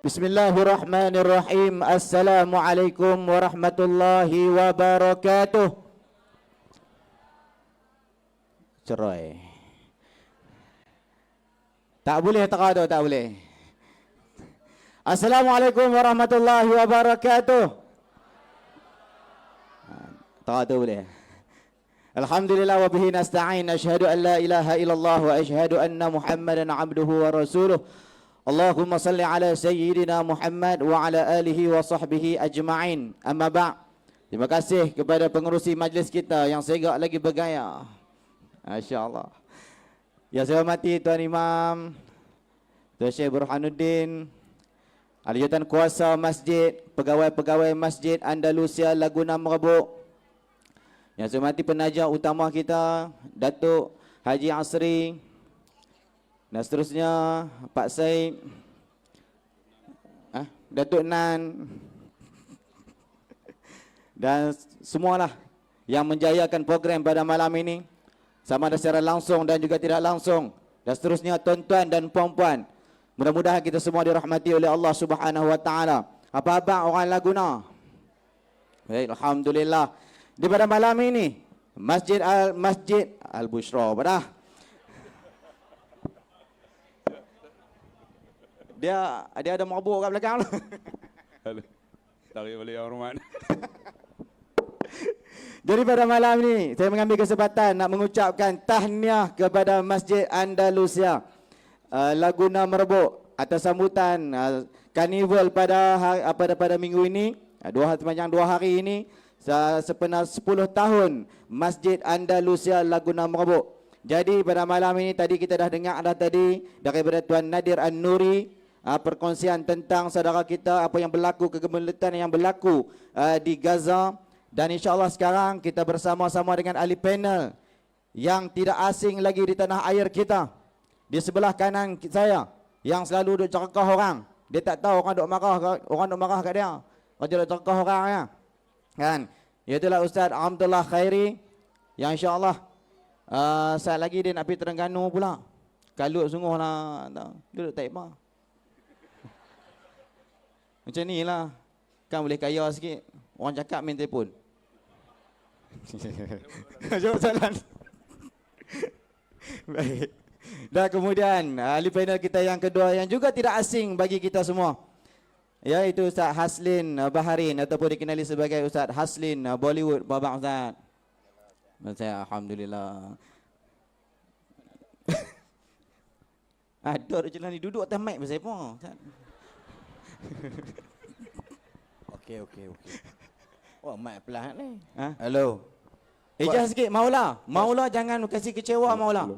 Bismillahirrahmanirrahim. Assalamualaikum warahmatullahi wabarakatuh. Cerai. Tak boleh tak boleh. Assalamualaikum warahmatullahi wabarakatuh. Tak boleh. Alhamdulillah wa bihi nasta'in. Asyhadu an la ilaha illallah wa asyhadu anna Muhammadan abduhu wa rasuluh. Allahumma salli ala sayyidina Muhammad wa ala alihi wa sahbihi ajma'in. Amma ba'. Terima kasih kepada pengerusi majlis kita yang segak lagi bergaya. Masya-Allah. Yang saya hormati Tuan Imam, Tuan Syekh Burhanuddin, ahli jawatan kuasa masjid, pegawai-pegawai Masjid Andalusia Laguna Merbuk. Yang saya hormati penaja utama kita, Datuk Haji Asri, dan seterusnya Pak Said, Datuk Nan, dan semualah yang menjayakan program pada malam ini, sama ada secara langsung dan juga tidak langsung, dan seterusnya tuan-tuan dan puan-puan. Mudah-mudahan kita semua dirahmati oleh Allah Subhanahu wa taala. Apa-apa orang Laguna? Baik, alhamdulillah. Di pada malam ini Masjid Al-Bushra pada dia ada mabuk kat belakang tu. Tarik balik orang rumah. Jadi pada malam ini saya mengambil kesempatan nak mengucapkan tahniah kepada Masjid Andalusia Laguna Merbuk atas sambutan karnival pada minggu ini, sepanjang 2 hari ini, sepenuh 10 tahun Masjid Andalusia Laguna Merbuk. Jadi pada malam ini tadi kita dah dengar tadi daripada Tuan Nadir An-Nuri perkongsian tentang saudara kita, apa yang berlaku, kegemilangan yang berlaku di Gaza. Dan insya-Allah sekarang kita bersama-sama dengan ahli panel yang tidak asing lagi di tanah air kita. Di sebelah kanan saya yang selalu duk cakap orang, dia tak tahu orang duk marah kat dia. Dia duk cakap orang ya. Kan? Iaitulah Ustaz Abdullah Khairi yang insya-Allah saat lagi dia nak pergi Terengganu pula. Kalut sungguh lah, duduk tak apa. Macam ni lah. Kan boleh kaya sikit. Orang cakap main telefon. Jawab soalan. Baik. Dan kemudian ahli panel kita yang kedua yang juga tidak asing bagi kita semua, iaitu Ustaz Haslin Baharin ataupun dikenali sebagai Ustaz Haslin Bollywood. Babak Ustaz. Saya alhamdulillah. Ada jalan ni duduk atas mic pasal apa? Okey. Wah, mic pelan ni. Ha? Hello. Ejah sikit Maula. Maula jangan kasih kecewa Maula.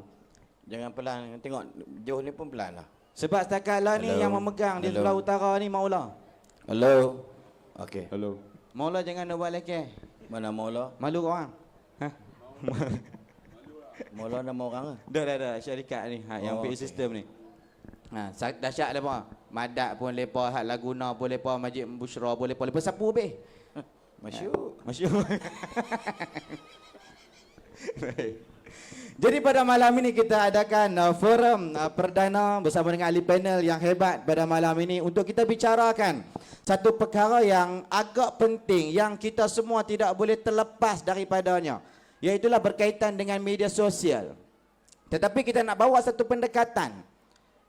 Jangan pelan. Tengok jauh ni pun pelan lah. Sebab setakat lah ni yang memegang di sebelah utara ni Maula. Hello. Okey. Hello. Maula jangan nak buat lekeh. Mana Maula? Malu kau orang. Ha? Maula nama orang ke? Dah syarikat ni yang PA system ni. Dahsyat lepa. Madat pun lepa, Hak Laguna pun lepa, Masjid Bushra pun lepa. Lepa sapu habis. Masyuk. Jadi pada malam ini kita adakan forum perdana bersama dengan ahli panel yang hebat pada malam ini untuk kita bicarakan satu perkara yang agak penting yang kita semua tidak boleh terlepas daripadanya, iaitulah berkaitan dengan media sosial. Tetapi kita nak bawa satu pendekatan.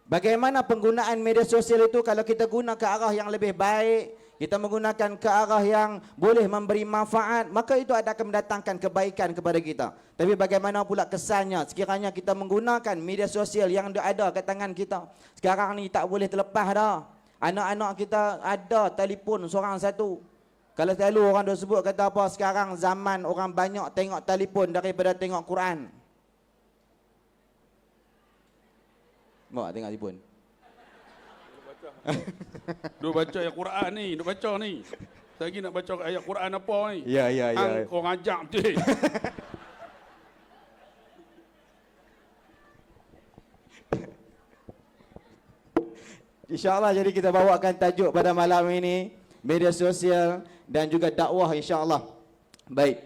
Bagaimana penggunaan media sosial itu kalau kita guna ke arah yang lebih baik, kita menggunakan ke arah yang boleh memberi manfaat, maka itu akan mendatangkan kebaikan kepada kita. Tapi bagaimana pula kesannya sekiranya kita menggunakan media sosial yang ada kat tangan kita. Sekarang ni tak boleh terlepas dah. Anak-anak kita ada telefon seorang satu. Kalau selalu orang dah sebut kata apa, sekarang zaman orang banyak tengok telefon daripada tengok Quran. Bawa tengok telefon. Duk baca ayat Quran ni, duk baca ni. Saya lagi nak baca ayat Quran apa ni? Ya. Kau ngajak betul. InsyaAllah jadi kita bawakan tajuk pada malam ini media sosial dan juga dakwah insyaAllah. Baik,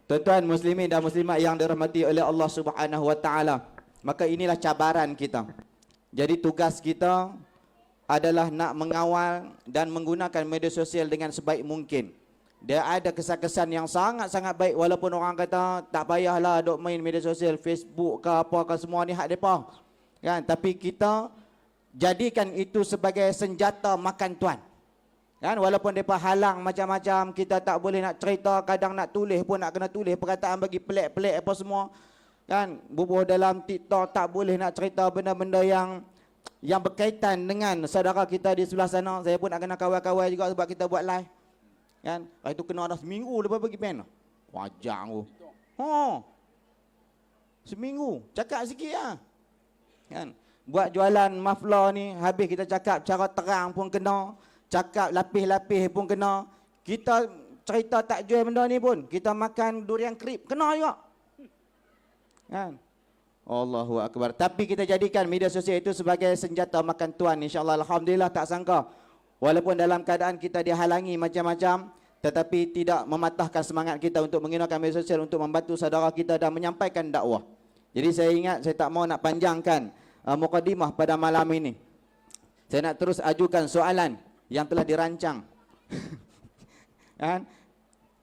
tuan-tuan muslimin dan muslimat yang dirahmati oleh Allah Subhanahu wa taala. Maka inilah cabaran kita. Jadi tugas kita adalah nak mengawal dan menggunakan media sosial dengan sebaik mungkin. Dia ada kesan-kesan yang sangat-sangat baik, walaupun orang kata tak payahlah duk main media sosial, Facebook ke apa ke semua ni hak depa. Kan? Tapi kita jadikan itu sebagai senjata makan tuan. Kan? Walaupun depa halang macam-macam, kita tak boleh nak cerita, kadang nak tulis pun nak kena tulis perkataan bagi pelik-pelik apa semua. Kan? Bubuh dalam TikTok tak boleh nak cerita benda-benda yang berkaitan dengan saudara kita di sebelah sana. Saya pun nak kena kawal-kawal juga sebab kita buat live. Kan? Hari tu kena ada seminggu lepas pergi pen. Wajar tu. Seminggu. Cakap sikit lah. Kan? Buat jualan mafla ni, habis kita cakap cara terang pun kena. Cakap lapis-lapis pun kena. Kita cerita tak jual benda ni pun. Kita makan durian krip. Kena juga. Kan? Allahu Akbar. Tapi kita jadikan media sosial itu sebagai senjata makan tuan. InsyaAllah. Alhamdulillah tak sangka. Walaupun dalam keadaan kita dihalangi macam-macam, tetapi tidak mematahkan semangat kita untuk menggunakan media sosial untuk membantu saudara kita dan menyampaikan dakwah. Jadi saya ingat, saya tak mau nak panjangkan mukadimah pada malam ini. Saya nak terus ajukan soalan yang telah dirancang. Kan?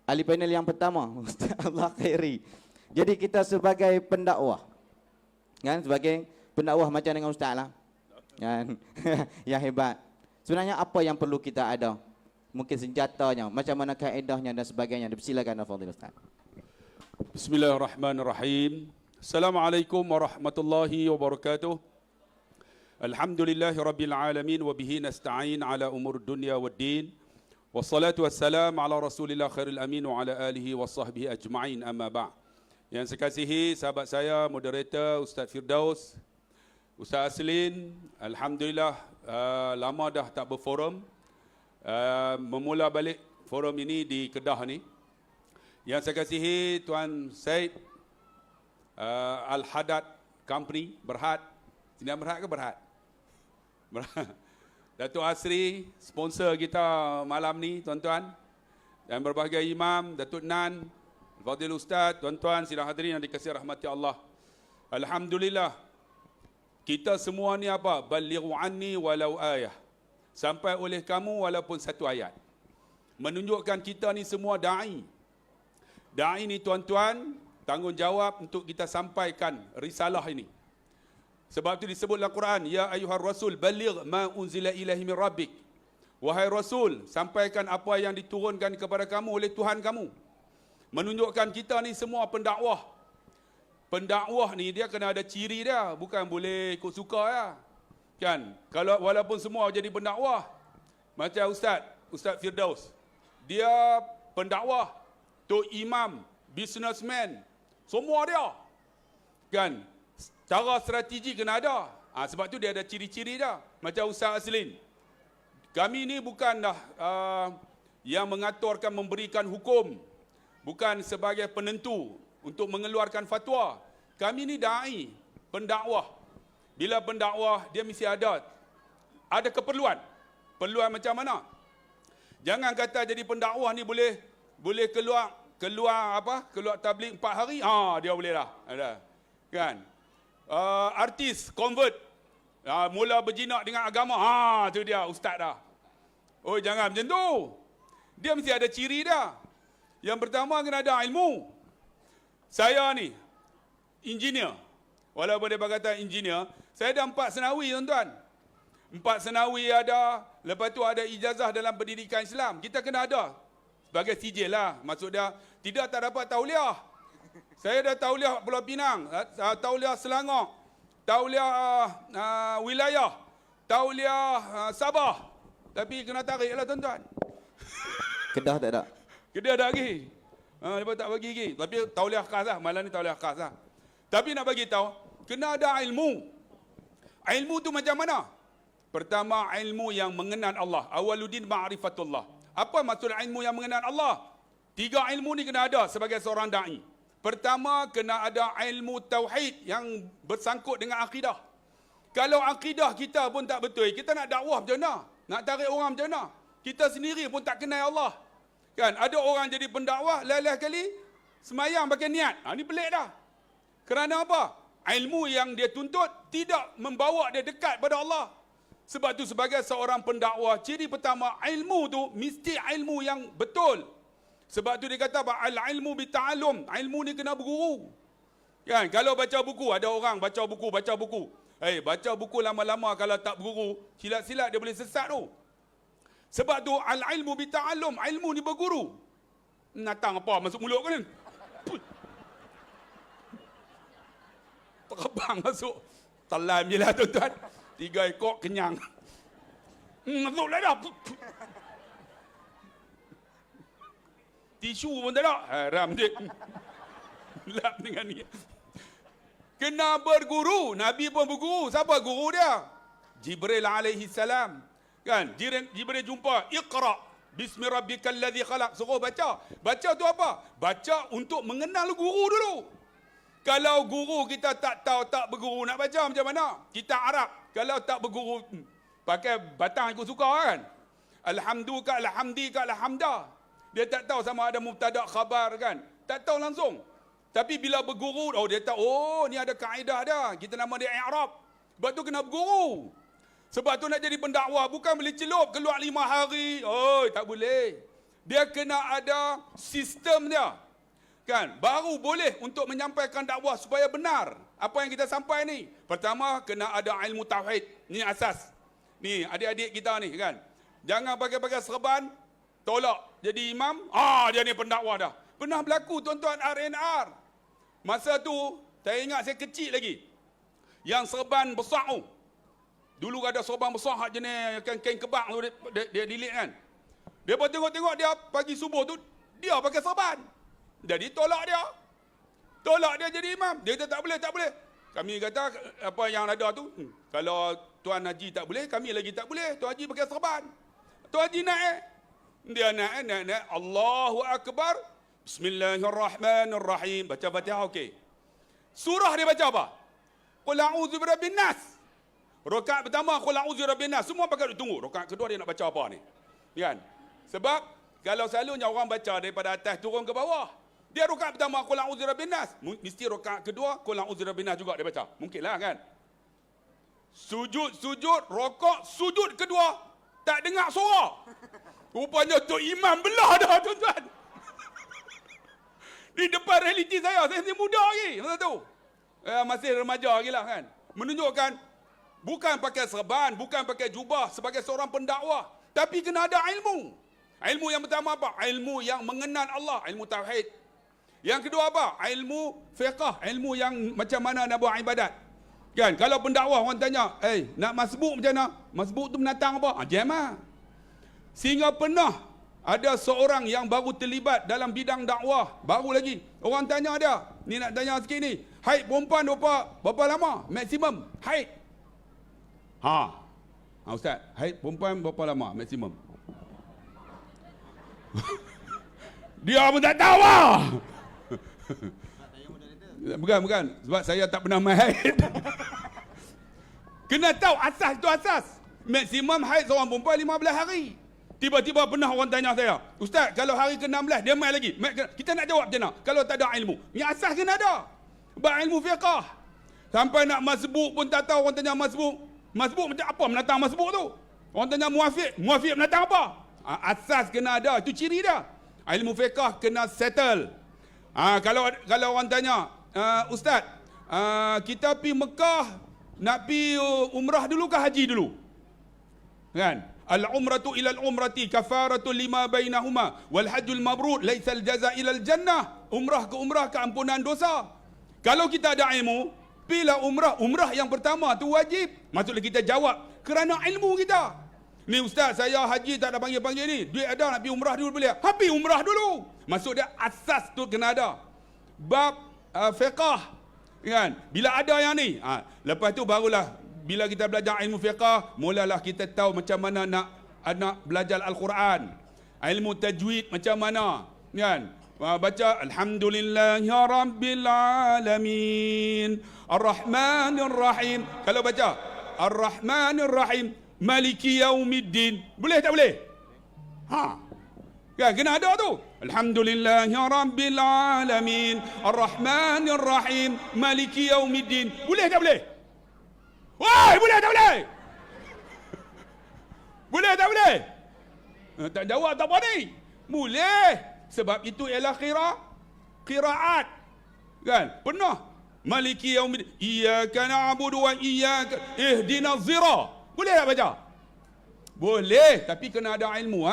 Ahli panel yang pertama, Ustaz Allah Khairi. Jadi kita sebagai pendakwah, kan, sebagai pendakwah macam dengan Ustaz lah. Kan? Yang hebat. Sebenarnya apa yang perlu kita ada? Mungkin senjatanya, macam mana kaedahnya dan sebagainya. Dipersilakan Fadil Ustaz. Bismillahirrahmanirrahim. Assalamualaikum warahmatullahi wabarakatuh. Alhamdulillahi rabbil alamin wa bihi nasta'in ala umur dunya waddin. Wassalatu wassalam ala Rasulillah khairil amin wa ala alihi wa sahbihi ajma'in, amma ba'. Yang saya kasihi sahabat saya, moderator Ustaz Firdaus, Ustaz Aslin, alhamdulillah lama dah tak berforum. Memula balik forum ini di Kedah ni. Yang saya kasihi Tuan Syed Al-Hadad Company, Berhad. Sini Berhad ke Berhad? Berhad. Datuk Asri, sponsor kita malam ni, tuan-tuan. Dan berbahagia imam, Datuk Nan, Fadil Ustaz, tuan-tuan, sidang hadirin yang dikasihi rahmati Allah. Alhamdulillah, kita semua ni apa? Balighu anni walau ayah. Sampai oleh kamu walaupun satu ayat. Menunjukkan kita ni semua da'i. Da'i ni tuan-tuan, tanggungjawab untuk kita sampaikan risalah ini. Sebab itu disebut dalam Quran, ya ayyuhar rasul baligh ma unzila ilaihi min rabbik. Wahai rasul, sampaikan apa yang diturunkan kepada kamu oleh Tuhan kamu. Menunjukkan kita ni semua pendakwah. Pendakwah ni dia kena ada ciri dia, bukan boleh ikut suka ya. Kan? Kalau walaupun semua jadi pendakwah, macam Ustaz Firdaus, dia pendakwah, tok imam, businessman, semua dia. Kan? Cara strategi kena ada. Sebab tu dia ada ciri-ciri dia. Macam Ustaz Aslin. Kami ni bukanlah yang mengaturkan, memberikan hukum. Bukan sebagai penentu untuk mengeluarkan fatwa. Kami ni da'i, pendakwah. Bila pendakwah, dia mesti ada keperluan. Perluan macam mana? Jangan kata jadi pendakwah ni boleh keluar tabligh 4 hari. Dia boleh dah. Ada. Kan? Artis convert, mula berjinak dengan agama, tu dia ustaz dah. Oh, jangan macam tu. Dia mesti ada ciri dia. Yang pertama kena ada ilmu. Saya ni engineer. Walaupun dia kata engineer, saya ada 4 senawi tuan-tuan. 4 senawi ada, lepas tu ada ijazah dalam pendidikan Islam. Kita kena ada sebagai sijil lah. Maksud dia tidak tak dapat tauliah. Saya dah tauliah Pulau Pinang, tauliah Selangor, tauliah wilayah, tauliah Sabah. Tapi kena tarik lah tuan-tuan. Kedah tak ada? Kedah ada lagi. Lepas tak bagi lagi. Tapi tauliah khas lah. Malam ni tauliah khas lah. Tapi nak bagi tahu, kena ada ilmu. Ilmu tu macam mana? Pertama, ilmu yang mengenal Allah. Awaluddin ma'rifatullah. Apa maksud ilmu yang mengenal Allah? 3 ilmu ni kena ada sebagai seorang da'i. Pertama, kena ada ilmu tauhid yang bersangkut dengan akidah. Kalau akidah kita pun tak betul, kita nak dakwah macam mana? Nak tarik orang macam mana? Kita sendiri pun tak kenal Allah. Kan? Ada orang jadi pendakwah, lain-lain kali semayang pakai niat. Ini pelik dah. Kerana apa? Ilmu yang dia tuntut tidak membawa dia dekat pada Allah. Sebab tu sebagai seorang pendakwah, ciri pertama ilmu tu mesti ilmu yang betul. Sebab tu dia kata apa? Al-ilmu bita'allum. Ilmu ni kena berguru. Kan? Kalau baca buku, ada orang baca buku. Baca buku lama-lama kalau tak berguru, silat-silat dia boleh sesat tu. Sebab tu al-ilmu bita'allum. Ilmu ni berguru. Natang apa masuk mulut kau ni? Terbang masuk. Telan je lah tuan-tuan. 3 ekor kenyang. Masuklah dah. Tisu pun tak ada. Haram dia. Lap dengan ni. Kena berguru. Nabi pun berguru. Siapa guru dia? Jibril alaihi salam. Kan? Jibril jumpa. Iqra. Bismi rabbikal ladzi khalaq. Suruh baca. Baca tu apa? Baca untuk mengenal guru dulu. Kalau guru kita tak tahu, tak berguru, nak baca macam mana? Kita Arab. Kalau tak berguru, pakai batang ikut suka kan? Alhamdulillah, alhamdah. Dia tak tahu sama ada mubtada khabar kan? Tak tahu langsung. Tapi bila berguru, dia tahu, ni ada kaedah dah. Kita nama dia i'rab. Sebab tu kena berguru. Sebab tu nak jadi pendakwah, bukan boleh celup keluar 5 hari. Tak boleh. Dia kena ada sistem dia. Kan? Baru boleh untuk menyampaikan dakwah supaya benar. Apa yang kita sampai ni? Pertama, kena ada ilmu tauhid. Ni asas. Ni adik-adik kita ni kan. Jangan pakai-pakai serban, tolak jadi imam, dia ni pendakwah dah. Pernah berlaku tuan-tuan RNR. Masa tu, saya ingat saya kecil lagi. Yang serban besar tu. Dulu ada serban besar hak jenis kain kebak tu dia delete kan. Dia pun tengok-tengok dia pagi subuh tu dia pakai serban. Jadi tolak dia jadi imam. Dia kata tak boleh. Kami kata apa yang ada tu, kalau Tuan Haji tak boleh, kami lagi tak boleh. Tuan Haji pakai serban. Tuan Haji naik. Dia naik. Allahu Akbar. Bismillahirrahmanirrahim. Baca Fatihah okey. Surah dia baca apa? Qul a'udzu birabbin nas. Rakaat pertama qul a'udzu birabbin nas. Semua pakai tunggu. Rakaat kedua dia nak baca apa ni? Kan? Sebab kalau selalunya orang baca daripada atas turun ke bawah. Dia rakaat pertama qul a'udzu birabbin nas, mesti rakaat kedua qul a'udzu birabbin nas juga dia baca. Mungkinlah kan? Sujud, rokok, sujud kedua tak dengar suara. Rupanya tu imam belah dah tuan-tuan. Di depan realiti saya masih muda lagi masa tu. Masih remaja lagi lah kan. Menunjukkan bukan pakai serban, bukan pakai jubah sebagai seorang pendakwah, tapi kena ada ilmu. Ilmu yang pertama apa? Ilmu yang mengenal Allah, ilmu tauhid. Yang kedua apa? Ilmu fiqh, ilmu yang macam mana nak buat ibadat. Kan? Kalau pendakwah orang tanya, nak masbuk macam mana? Masbuk tu binatang apa? Jam lah. Sehingga pernah ada seorang yang baru terlibat dalam bidang dakwah, baru lagi. Orang tanya dia, ni nak tanya sikit ni, haid perempuan berapa lama? Maksimum haid. Ustaz, haid perempuan berapa lama? Maksimum. Dia pun tak tahu lah. Bukan. Sebab saya tak pernah main haid. Kena tahu asas tu asas. Maksimum haid seorang perempuan 15 hari. Tiba-tiba pernah orang tanya saya, Ustaz, kalau hari ke-16 dia main lagi. Kita nak jawab macam mana? Kalau tak ada ilmu. Yang asas kena ada. Sebab ilmu fiqh. Sampai nak masbuk pun tak tahu. Orang tanya masbuk. Masbuk macam apa menatang masbuk tu? Orang tanya muafiq. Muafiq menatang apa? Asas kena ada. Itu ciri dia. Ilmu fiqh kena settle. Kalau orang tanya, Ustaz, kita pergi Mekah, nak pergi umrah dulu ke haji dulu? Kan? Al-umratu ila al-umrati kafaratu lima bainahuma wal hajjul mabrur laisa al-jaza ila al-jannah. Umrah ke umrah keampunan dosa. Kalau kita ada ilmu, pergilah umrah yang pertama tu wajib. Maksudnya kita jawab kerana ilmu kita. Ni Ustaz, saya haji tak ada panggil-panggil ni. Duit ada nak pergi umrah dulu boleh? Pergi umrah dulu. Maksud dia asas tu kena ada. Bab fiqh. Kan? Bila ada yang ni, lepas tu barulah bila kita belajar ilmu fiqh, mulalah kita tahu macam mana nak anak belajar Al-Quran. Ilmu tajwid macam mana. Kan? Baca Alhamdulillahirabbil alamin. Ar-Rahmanir Rahim. Kalau baca Ar-Rahmanir Rahim, Maliki Yaumiddin. Boleh tak boleh? Kan kena ada tu. Alhamdulillahirabbil alamin. Ar-Rahmanir Rahim, Maliki Yaumiddin. Boleh tak boleh? Woi, boleh tak boleh? Boleh tak boleh? Tak jawab tak apa ni. Boleh. Sebab itu ialah qiraat. Kan? Pernah. Maliki yaumiddin. Iyyaka na'budu wa iyyaka ihdinas sirah. Boleh tak baca? Boleh, tapi kena ada ilmu.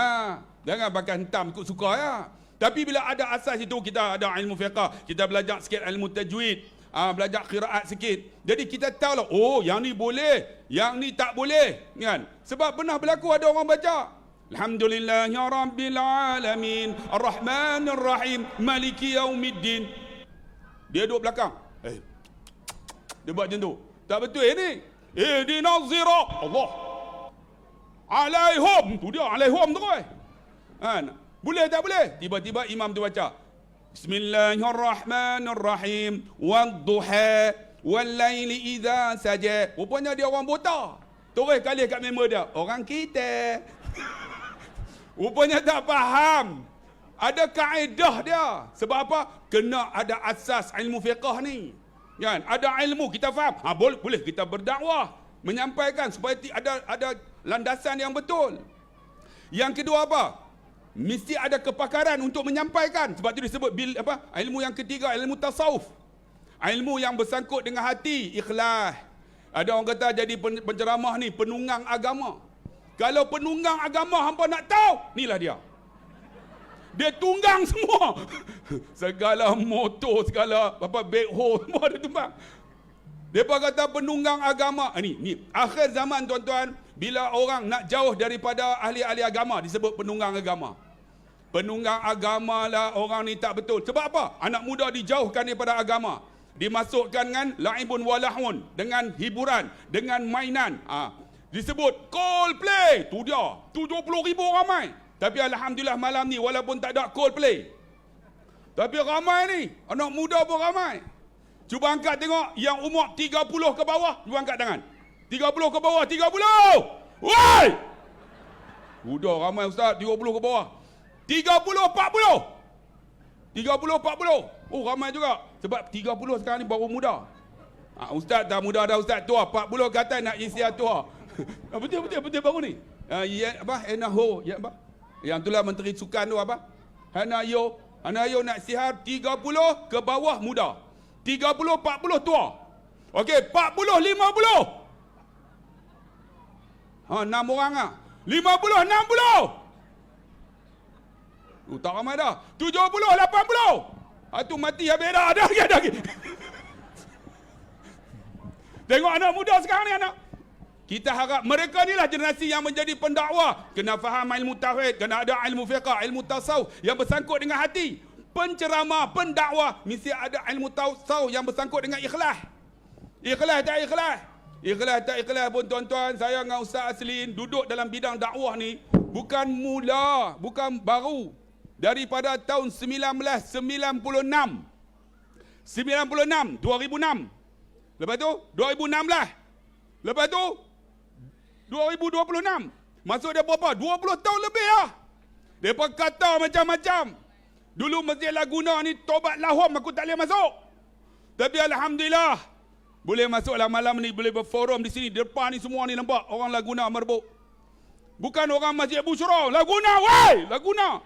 Jangan pakai hentam ikut suka ya. Tapi bila ada asas itu, kita ada ilmu fiqh, kita belajar sikit ilmu tajwid, belajar qiraat sikit. Jadi kita tahu lah, oh yang ni boleh, yang ni tak boleh. Kan? Sebab pernah berlaku ada orang baca Alhamdulillahirabbil alamin, Arrahmanir Rahim, Maliki yaumiddin. Dia duduk belakang. Dia buat macam tu. Tak betul ni. Ihdinas sirah. Allah. Alaihum. Tu dia alaihum tu kan. Boleh tak boleh? Tiba-tiba imam tu baca Bismillahirrahmanirrahim, wadduha wallaili idza saja. Rupanya dia orang buta. Terus kali kat member dia, orang kita. Rupanya tak faham. Ada kaedah dia. Sebab apa? Kena ada asas ilmu fiqh ni. Kan? Ada ilmu kita faham. Boleh kita berdakwah, menyampaikan supaya ada landasan yang betul. Yang kedua apa? Mesti ada kepakaran untuk menyampaikan. Sebab itu disebut ilmu yang ketiga, ilmu tasawuf. Ilmu yang bersangkut dengan hati, ikhlas. Ada orang kata jadi penceramah ni penunggang agama. Kalau penunggang agama hampa nak tahu, inilah dia. Dia tunggang semua. Segala motor, segala backhoe semua dia tumbang. Depa kata penunggang agama. Ni akhir zaman tuan-tuan, bila orang nak jauh daripada ahli-ahli agama disebut penunggang agama. Penunggang agama lah orang ni tak betul. Sebab apa? Anak muda dijauhkan daripada agama. Dimasukkan dengan laibun walahun, dengan hiburan, dengan mainan. Disebut Coldplay. Tu dia. 70,000 ramai. Tapi alhamdulillah malam ni walaupun tak ada Coldplay, tapi ramai ni. Anak muda pun ramai. Cuba angkat tengok yang umur 30 ke bawah. Cuba angkat tangan. 30 ke bawah. 30. Woi! Udah ramai ustaz. 30 ke bawah. 30, 40. 30, 40. Oh ramai juga. Sebab 30 sekarang ni baru muda. Ustaz dah muda dah, ustaz tua. 40 ke atas nak isi tua. Betul baru ni. Enaho. Yang itulah Menteri Sukan tu apa? Hanayo nak sihat 30 ke bawah muda. 30, 40 tua. Okey, 40, 50. 6 orang ah. 50, 60. Tak ramai dah. 70, 80. Tu mati habis dah. Ada lagi. Tengok anak muda sekarang ni anak. Kita harap mereka inilah generasi yang menjadi pendakwah. Kena faham ilmu tauhid, kena ada ilmu fiqh, ilmu tasawuf yang bersangkut dengan hati. Penceramah, pendakwah mesti ada ilmu tasawuf yang bersangkut dengan ikhlas. Ikhlas tak ikhlas? Ikhlas tak ikhlas pun tuan-tuan, saya dengan Ustaz Aslin duduk dalam bidang dakwah ni bukan mula, bukan baru. Daripada tahun 1996. 2006. Lepas tu 2016. Lepas tu 2026. Masuk dia berapa? 20 tahun lebih lah. Mereka kata macam-macam. Dulu Masjid Laguna ni tobat lahom, aku tak boleh masuk. Tapi alhamdulillah boleh masuklah malam ni, boleh berforum di sini. Depan ni semua ni nampak orang Laguna merebut. Bukan orang Masjid Bushra. Laguna, woi! Laguna.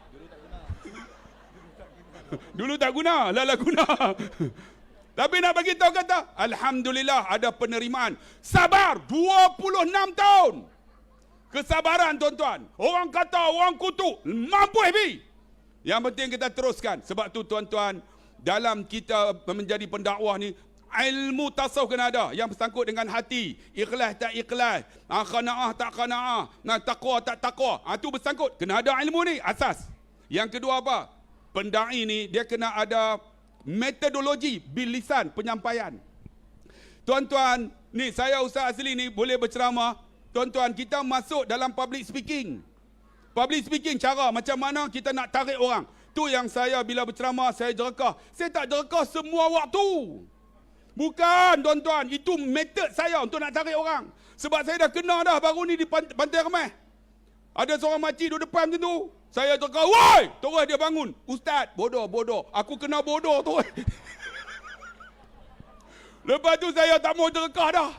Dulu tak guna, lah Laguna. Tapi nak bagi tahu kata, alhamdulillah ada penerimaan. Sabar 26 tahun. Kesabaran tuan-tuan. Orang kata, orang kutuk, mampu habis. Yang penting kita teruskan. Sebab tu tuan-tuan, dalam kita menjadi pendakwah ni, ilmu tasawuf kena ada yang bersangkut dengan hati. Ikhlas tak ikhlas, qanaah tak qanaah, taqwa tak taqwa. Itu bersangkut. Kena ada ilmu ni, asas. Yang kedua apa? Pendai ni dia kena ada metodologi bilisan penyampaian. Tuan-tuan, ni saya Ustaz Asli ni boleh berceramah. Tuan-tuan, kita masuk dalam public speaking. Public speaking cara macam mana kita nak tarik orang. Tu yang saya bila berceramah saya jerakah. Saya tak jerakah semua waktu. Bukan tuan-tuan, itu metod saya untuk nak tarik orang. Sebab saya dah kena dah baru ni di Pantai Remeh. Ada seorang makcik duduk depan macam tu. Saya jerakah, woi! Terus dia bangun. Ustaz, bodoh. Aku kena bodoh tu. Lepas tu saya tak mau jerakah dah.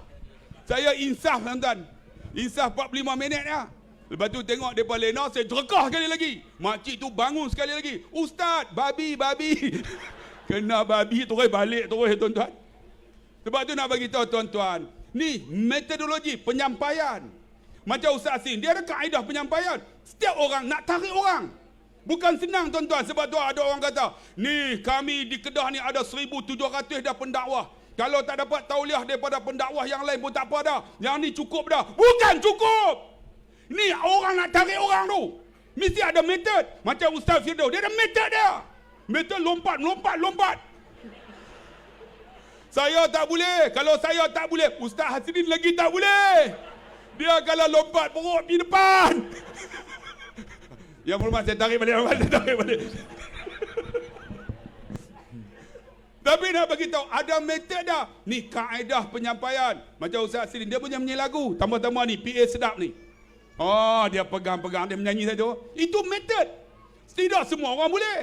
Saya insaf tuan-tuan. Insaf 45 minit dah. Lepas tu tengok mereka lena, saya terkah sekali lagi. Makcik tu bangun sekali lagi. Ustaz, babi. Kena babi, terus balik terus tuan-tuan. Sebab tu nak bagi tahu tuan-tuan, ni metodologi penyampaian. Macam Ustaz Asin, dia ada kaedah penyampaian. Setiap orang nak tarik orang. Bukan senang tuan-tuan. Sebab tu ada orang kata, ni kami di Kedah ni ada 1,700 dah pendakwah. Kalau tak dapat tauliah daripada pendakwah yang lain pun tak apa dah. Yang ni cukup dah. Bukan cukup. Ni orang nak tarik orang tu. Mesti ada metod. Macam Ustaz Firdaus, dia ada metod dia. Metod lompat. Saya tak boleh. Kalau saya tak boleh, Ustaz Hasrin lagi tak boleh. Dia kalau lompat perut pergi depan. Yang hormat saya tarik balik. Tapi nak bagi tahu ada metod dah. Ni kaedah penyampaian. Macam Ustaz Hasrin, dia punya menyanyi lagu. Tambah-tambah ni PA sedap ni. Oh, dia pegang-pegang, dia menyanyi saja. Itu metod. Tidak semua orang boleh.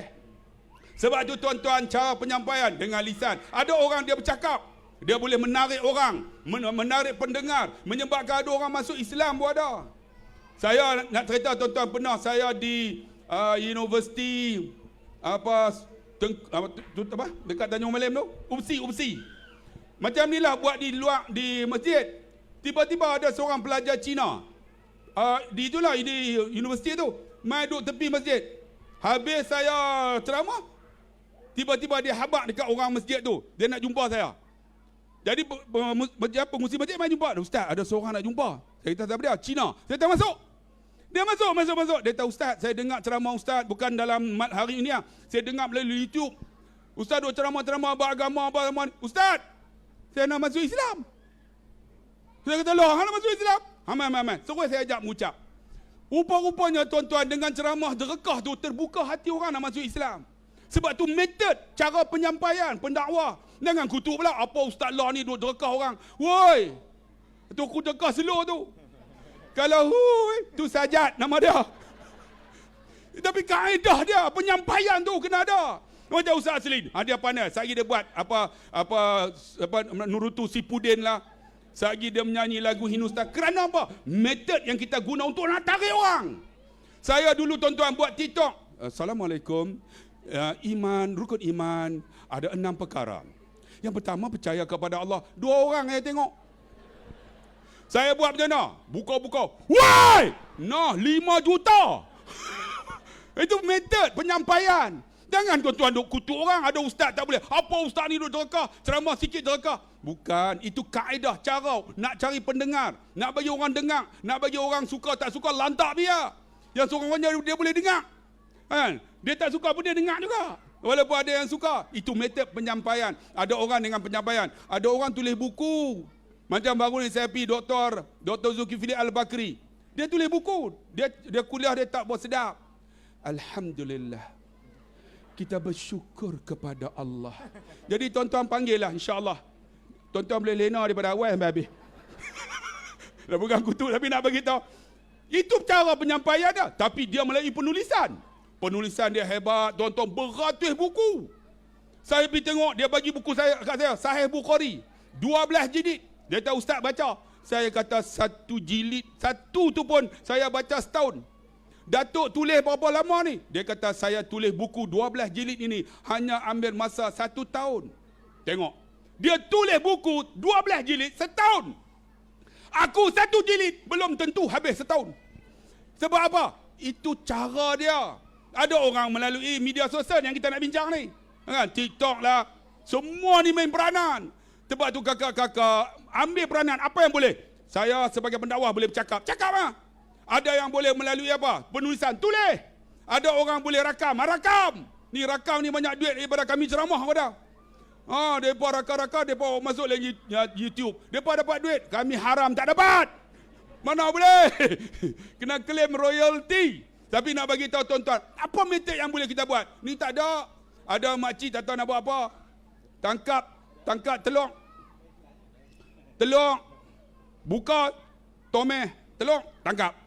Sebab itu tuan-tuan, cara penyampaian dengan lisan. Ada orang dia bercakap, dia boleh menarik orang, menarik pendengar, menyebabkan ada orang masuk Islam pun ada. Saya nak cerita tuan-tuan, pernah saya di universiti dekat Tanjung Malim tu, UPSI. Macam inilah buat di luar di masjid. Tiba-tiba ada seorang pelajar Cina. Di universiti tu, mai duduk tepi masjid. Habis saya ceramah, tiba-tiba dia habaq dekat orang masjid tu. Dia nak jumpa saya. Jadi pengurusi masjid mai jumpa. Ustaz, ada seorang nak jumpa. Saya kata siapa dia? Cina. Saya tak masuk. Dia masuk. Dia tahu, Ustaz, saya dengar ceramah Ustaz bukan dalam hari ini. Saya dengar melalui YouTube. Ustaz duk ceramah-ceramah beragama. Ustaz, saya nak masuk Islam. Saya kata, loh, nak masuk Islam? Aman. Terus saya ajak mengucap. Rupa-rupanya tuan-tuan, dengan ceramah derekah tu terbuka hati orang nak masuk Islam. Sebab tu metod, cara penyampaian, pendakwah. Jangan kutuk pula, apa Ustaz lah ni duk derekah orang. Woi, tu aku derekah slow tu. Kalau tu Sajat nama dia. Tapi kaedah dia, penyampaian tu kena ada. Macam Ustaz Aslin, dia pandai. Sehari dia buat Nurutu Sipudin lah. Sehari dia menyanyi lagu Hindustan. Kerana apa? Metod yang kita guna untuk nak tarik orang. Saya dulu tuan-tuan buat TikTok. Assalamualaikum. Rukun iman ada 6 perkara. Yang pertama, percaya kepada Allah. 2 orang saya tengok. Saya buat macam mana? Buka. Why? 5 juta. Itu metod penyampaian. Jangan tuan-tuan duk kutuk orang. Ada ustaz tak boleh. Apa ustaz ni duk derekah? Ceramah sikit derekah. Bukan. Itu kaedah cara. Nak cari pendengar. Nak bagi orang dengar. Nak bagi orang suka tak suka, lantak biar. Yang seorang-orangnya dia boleh dengar. Kan? Dia tak suka pun dia dengar juga. Walaupun ada yang suka. Itu metod penyampaian. Ada orang dengan penyampaian. Ada orang tulis buku. Macam baru ni saya pergi Dr. Zulkifli Al-Bakri. Dia tulis buku. Dia kuliah, dia tak buat sedap. Alhamdulillah. Kita bersyukur kepada Allah. Jadi tuan-tuan panggil lah, insya-Allah. Tuan-tuan boleh lena daripada awal sampai habis. Dah bukan kutuk, tapi nak bagi tahu. Itu cara penyampaian dia. Tapi dia melalui penulisan. Penulisan dia hebat, tuan-tuan, beratus buku. Saya pergi tengok, dia bagi buku saya kat saya, Sahih Bukhari. 12 jilid. Dia tahu ustaz baca. Saya kata 1 jilid, 1 tu pun saya baca setahun. Datuk tulis berapa lama ni? Dia kata saya tulis buku 12 jilid ini hanya ambil masa 1 tahun. Tengok. Dia tulis buku 12 jilid setahun. Aku 1 jilid belum tentu habis setahun. Sebab apa? Itu cara dia. Ada orang melalui media sosial yang kita nak bincang ni. Kan? TikTok lah. Semua ni main peranan. Sebab tu kakak-kakak ambil peranan. Apa yang boleh? Saya sebagai pendakwah boleh bercakap. Cakap lah. Ada yang boleh melalui apa? Penulisan. Tulis. Ada orang boleh rakam. Rakam. Ni rakam ni banyak duit daripada kami ceramah pada. Mereka rakam-rakam. Mereka masuk lagi YouTube. Mereka dapat duit. Kami haram tak dapat. Mana boleh? Kena claim royalty. Tapi nak bagi tahu tuan-tuan. Apa metod yang boleh kita buat? Ni tak ada. Ada makcik tak tahu nak buat apa. Tangkap telur. Buka. Tomeh. Telur. Tangkap.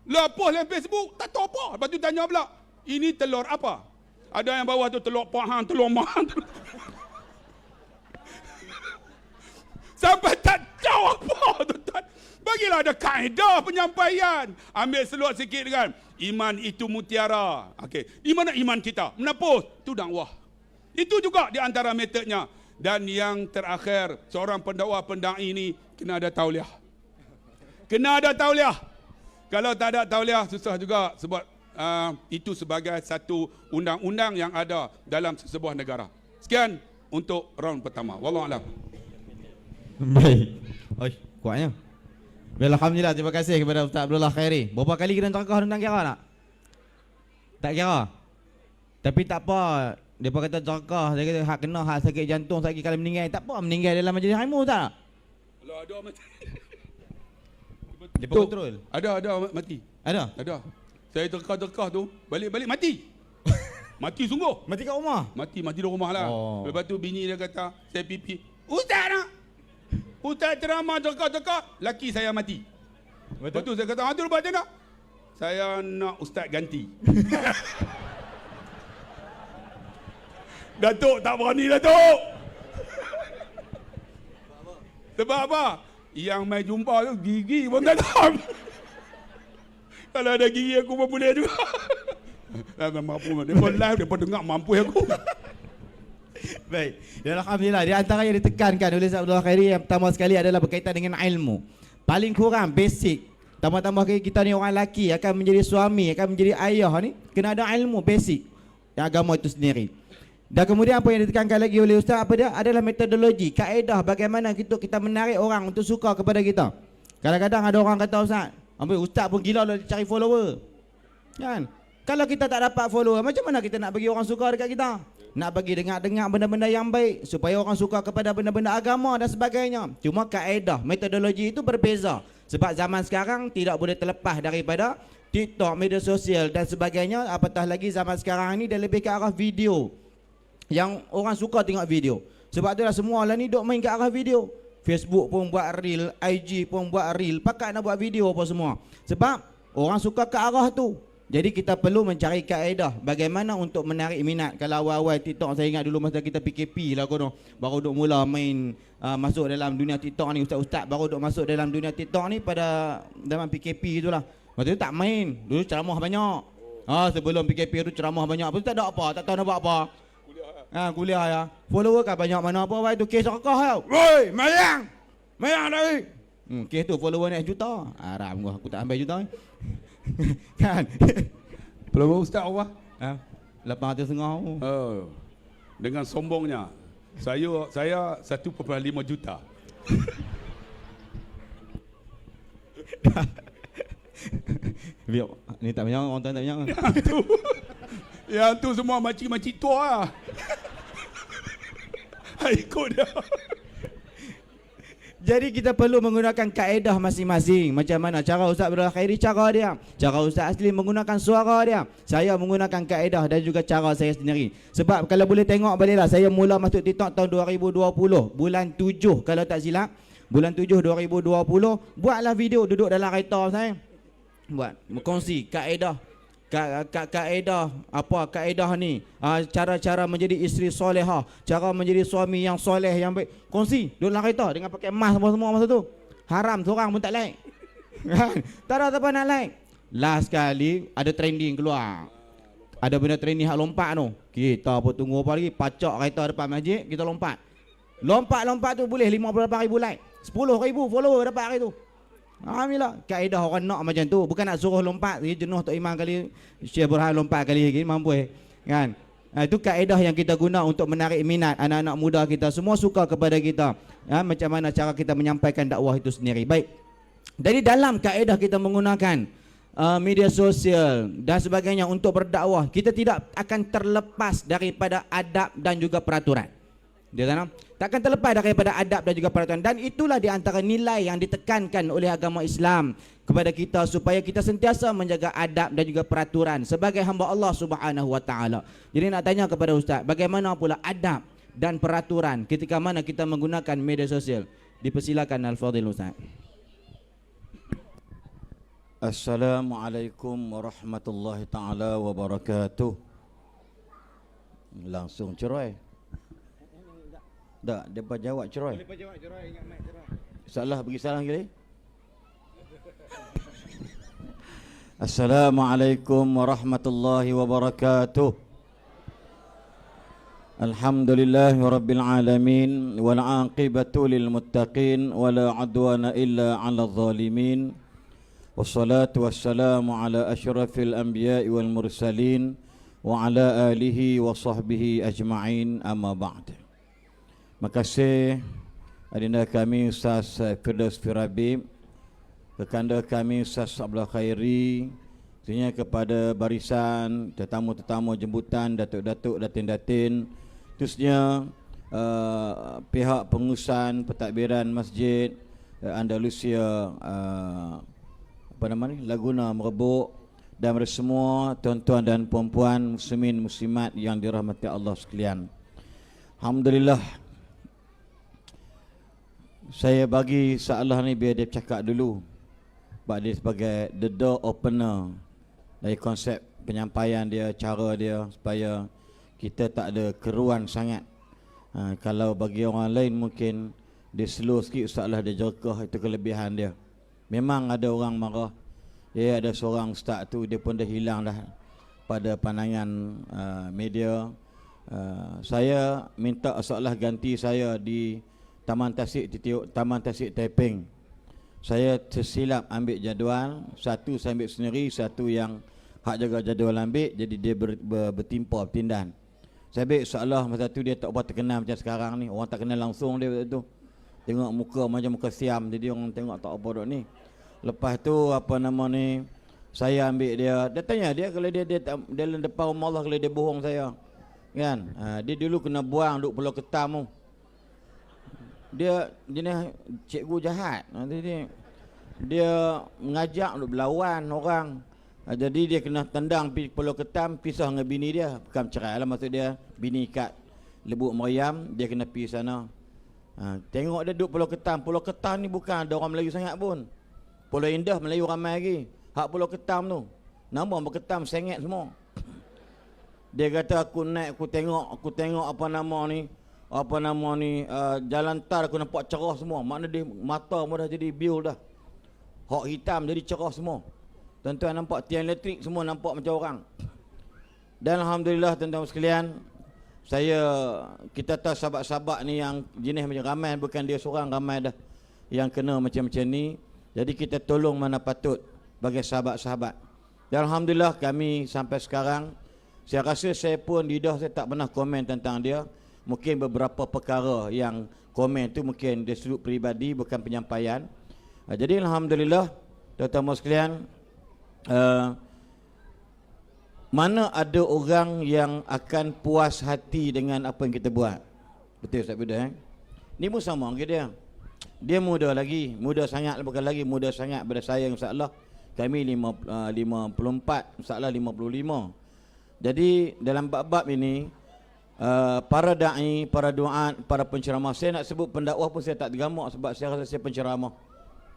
Lepas dalam Facebook, tak tahu apa. Lepas tu tanya pula, ini telur apa? Ada yang bawah tu telur pahang, telur mahang. Sampai tak tahu apa, tuan-tuan. Bagilah Mestilah ada kaedah penyampaian. Ambil seluat sikit kan. Iman itu mutiara. Okey. Di mana iman kita? Menepus. Itu dakwah. Itu juga di antara metodnya. Dan yang terakhir, seorang pendakwa pendai ini kena ada tauliah. Kena ada tauliah. Kalau tak ada tauliah, susah juga sebab itu sebagai satu undang-undang yang ada dalam sebuah negara. Sekian untuk round pertama. Wallahualam. Baik. Oi, kuatnya. Baik, alhamdulillah, terima kasih kepada Ustaz Abdullah Khairi. Berapa kali kena cakap tentang kira tak? Tak kira. Tapi tak apa. Dia kata cakap, dia kata hak kena, hak sakit jantung, sakit kalau meninggal. Tak apa, meninggal dalam majlis ilmu tak? Kalau ada mati. Dia kontrol. Ada mati. Ada? Saya terkah tu, balik-balik mati. Mati sungguh. Mati kat rumah. Mati di rumah lah. Oh. Lepas tu bini dia kata, saya pipi. Ustaz nak. Ustaz ceramah cakap-cakap, laki saya mati. Lepas tu saya kata, tu lepas nak. Saya nak ustaz ganti. Datuk tak berani, Datuk. Sebab apa? Yang mai jumpa tu gigi pun tak tahu. Kalau ada gigi aku pun boleh juga. Mampu. Dia pun live, dia pun dengar mampu aku. Baik. Dan alhamdulillah, di antara yang ditekankan oleh Ustaz Abdullah Khairi yang pertama sekali adalah berkaitan dengan ilmu. Paling kurang basic. Tambah-tambah kita ni orang lelaki akan menjadi suami, akan menjadi ayah ni, kena ada ilmu basic yang agama itu sendiri. Dan kemudian apa yang ditekankan lagi oleh Ustaz apa dia adalah metodologi, kaedah bagaimana kita menarik orang untuk suka kepada kita. Kadang-kadang ada orang kata Ustaz pun gila lah cari follower. Kan? Kalau kita tak dapat follower, macam mana kita nak bagi orang suka dekat kita? Nak bagi dengar-dengar benda-benda yang baik supaya orang suka kepada benda-benda agama dan sebagainya. Cuma kaedah, metodologi itu berbeza. Sebab zaman sekarang tidak boleh terlepas daripada TikTok, media sosial dan sebagainya. Apatah lagi zaman sekarang ni dia lebih ke arah video. Yang orang suka tengok video. Sebab itulah semua lah ni duk main ke arah video. Facebook pun buat reel, IG pun buat reel, pakat nak buat video apa semua. Sebab orang suka ke arah tu. Jadi kita perlu mencari kaedah bagaimana untuk menarik minat. Kalau awal-awal TikTok, saya ingat dulu masa kita PKP lah kono, baru duk mula main masuk dalam dunia TikTok ni, ustaz-ustaz baru duk masuk dalam dunia TikTok ni pada dalam PKP itulah. Masa tu tak main, dulu ceramah banyak. Sebelum PKP tu ceramah banyak. Lepas tu tak ada apa, tak tahu nak buat apa. Kuliah ya. Follower kan banyak mana apa wai tu kes rakah tau. Woi, mayang. Mayang dari. Kes tu follower ni juta. Haram aku tak ambil juta. Kan. Follower ustaz apa? 800 setengah. Oh. Dengan sombongnya. Saya 1.5 juta. Biar ni tak banyak orang tak banyak. Yang tu semua makcik-makcik tua lah. Ikut dia. Jadi kita perlu menggunakan kaedah masing-masing. Macam mana cara Ustaz Abdullah Khairi, cara dia. Cara Ustaz Asli menggunakan suara dia. Saya menggunakan kaedah dan juga cara saya sendiri. Sebab kalau boleh tengok baliklah, saya mula masuk TikTok tahun 2020. Bulan 7 kalau tak silap. Bulan 7 2020. Buatlah video duduk dalam kereta saya. Buat, berkongsi kaedah. Kaedah apa kaedah ni, cara-cara menjadi isteri solehah, cara menjadi suami yang soleh yang baik. Kongsi duduk dalam kereta dengan pakai mask semua masa tu. Haram seorang pun tak like. Tak ada apa nak like. Last kali ada trending keluar. Ada benda trending hak lompat tu. Kita pun tunggu apa lagi, pacak kereta depan masjid, kita lompat. Lompat tu boleh 58,000 like. 10,000 follower dapat hari tu. Alhamdulillah, kaedah orang nak macam tu. Bukan nak suruh lompat. Dia jenuh Tok Imam kali, Syekh Burhan lompat kali lagi, mampu kan? Itu kaedah yang kita guna untuk menarik minat anak-anak muda kita. Semua suka kepada kita. Macam mana cara kita menyampaikan dakwah itu sendiri. Baik. Jadi dalam kaedah kita menggunakan media sosial dan sebagainya untuk berdakwah, kita tidak akan terlepas daripada adab dan juga peraturan. Dia tanam takkan terlepas daripada adab dan juga peraturan, dan itulah di antara nilai yang ditekankan oleh agama Islam kepada kita supaya kita sentiasa menjaga adab dan juga peraturan sebagai hamba Allah Subhanahu wa taala. Jadi nak tanya kepada ustaz, bagaimana pula adab dan peraturan ketika mana kita menggunakan media sosial? Dipersilakan al-fadhil ustaz. Assalamualaikum warahmatullahi taala wabarakatuh. Langsung cerai. Tak, depa jawab cerai. Boleh jawab cerai, ingat mic cerai. Salah bagi salah kali. Assalamualaikum warahmatullahi wabarakatuh. Alhamdulillahi rabbil alamin wal aqibatu lil muttaqin wala adwana illa 'alal zalimin. Wassalatu wassalamu ala asyrafil anbiya'i wal mursalin wa ala alihi wa sahbihi ajma'in, amma ba'd. Makasih adinda kami Ustaz Firdaus Firabib, kekanda kami Ustaz Abdullah Khairi, tentunya kepada barisan tetamu-tetamu jemputan, datuk-datuk, datin-datin, khususnya pihak pengurusan pentadbiran Masjid Andalusia Laguna Merebok, dan semua tuan-tuan dan puan-puan muslimin muslimat yang dirahmati Allah sekalian. Alhamdulillah, saya bagi Sa'alah ni biar dia cakap dulu, sebab dia sebagai the door opener dari konsep penyampaian dia, cara dia, supaya kita tak ada keruan sangat. Kalau bagi orang lain mungkin dia slow sikit, Ustaz lah dia jerkah, itu kelebihan dia. Memang ada orang marah. Dia ada seorang ustaz tu, dia pun dah hilang dah pada pandangan media. Saya minta Ustaz lah ganti saya di Taman Tasik Taiping. Saya tersilap ambil jadual, satu saya ambil sendiri, satu yang hak jaga jadual ambil, jadi dia bertimpa bertindan. Saya ambil seolah masa tu dia tak apa terkenal macam sekarang ni. Orang tak kenal langsung dia waktu tu. Tengok muka macam muka siam, jadi orang tengok tak apa dok ni. Lepas tu apa nama ni, saya ambil dia. Dia tanya dia kalau dia dalam depan rumah Allah, kalau dia bohong saya. Kan? Dia dulu kena buang duk Pulau Ketam tu. Dia jenis cikgu jahat. Nanti dia mengajak duk berlawan orang. Jadi dia kena tendang pergi Pulau Ketam, pisah dengan bini dia. Bukan cerai lah, maksud dia bini kat Lebuk Meriam, dia kena pergi sana. Tengok dia duduk Pulau Ketam. Pulau Ketam ni bukan ada orang Melayu sangat pun. Pulau Indah Melayu ramai lagi. Hak Pulau Ketam tu, nama orang Ketam sengit semua. Dia kata aku naik, aku tengok apa nama ni jalan tar aku nampak cerah semua. Makna dia mata mu dah jadi biul dah. Hak hitam jadi cerah semua. Tuan-tuan nampak tiang elektrik semua nampak macam orang. Dan alhamdulillah tuan-tuan sekalian, kita tahu sahabat-sahabat ni yang jenis macam ramai, bukan dia seorang, ramai dah yang kena macam-macam ni. Jadi kita tolong mana patut bagi sahabat-sahabat. Dan alhamdulillah kami sampai sekarang, saya rasa saya pun lidah saya tak pernah komen tentang dia. Mungkin beberapa perkara yang komen tu mungkin dari sudut peribadi, bukan penyampaian. Jadi alhamdulillah tuan-tuan sekalian, mana ada orang yang akan puas hati dengan apa yang kita buat. Betul Ustaz Buda Ni pun sama ke dia. Dia muda lagi, muda sangat, bukan lagi muda sangat pada saya insya-Allah. Kami 54, insya-Allah 55. Jadi dalam bab-bab ini para dai, para duat, para penceramah, saya nak sebut pendakwah pun saya tak tergamak sebab saya rasa saya penceramah.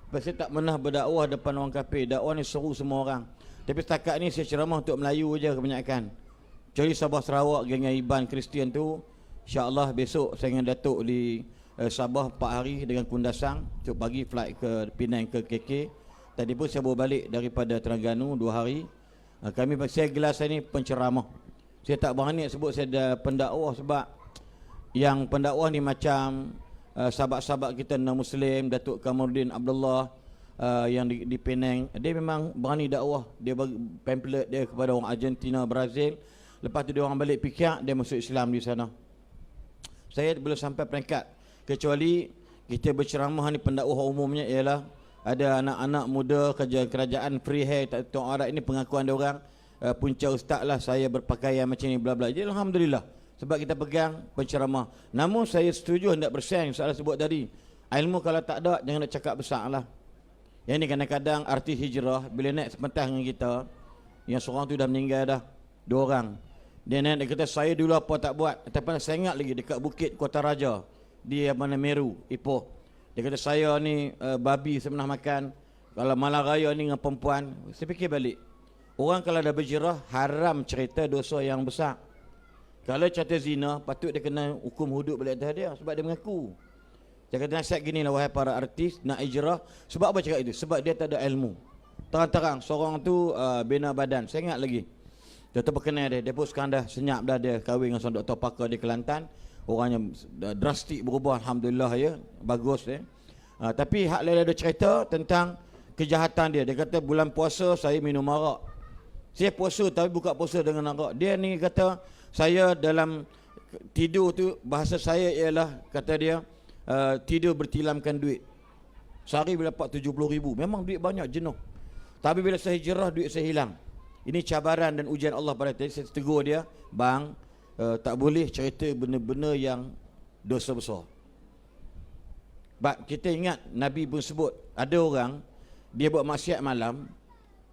Sebab saya tak pernah berdakwah depan orang kafir. Dakwah ni seru semua orang. Tapi setakat ni saya ceramah untuk Melayu je kebanyakan. Kecuali Sabah Sarawak, geng Iban Kristian tu, insya-Allah besok saya dengan Datuk di Sabah 4 hari dengan Kundasang. Untuk pagi flight ke Penang ke KK. Tadi pun saya bawa balik daripada Terengganu 2 hari. Saya gelas saya ni penceramah. Saya tak berani sebut saya ada pendakwah sebab yang pendakwah ni macam sahabat-sahabat kita non-Muslim, Datuk Kamarudin Abdullah yang di Penang, dia memang berani dakwah. Dia bagi pamphlet dia kepada orang Argentina, Brazil. Lepas tu dia orang balik fikir, dia masuk Islam di sana. Saya belum sampai peringkat, kecuali kita berceramah ni pendakwah umumnya ialah ada anak-anak muda kerajaan free hair, tak tahu Arab ini pengakuan dia orang, punca ustaz lah saya berpakaian macam ni bla bla. Jadi alhamdulillah sebab kita pegang penceramah. Namun saya setuju hendak bersaing, soalan sebut tadi. Ilmu kalau tak ada jangan nak cakap besar lah. Yang ni kadang-kadang artis hijrah bila naik sepentas dengan kita, yang seorang tu dah meninggal dah, 2 orang. Dia naik, dia kata saya dulu apa tak buat. Tapi saya ingat lagi dekat Bukit Kota Raja di mana Meru, Ipoh. Dia kata saya ni babi saya pernah makan. Kalau malam raya ni dengan perempuan. Saya fikir balik, orang kalau dah berjirah haram cerita dosa yang besar. Kalau cerita zina, patut dia kena hukum hudud balik atas dia sebab dia mengaku. Dia kata nasihat gini lah, wahai para artis nak ijrah. Sebab apa cakap itu? Sebab dia tak ada ilmu. Terang-terang seorang tu bina badan. Saya ingat lagi, Dr. berkenal dia pun sekarang dah senyap dah, dia kahwin dengan seorang Dr. Pakar di Kelantan. Orangnya drastik berubah, alhamdulillah ya, bagus dia. Tapi hak lain ada cerita tentang kejahatan dia. Dia kata bulan puasa saya minum arak. Saya puasa tapi buka puasa dengan arak. Dia ni kata saya dalam tidur tu, bahasa saya ialah, kata dia, tidur bertilamkan duit. Sehari boleh dapat 70,000. Memang duit banyak, jenuh. Tapi bila saya hijrah, duit saya hilang. Ini cabaran dan ujian Allah pada saya. Saya tegur dia, bang, tak boleh cerita benda-benda yang dosa besar. Kita ingat Nabi pun sebut, ada orang dia buat maksiat malam,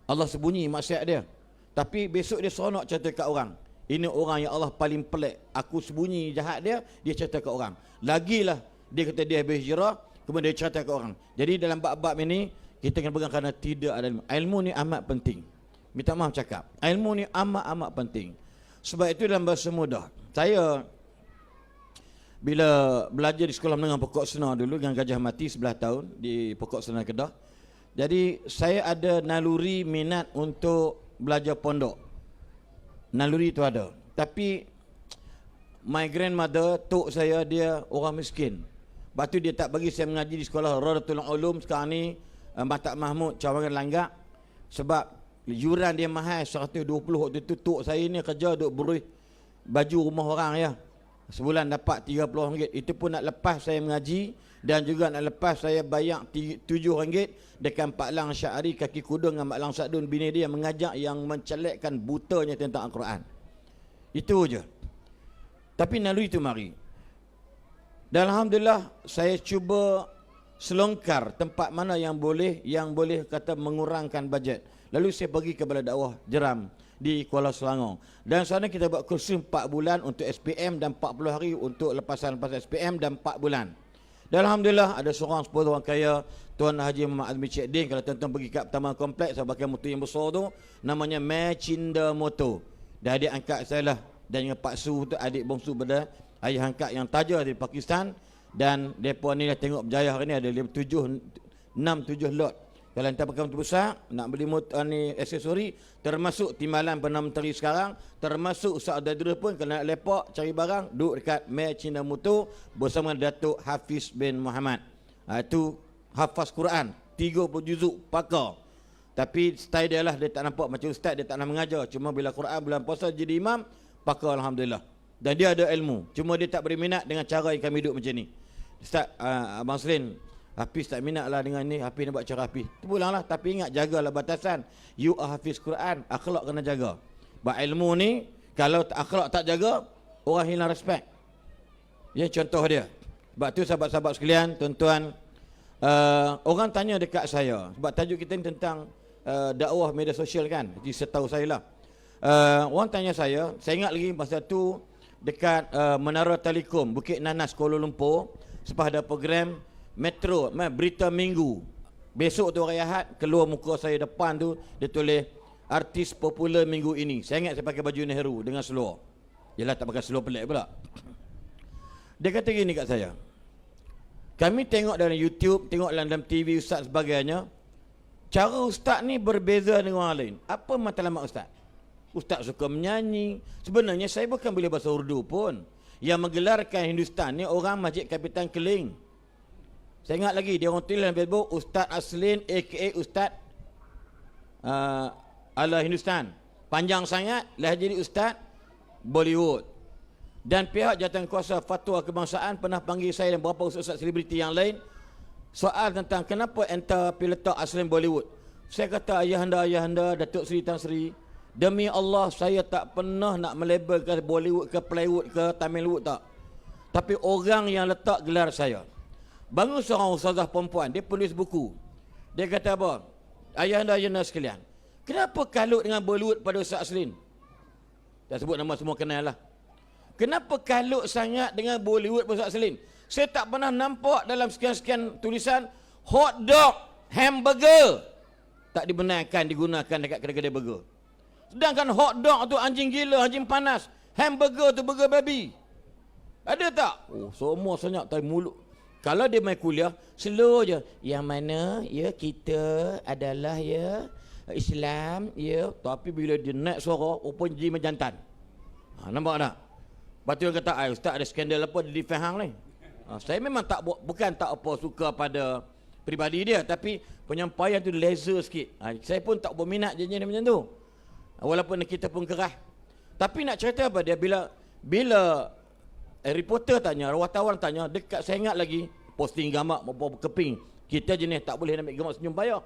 Allah sembunyi maksiat dia, tapi besok dia seronok cerita kat orang, ini orang yang Allah paling pelik, aku sembunyi jahat dia cerita kat orang. Lagilah dia kata dia habis hijrah, kemudian dia cerita kat orang. Jadi dalam bab-bab ini kita kena pegang kerana tidak ada ilmu. Ilmu ni amat penting. Minta maaf cakap, ilmu ni amat-amat penting. Sebab itu dalam bahasa mudah, saya bila belajar di sekolah menengah Pokok Senar dulu dengan Gajah Mati 11 tahun di Pokok Senar Kedah. Jadi saya ada naluri minat untuk belajar pondok. Naluri itu ada. Tapi my grandmother, tok saya, dia orang miskin. Lepas tu dia tak bagi saya mengaji di sekolah Radatul Ulum sekarang ni, Matak Mahmud, Cawangan Langgak. Sebab yuran dia mahal, 120. Waktu tu tok saya ni kerja duk buruh baju rumah orang ya. Sebulan dapat RM30. Itu pun nak lepas saya mengaji, dan juga nak lepas saya bayar RM7 dekat Pak Lang Syahari kaki kuda dengan Mak Lang Sadun bini dia mengajak yang mencelekkan butanya tentang Al-Quran. Itu je. Tapi naluri itu mari. Dan alhamdulillah saya cuba selongkar tempat mana yang boleh kata mengurangkan bajet. Lalu saya pergi ke Balai Dakwah Jeram di Kuala Selangor. Dan sana kita buat kursus 4 bulan untuk SPM dan 40 hari untuk lepasan SPM dan 4 bulan. Dan alhamdulillah ada seorang sepuluh orang kaya, Tuan Haji Muhammad Azmi Cik Din, kalau tuan-tuan pergi kat Taman Kompleks, saya pakai motor yang besar tu, namanya Mecinda Motor. Dan adik angkat saya lah, dan dengan Pak Su tu adik bongsu pada ayah angkat yang tajah dari Pakistan. Dan mereka ni dah tengok berjaya hari ni ada 6-7 lot. Kalau anda pakai motor besar, nak beli motor ni aksesori, termasuk timbalan Perdana Menteri sekarang, termasuk Ustaz Dadrus pun kalau nak lepak cari barang, duduk dekat Mecinda Motor bersama Datuk Hafiz bin Muhammad. Itu hafaz Quran 30 juzuk pakar. Tapi style dia lah, dia tak nampak macam ustaz, dia tak nak mengajar. Cuma bila Quran bulan puasa jadi imam, pakar alhamdulillah. Dan dia ada ilmu. Cuma dia tak berminat dengan cara yang kami duduk macam ni. Ustaz, Abang Selin, Hafiz tak minat lah dengan ni, Hafiz nak buat cara Hafiz. Terpulanglah, tapi ingat jagalah batasan. You are Hafiz Quran, akhlak kena jaga. Sebab ilmu ni, kalau akhlak tak jaga, orang hilang respect. Ya, contoh dia. Sebab tu sahabat-sahabat sekalian, tuan-tuan, orang tanya dekat saya, sebab tajuk kita ni tentang dakwah media sosial kan, jadi setahu saya lah. Orang tanya saya ingat lagi masa tu dekat Menara Telekom, Bukit Nanas, Kuala Lumpur, sebab ada program Metro, berita minggu. Besok tu hari Ahad, keluar muka saya depan tu, dia tulis artis popular minggu ini. Saya ingat saya pakai baju Nehru dengan seluar. Yelah, tak pakai seluar pelik pula. Dia kata gini kat saya, kami tengok dalam YouTube, tengok dalam TV ustaz sebagainya, cara ustaz ni berbeza dengan orang lain. Apa matlamat ustaz? Ustaz suka menyanyi. Sebenarnya saya bukan boleh bahasa Urdu pun. Yang menggelarkan Hindustan ni orang Masjid Kapitan Keling. Saya ingat lagi, dia orang tulis dalam Facebook, Ustaz Aslin aka Ustaz ala Hindustan. Panjang sangat, lah jadi Ustaz Bollywood. Dan pihak Jawatankuasa Fatwa Kebangsaan pernah panggil saya dan beberapa ustaz selebriti yang lain, soal tentang kenapa enter letak Aslin Bollywood. Saya kata, ayahanda Datuk Seri Tan Sri, demi Allah saya tak pernah nak melabelkan Bollywood ke Playwood ke Tamilwood tak. Tapi orang yang letak gelar saya, bangun seorang ustazah perempuan, dia penulis buku. Dia kata apa? Ayahanda sekalian, kenapa kalut dengan Bollywood pada Ustaz Aslin? Dah sebut nama semua kenal lah. Kenapa kalut sangat dengan Bollywood pada Ustaz Aslin? Saya tak pernah nampak dalam sekian-sekian tulisan hot dog, hamburger tak dibenarkan digunakan dekat kedai-kedai burger. Sedangkan hot dog tu anjing gila, anjing panas. Hamburger tu burger babi. Ada tak? Oh, semua senyap tapi mulut. Kalau dia main kuliah, slow je. Yang mana ya kita adalah ya Islam ya, tapi bila dia naik suara rupanya jadi macam jantan. Nampak tak? Lepas tu dia kata, ustaz ada skandal apa di defend hang ni? Saya memang bukan tak apa suka pada peribadi dia, tapi penyampaian tu laser sikit. Saya pun tak berminat jenis macam tu. Walaupun kita pun kerah. Tapi nak cerita apa dia, bila reporter tanya, wartawan tanya, dekat saya ingat lagi posting gambar bawa keping. Kita jenis tak boleh ambil gambar senyum payah.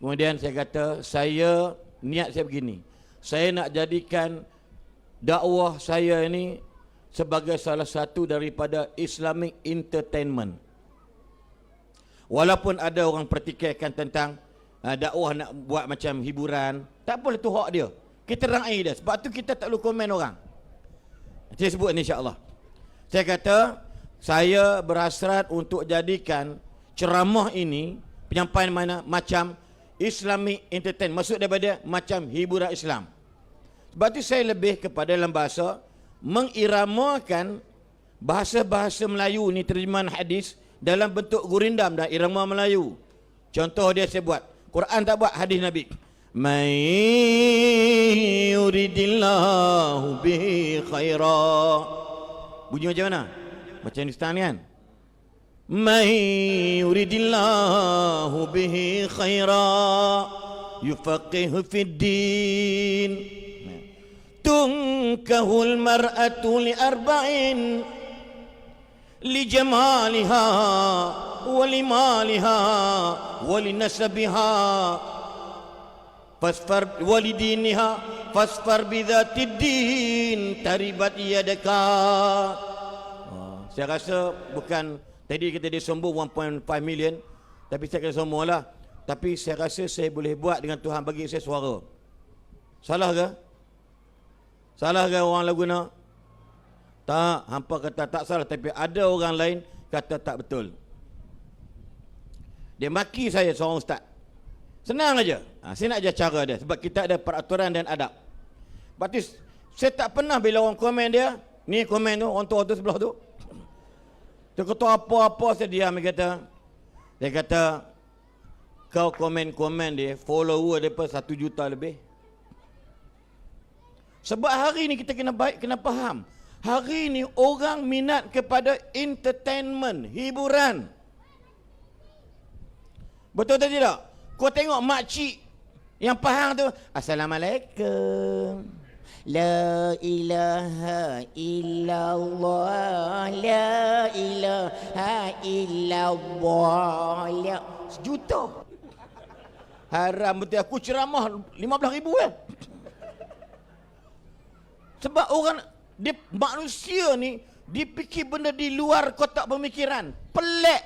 Kemudian saya kata, niat saya begini. Saya nak jadikan dakwah saya ini sebagai salah satu daripada Islamic entertainment. Walaupun ada orang pertikaikan tentang dakwah nak buat macam hiburan, tak boleh, tu hak dia. Kita rangai dia. Sebab tu kita tak perlu komen orang. Saya sebut ni insya-Allah. Saya kata, saya berhasrat untuk jadikan ceramah ini, penyampaian mana macam Islamic entertainment. Maksud daripada macam hiburan Islam. Sebab tu saya lebih kepada dalam bahasa mengiramakan bahasa-bahasa Melayu ni, terjemahan hadis dalam bentuk gurindam dan irama Melayu. Contoh dia saya buat. Quran tak buat, hadis Nabi. Man yuridillahu bihi khaira. Bunyi macam mana? Macam Hindustan kan? Man yuridillahu bihi khaira yufaqihu fid din. Tunkahul mar'atu li arba'in li jamaliha wa li maliha wa li nasabiha fasfar wa li diniha fasfar bidzatid din taribat yadaka. Saya rasa bukan tadi kita dia sombong 1.5 million, tapi saya kena sombong lah. Tapi saya rasa saya boleh buat dengan Tuhan bagi saya suara. Salah ke? Salah ke orang lagu nak? Tak, hampa kata tak salah, tapi ada orang lain kata tak betul. Dia maki saya seorang ustaz. Senang aja. Saya nak ajar cara dia sebab kita ada peraturan dan adab. Berarti saya tak pernah bila orang komen dia, ni komen tu, orang tu sebelah tu. Dia kata apa-apa saya diam, dia kata kau komen-komen dia, follower dia pun 1 juta lebih. Sebab hari ni kita kena baik, kena faham. Hari ni orang minat kepada entertainment, hiburan. Betul tak tidak? Kau tengok makcik yang faham tu, Assalamualaikum. La ilaha illallah, la ilaha illallah. 1 juta. Haram betul, aku ceramah 15,000 kan. Sebab orang, manusia ni dipikir benda di luar kotak pemikiran. Pelik.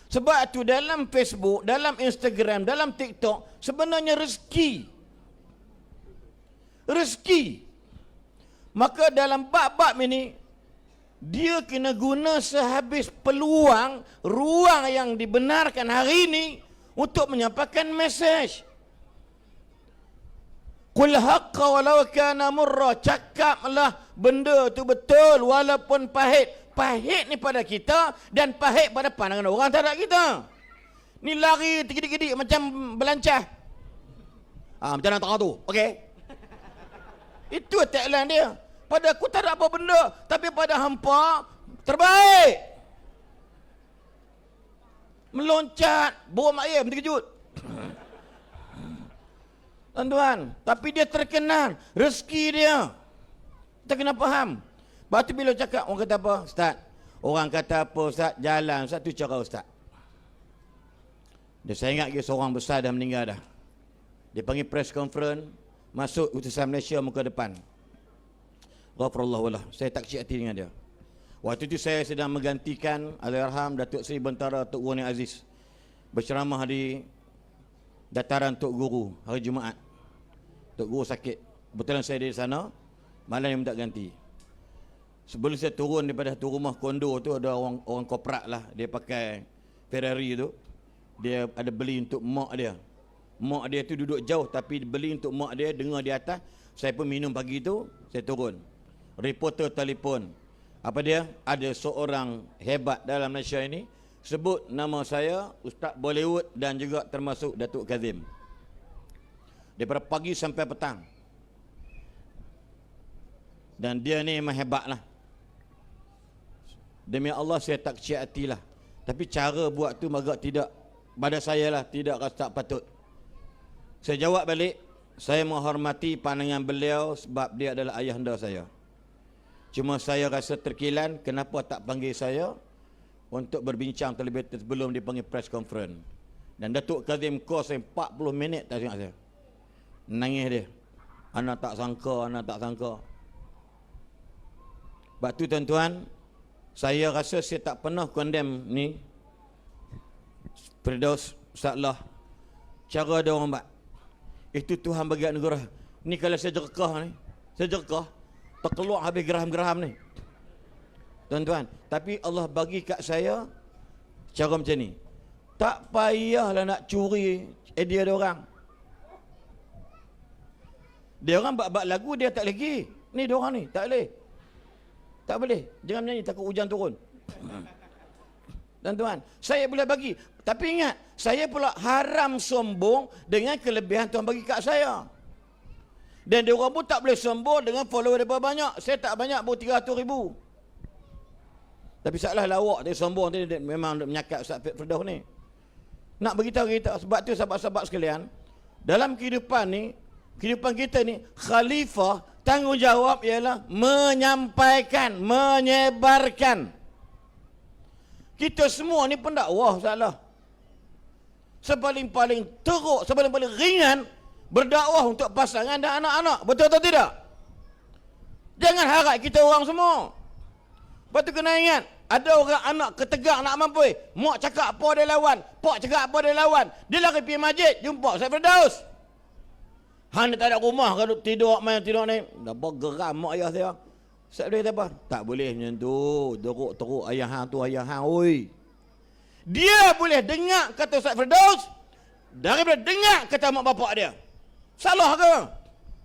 Sebab tu dalam Facebook, dalam Instagram, dalam TikTok sebenarnya rezeki. Maka dalam bab-bab ini dia kena guna sehabis peluang, ruang yang dibenarkan hari ini untuk menyampaikan mesej. Qul haqqa walau kana murra, cakaplah benda tu betul walaupun pahit. Pahit ni pada kita dan pahit pada pandangan orang terhadap kita. Ni lari tergedik-gedik macam belancah. Macam mana tak tu? Okey. Itu tagline dia. Pada aku tak ada apa benda, tapi pada hampa terbaik. Meloncat, bawa mak ayam terkejut. Tuan-tuan, tapi dia terkenal, rezeki dia. Kita kena faham. Lepas tu bila cakap, orang kata apa? Ustaz, orang kata apa Ustaz? Jalan, Ustaz, tu cara Ustaz. Dia saya ingat seorang besar dah meninggal dah. Dia panggil press conference, masuk utusan Malaysia muka depan. Ghafarallahu wallah. Saya tak kecil hati dengan dia. Waktu itu saya sedang menggantikan Allahyarham Datuk Seri Bentara Tok Guru Aziz berceramah di dataran Tok Guru hari Jumaat. Tok Guru sakit. Kebetulan saya di sana, malam yang minta ganti. Sebelum saya turun daripada satu rumah kondo tu, ada orang korporat lah, dia pakai Ferrari tu. Dia ada beli untuk mak dia. Mak dia tu duduk jauh tapi beli untuk mak dia, dengar di atas. Saya pun minum pagi tu, saya turun. Reporter telefon. Apa dia? Ada seorang hebat dalam Malaysia ini, sebut nama saya, Ustaz Bollywood dan juga termasuk Datuk Kazim. Daripada pagi sampai petang. Dan dia ni memang hebat lah. Demi Allah saya tak kecil hati lah. Tapi cara buat tu agak tidak, pada saya lah, tidak rasa tak patut. Saya jawab balik, saya menghormati pandangan beliau sebab dia adalah ayahanda saya. Cuma saya rasa terkilan kenapa tak panggil saya untuk berbincang terlebih sebelum dipanggil press conference. Dan Datuk Kazim kos saya 40 minit tak tengok saya. Nangis dia. Anak tak sangka, anak tak sangka. Sebab tu tuan-tuan, saya rasa saya tak pernah condemn ni Firdaus, Ustazlah, cara dia orang buat. Itu Tuhan bagi anugerah. Ni kalau saya jerkah ni, saya jerkah, terkeluar habis geraham-geraham ni. Tuan-tuan, tapi Allah bagi kat saya cara macam ni. Tak payahlah nak curi idea dia orang. Dia orang buat lagu dia tak lagi. Ni dia orang ni, tak boleh. Tak boleh. Jangan menyanyi takut hujan turun. Tuan-tuan, saya boleh bagi. Tapi ingat, saya pula haram sombong dengan kelebihan Tuhan bagi kat saya. Dan dia orang pun tak boleh sombong dengan follower dia banyak. Saya tak banyak, baru 300,000. Tapi salah lawak dia sombong dia memang menyakat Ustaz Firdaus ni. Nak beritahu kita, sebab tu sahabat-sahabat sekalian, dalam kehidupan ni, kehidupan kita ni, khalifah tanggungjawab ialah menyampaikan, menyebarkan. Kita semua ni pendakwah salah. Sepaling-paling teruk, sepaling-paling ringan berdakwah untuk pasangan dan anak-anak. Betul atau tidak? Jangan harap kita orang semua. Lepas tu kena ingat, ada orang anak ketegak nak mampu. Mak cakap apa dia lawan, pak cakap apa dia lawan. Dia lari pergi masjid, jumpa Ustaz Firdaus. Han tak ada rumah, kalau tidur main tidur ni. Dah bergeram mak ayah saya. Ustaz Firdaus kata apa? Tak boleh macam tu. Teruk ayah hang tu, ayah hang. Oi. Dia boleh dengar kata Ustaz Firdaus daripada dengar kata mak bapak dia. Salah ke?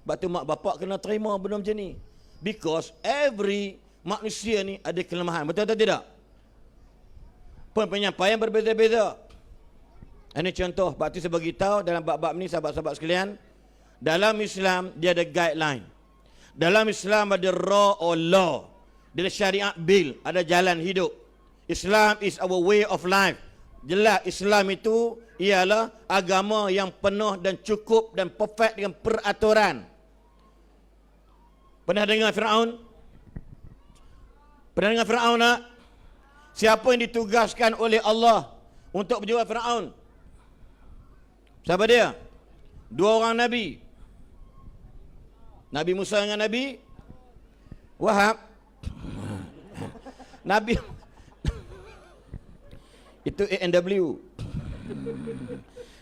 Sebab tu mak bapak kena terima benda macam ni. Because every manusia ni ada kelemahan. Betul atau tidak? Penyampaian berbeza-beza. Ini contoh. Sebab tu saya bagi tahu dalam bab-bab ni sahabat-sahabat sekalian. Dalam Islam dia ada guideline. Dalam Islam ada law. Dia ada syariat bil. Ada jalan hidup. Islam is our way of life. Jelas Islam itu ialah agama yang penuh dan cukup dan perfect dengan peraturan. Pernah dengar Firaun? Pernah dengar Firaun tak? Siapa yang ditugaskan oleh Allah untuk berjumpa Firaun? Siapa dia? Dua orang Nabi. Nabi Musa dengan Nabi Wahab. Nabi itu ANW.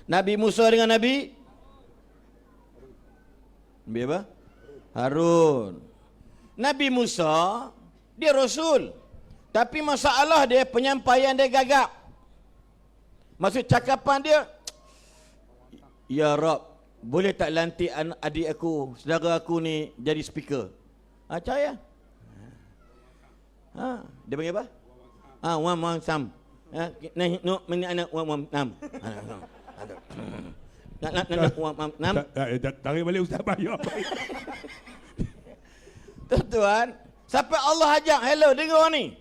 Nabi Musa dengan Nabi apa? Harun. Nabi Musa dia Rasul. Tapi masalah dia penyampaian dia gagap. Maksud cakapan dia, ya Rab, boleh tak lantik adik aku, saudara aku ni jadi speaker? Caya. Dia panggil apa? Wan Sam. Tarik balik Ustaz Bayar. Tuan, sampai Allah ajak, hello dengar ni.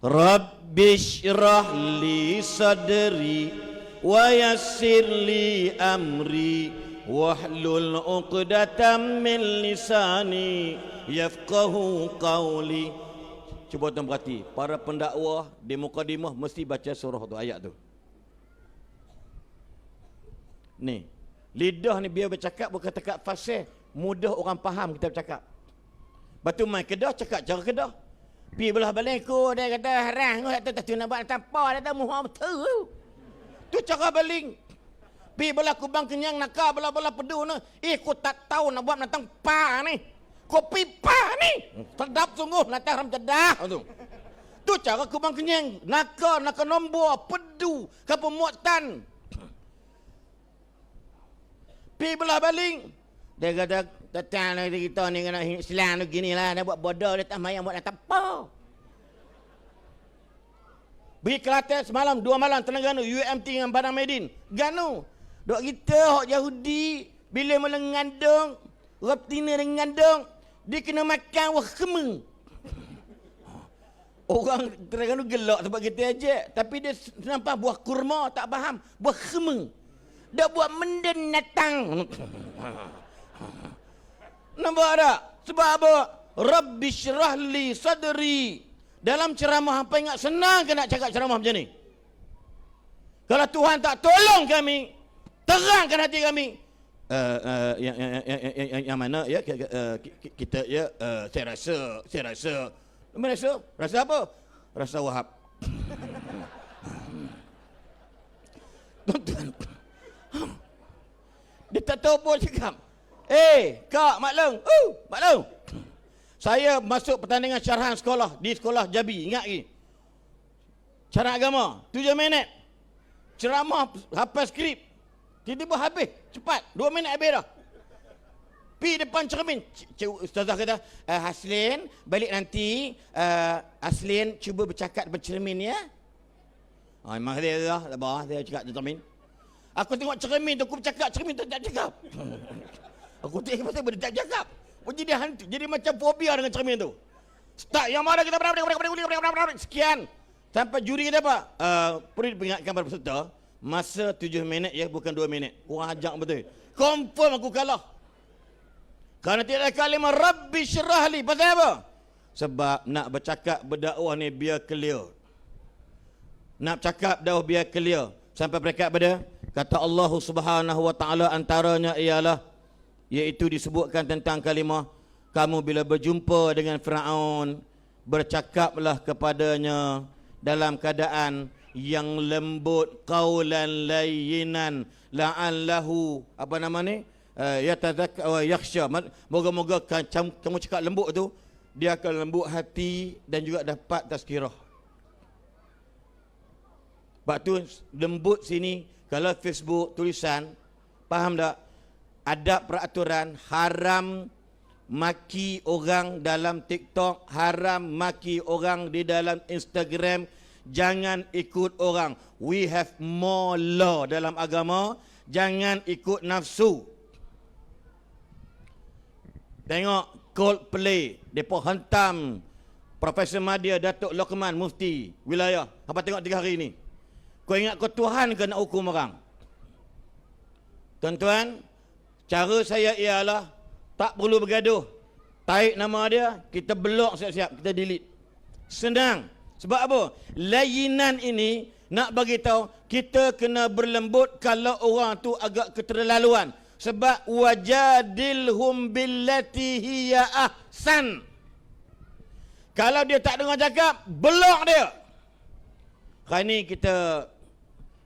Rabbi syrah li sadri wa yassir li amri wahlul 'uqdatam min lisani yafqahu qawli. Cuba tuan perhati, para pendakwah di mukadimah mesti baca surah tu, ayat tu. Ni, lidah ni biar bercakap berkata-kata fasih, mudah orang faham kita bercakap. Batu mai Kedah cakap cara Kedah. Pi belah baliku dia kata harang tu nak buat tanpa dia tahu muha betul. Tu cara baling. Pi belah Kubang Kenyang nak belah Pedu ni. Aku tak tahu nak buat natang pa ni. Kopi pa ni. Sedap sungguh natang ram jedah tu. Tu cara Kubang Kenyang nak nombor Pedu ke pemuatan. Pi belah baling. Dia kata datang kita ni kena Islam tu gini lah. Dia buat bodoh dia tak mayang buat nak apa. Pergi Kelantan semalam, 2 malam Terengganu, UMT dengan Padang Medin. Ganu. Dok kita hok Yahudi bila mula ngandung, raptina dengan ngandung, dia kena makan wah kemeng. Orang Terengganu gelak sebab kita ajak, tapi dia nampak buah kurma tak faham, buah kemeng. Dah buat menden natang. Nampak tak? Sebab apa? Rabbi syrah li sadri. Dalam ceramah apa ingat senang ke nak cakap ceramah macam ni? Kalau Tuhan tak tolong kami, terangkan hati kami. Yang mana ya kita ya saya rasa mana rasa apa? Rasa Wahab. Tuan-tuan, dia tak tahu apa cakap. Kak maklum, maklum. Saya masuk pertandingan syarahan sekolah di sekolah Jabi, ingat lagi. Syarah agama, 7 minit. Ceramah hafal skrip. Tiba-tiba habis, cepat. 2 minit habis dah. Pergi depan cermin. Ustazah kata, Haslin, balik nanti. Haslin, cuba bercakap depan cermin ya. Memang dia dah, dia cakap depan cermin. Aku tengok cermin tu, aku bercakap, cermin tu tak cakap. Aku tengok pasal dia tak cakap. Jadi hantu, jadi macam fobia dengan cermin tu. Start yang mana kita sekian. Sampai juri kata apa? Perlu diperingatkan pada peserta, masa 7 minit ya, bukan 2 minit. Kurang ajak betul. Confirm aku kalah. Kerana tidak ada kalimah Rabbi syrah li. Pasal apa? Sebab nak bercakap berdakwah ni biar clear. Nak cakap dakwah biar clear. Sampai berdekat pada kata Allah Subhanahu wa taala, antaranya ialah iaitu disebutkan tentang kalimah, kamu bila berjumpa dengan Firaun, bercakaplah kepadanya dalam keadaan yang lembut, qaulan layyinan la'allahu apa nama ni, yatadzakka wa yakhsha. Moga-moga kamu cakap lembut tu, dia akan lembut hati dan juga dapat tazkirah. Sebab tu lembut sini, kalau Facebook tulisan, faham tak? Ada peraturan haram maki orang dalam TikTok, haram maki orang di dalam Instagram, jangan ikut orang. We have more law dalam agama, jangan ikut nafsu. Tengok Coldplay, depa hentam Profesor Madya Datuk Lokman Mufti wilayah. Apa tengok 3 hari ni? Kau ingat kau Tuhan ke nak hukum orang? Tuan-tuan, cara saya ialah tak perlu bergaduh. Tarik nama dia, kita blok siap-siap, kita delete. Senang. Sebab apa? Layinan ini nak bagi tahu kita kena berlembut kalau orang tu agak keterlaluan. Sebab wajadilhum billati hiya ahsan. Kalau dia tak dengar cakap, blok dia. Hari ni kita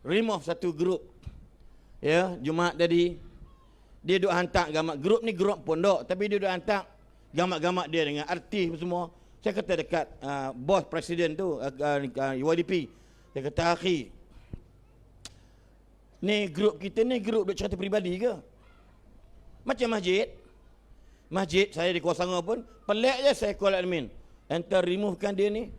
remove satu grup. Ya, Jumaat tadi dia duk hantar gambar. Grup ni grup pondok, tapi dia duk hantar gambar-gambar dia dengan artis semua. Saya kata dekat bos presiden tu, UDP. Dia kata, akhi, ni grup kita ni grup duk cerita peribadi ke? Macam masjid. Masjid saya di Kuala Sangor pun, pelik je saya call admin. Enter removekan dia ni.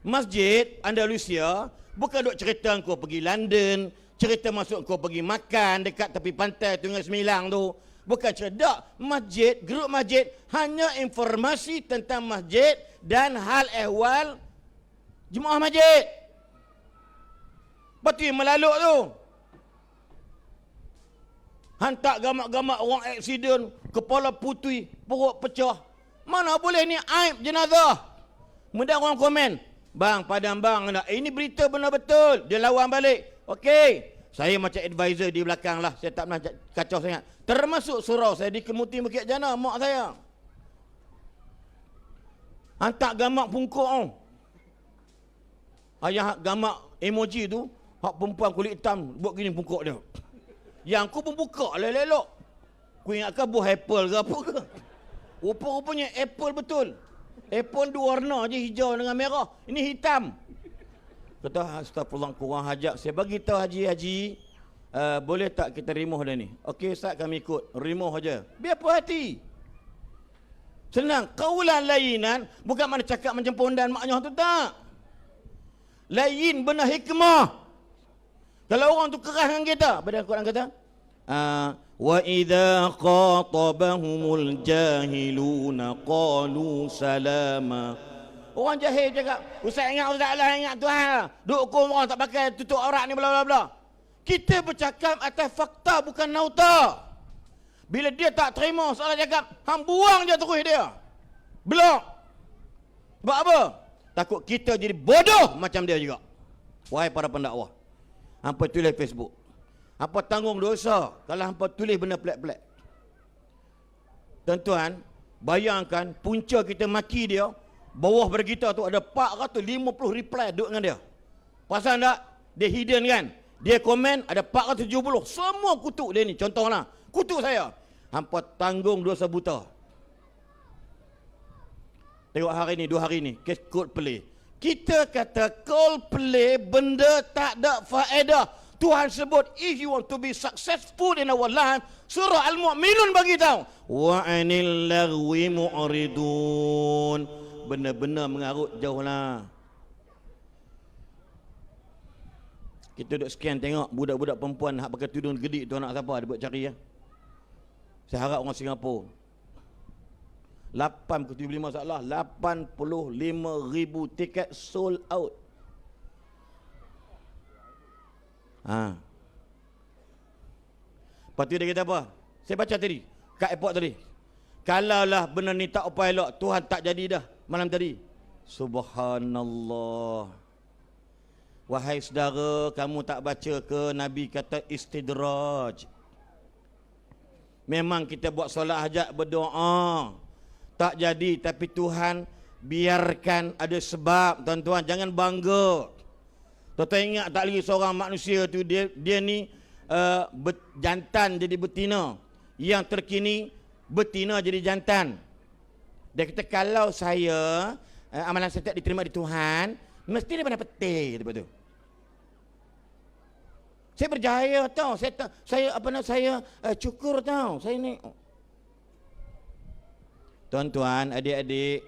Masjid Andalusia bukan duk cerita kau pergi London, cerita masuk kau pergi makan dekat tepi pantai Sungai Semilang tu. Bukan cerita. Masjid, grup masjid hanya informasi tentang masjid dan hal ehwal jemaah masjid. Betul yang melaluk tu. Hantar gamak-gamak orang aksiden, kepala putih, perut pecah. Mana boleh ni aib jenazah. Kemudian orang komen, bang, padam bang, ini berita benar betul. Dia lawan balik. Okey. Saya macam advisor di belakang lah. Saya tak pernah kacau sangat. Termasuk surau saya di Kemuting Bukit Jana, mak saya. Hantar gamak pungkuk tu. Ayah gamak emoji tu, hak perempuan kulit hitam, buat gini pungkuk dia. Yang aku pun buka elok-elok. Aku ingatkan buah apple ke apa ke. Rupa-rupanya apple betul. Apple 2 warna je, hijau dengan merah. Ini hitam. Kata, astagfirullah, kurang hajat. Saya bagi tahu haji-haji, boleh tak kita remove dia ni? Okey Ustaz, kami ikut. Remove aja. Biar puas hati. Senang. Kaulan layinan, bukan mana cakap macam pondan maknya tu tak. Lain benar hikmah. Kalau orang tu keras dengan kita, pada Al-Quran kata, wa idza qatabahumul jahiluna qalu salama. Orang jahil cakap, Ustaz ingat Tuhan. Duk hukum orang tak pakai tutup aurat ni bla bla bla. Kita bercakap atas fakta bukan nauta. Bila dia tak terima soalan cakap, hang buang je terus dia. Blok. Sebab apa? Takut kita jadi bodoh macam dia juga. Wahai para pendakwah, hampa tulis Facebook. Hampa tanggung dosa kalau hampa tulis benda pelik-pelik. Tuan-tuan, bayangkan punca kita maki dia, bawah pada kita tu ada 450 reply duduk dengan dia. Pasal tak? Dia hidden kan? Dia komen ada 470. Semua kutuk dia ni. Contohlah, kutuk saya. Hampa tanggung dosa buta. Tengok hari ni, 2 hari ni, kes Coldplay. Kita kata Coldplay benda tak ada faedah. Tuhan sebut, if you want to be successful in our life, surah Al-Mu'minun bagi tahu, wa anil lagwi mu'ridun. Benar-benar mengarut jauhlah. Kita duduk scan tengok budak-budak perempuan hak pakai tudung gedik tu anak siapa, dia buat cari ya. Saya harap orang Singapura 85 salah 85,000 tiket sold out. Lepas tu dia kata apa? Saya baca tadi kat airport tadi. Kalaulah benda ni tak upaya elok, Tuhan tak jadi dah malam tadi. Subhanallah. Wahai saudara, kamu tak baca ke Nabi kata istidraj? Memang kita buat solat hajat berdoa tak jadi, tapi Tuhan biarkan ada sebab. Tuan-tuan jangan bangga. Tuan-tuan ingat tak lagi seorang manusia tu dia ni jantan jadi betina. Yang terkini betina jadi jantan. Dia kata kalau saya amalan saya tak diterima di Tuhan, mesti dia pandai petik lepas tu. Saya berjaya tau. Saya cukur tau. Saya ni. Tuan-tuan, adik-adik,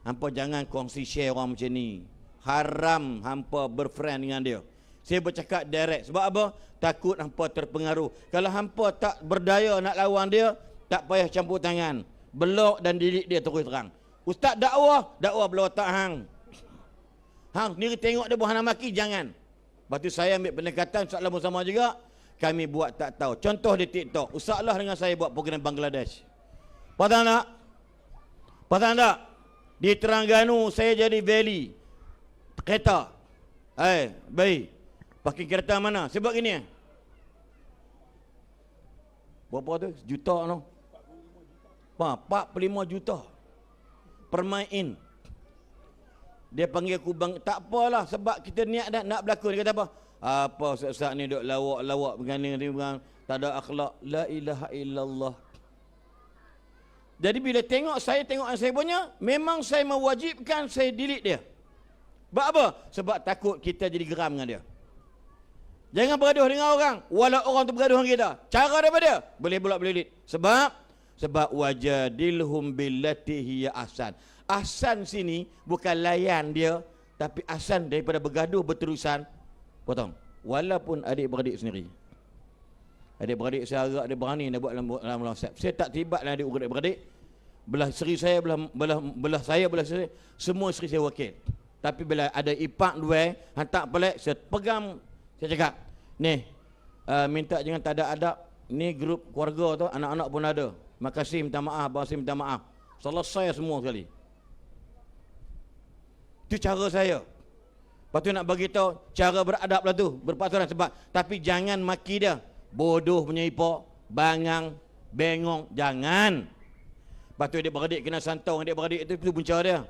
hampa jangan kongsi share orang macam ni. Haram hampa berfriend dengan dia. Saya bercakap direct. Sebab apa? Takut hampa terpengaruh. Kalau hampa tak berdaya nak lawan dia, tak payah campur tangan. Blok dan delete dia terus terang. Ustaz dakwah belah otak hang. Hang sendiri tengok dia buah nak maki, jangan. Lepas tu saya ambil pendekatan soalan bersama juga. Kami buat tak tahu. Contoh di TikTok. Ustazlah dengan saya buat program Bangladesh. Pasal tak? Pasal tak? Di Terengganu saya jadi valley. Kereta. Baik. Pakai kereta mana? Sebab gini. Berapa tu? Juta no? 45 juta. Permain. Dia panggil aku bang, tak apalah sebab kita niat dah nak berlakon. Dia kata apa? Apa ustaz ni duk lawak begini tak ada akhlak. La ilaha illallah. Jadi bila tengok saya punya, memang saya mewajibkan saya delete dia. Sebab apa? Sebab takut kita jadi geram dengan dia. Jangan bergaduh dengan orang, walau orang tu bergaduh dengan kita. Cara daripada dia, boleh delete. Sebab wajadilhum billati hiya ahsan. Ahsan sini bukan layan dia, tapi ahsan daripada bergaduh berterusan potong. Walaupun adik-beradik sendiri. Adik-beradik saya agak dia berani nak buat dalam WhatsApp. Saya tak tibat lah adik-beradik. Belah isteri saya, belah saya, belah isteri saya. Semua isteri saya wakil. Tapi bila ada ipak dua, hantar pelik, saya pegang, saya cakap, ni, minta jangan tak ada adab. Ni grup keluarga tu, anak-anak pun ada. Makasih minta maaf, bahasa minta maaf. Selesai semua sekali. Itu cara saya. Lepas tu nak bagi tahu cara beradab lah tu, berpaturan sebab. Tapi jangan maki dia. Bodoh punya ipok, bangang, bengong, jangan. Lepas tu adik-beradik kena santau, adik-beradik itu punca dia.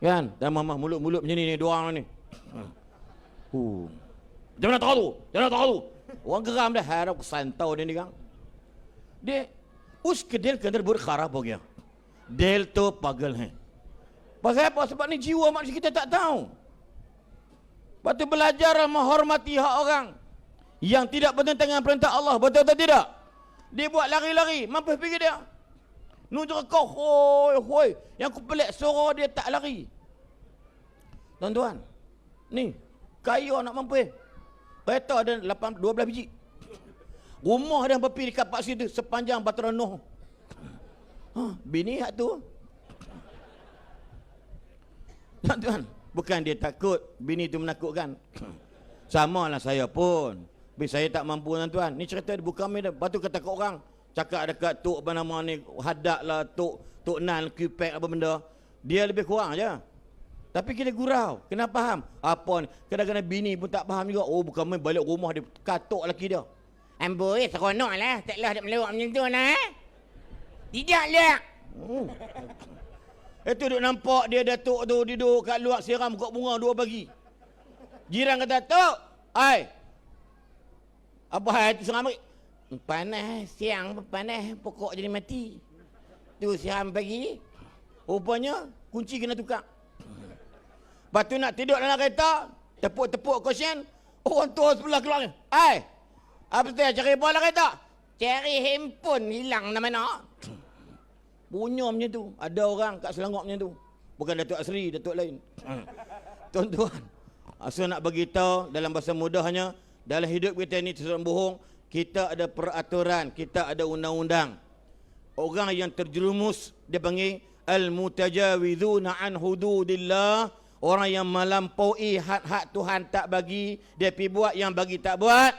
Kan? Dan mamah mulut-mulut macam ni dua orang ni. Jangan nak tahu. Orang geram dah, harap santau dia ni kan. Dia उसके दिल के अंदर बुरा खराब हो गया. दिल तो पागल है. Pasal apa? Sebab ni jiwa manusia kita tak tahu. Lepas tu belajar menghormati hak orang yang tidak bertentangan dengan perintah Allah. Betul atau tidak? Dia buat lari-lari. Mampus pergi dia. Nujur kau hoi. Yang aku pelik suara dia tak lari. Tuan-tuan, Ni, kaya nak mampu. Kereta ada 12 biji. Rumah dia berpi dekat Pak Situ sepanjang Bataran Noh. Bini hak tu. Tuan-tuan, bukan dia takut, bini tu menakutkan. Samalah saya pun. Bila saya tak mampu tuan-tuan. Ni cerita dia bukan main dah. Lepas tu kata kat orang, cakap dekat tok apa nama ni, hadak lah, tok nan, QPEC apa benda. Dia lebih kurang je. Tapi kita gurau, kena faham. Apa ni? Kadang-kadang bini pun tak faham juga. Oh, bukan main balik rumah dia katuk laki dia. Amboi, seronok lah. Taklah dia melawak macam tu lah. Tidak lah. Itu duk nampak dia Datuk tu duduk kat luar siram pokok bunga 2 pagi. Jiran kata, Tok, ai. Apa hal itu seram? Panas, siang panas, pokok jadi mati. Tu siram pagi. Rupanya kunci kena tukar. Lepas tu nak tidur dalam kereta, tepuk-tepuk kosen, orang tua sebelah keluar. Ai, apa tu cari bola kereta? Cari handphone hilang nama mana? Punya macam tu. Ada orang kat Selangor macam tu. Bukan Datuk Asri, Datuk lain. Tuan-tuan, asal nak bagi tahu dalam bahasa mudahnya, dalam hidup kita ni seorang bohong, kita ada peraturan, kita ada undang-undang. Orang yang terjerumus dia panggil al-mutajawizuna an hududillah, orang yang melampaui had-had Tuhan tak bagi, dia pi buat yang bagi tak buat,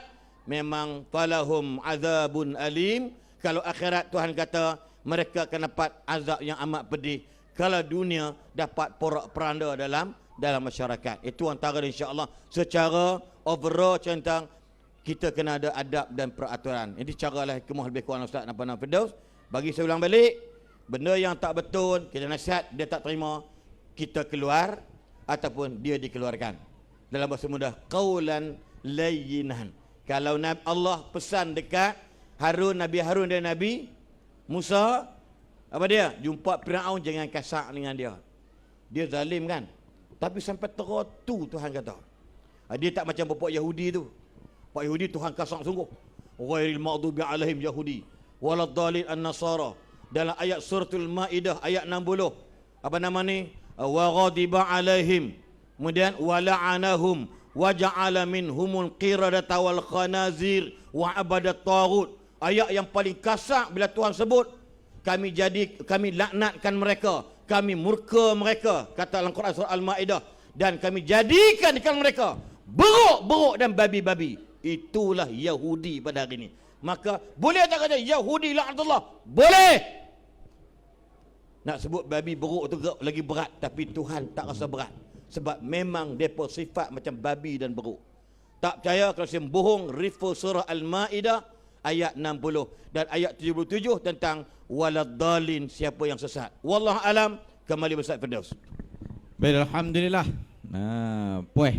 memang falahum azabun alim. Kalau akhirat Tuhan kata mereka akan dapat azab yang amat pedih. Kalau dunia dapat porak-peranda dalam masyarakat. Itu antara insya-Allah secara overall tentang kita kena ada adab dan peraturan. Ini caralah hikmah lebih kurang Ustaz Nafana Firdaus. Bagi saya ulang balik, benda yang tak betul, kita nasihat, dia tak terima, kita keluar ataupun dia dikeluarkan. Dalam bahasa mudah, qaulan layyinan. Kalau Allah pesan dekat Harun, Nabi Harun dan Nabi Musa, apa dia? Jumpa Firaun jangan kasar dengan dia. Dia zalim kan? Tapi sampai teratu Tuhan kata. Dia tak macam bapak Yahudi tu. Pak Yahudi Tuhan kasar sungguh. Ghairil maghdubi alaihim Yahudi waladdallin an-nasara. Dalam ayat suratul Maidah ayat 60. Apa nama ni? Wa ghadiba alaihim. Kemudian wa la'anahum wa ja'ala minhumul qiradata wal khanazir wa abadat taghut. Ayat yang paling kasar bila Tuhan sebut, kami laknatkan mereka, kami murka mereka, kata dalam Quran surah Al-Maidah, dan kami jadikan mereka beruk-beruk dan babi-babi. Itulah Yahudi pada hari ini. Maka boleh tak kata Yahudi laknatullah? Boleh. Nak sebut babi beruk tu lagi berat, tapi Tuhan tak rasa berat. Sebab memang depa sifat macam babi dan beruk. Tak percaya kalau saya bohong, refer surah Al-Maidah ayat 60 dan ayat 77 tentang waladdallin, siapa yang sesat. Wallahu alam. Kembali Ustaz Firdaus. Baik, alhamdulillah. Puas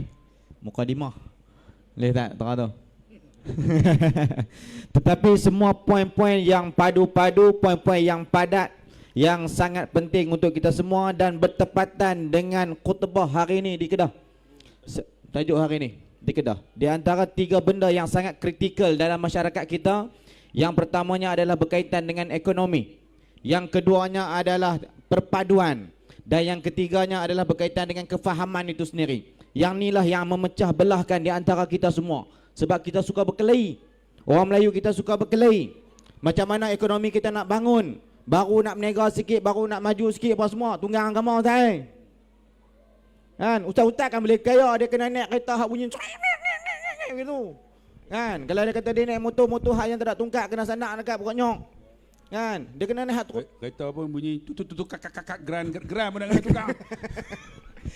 mukadimah. Boleh tak tengah tu? Tetapi semua poin-poin yang padu-padu, poin-poin yang padat, yang sangat penting untuk kita semua dan bertepatan dengan khutbah hari ini di Kedah. Tajuk hari ini di Kedah. Di antara 3 benda yang sangat kritikal dalam masyarakat kita, yang pertamanya adalah berkaitan dengan ekonomi, yang keduanya adalah perpaduan, dan yang ketiganya adalah berkaitan dengan kefahaman itu sendiri. Yang inilah yang memecah belahkan di antara kita semua. Sebab kita suka berkelahi. Orang Melayu kita suka berkelahi. Macam mana ekonomi kita nak bangun, baru nak berniaga sikit, baru nak maju sikit apa semua, tunggang agama saya. Kan, ustaz-ustaz kan boleh kaya, dia kena naik kereta hak bunyi gitu. Kan, kalau dia kata dia naik motor hak yang tak ada tungkak, kena sandak dekat pokok nyok. Kan, dia kena naik hak tu. Kereta pun bunyi tu kakak geran pun nak kena tukar.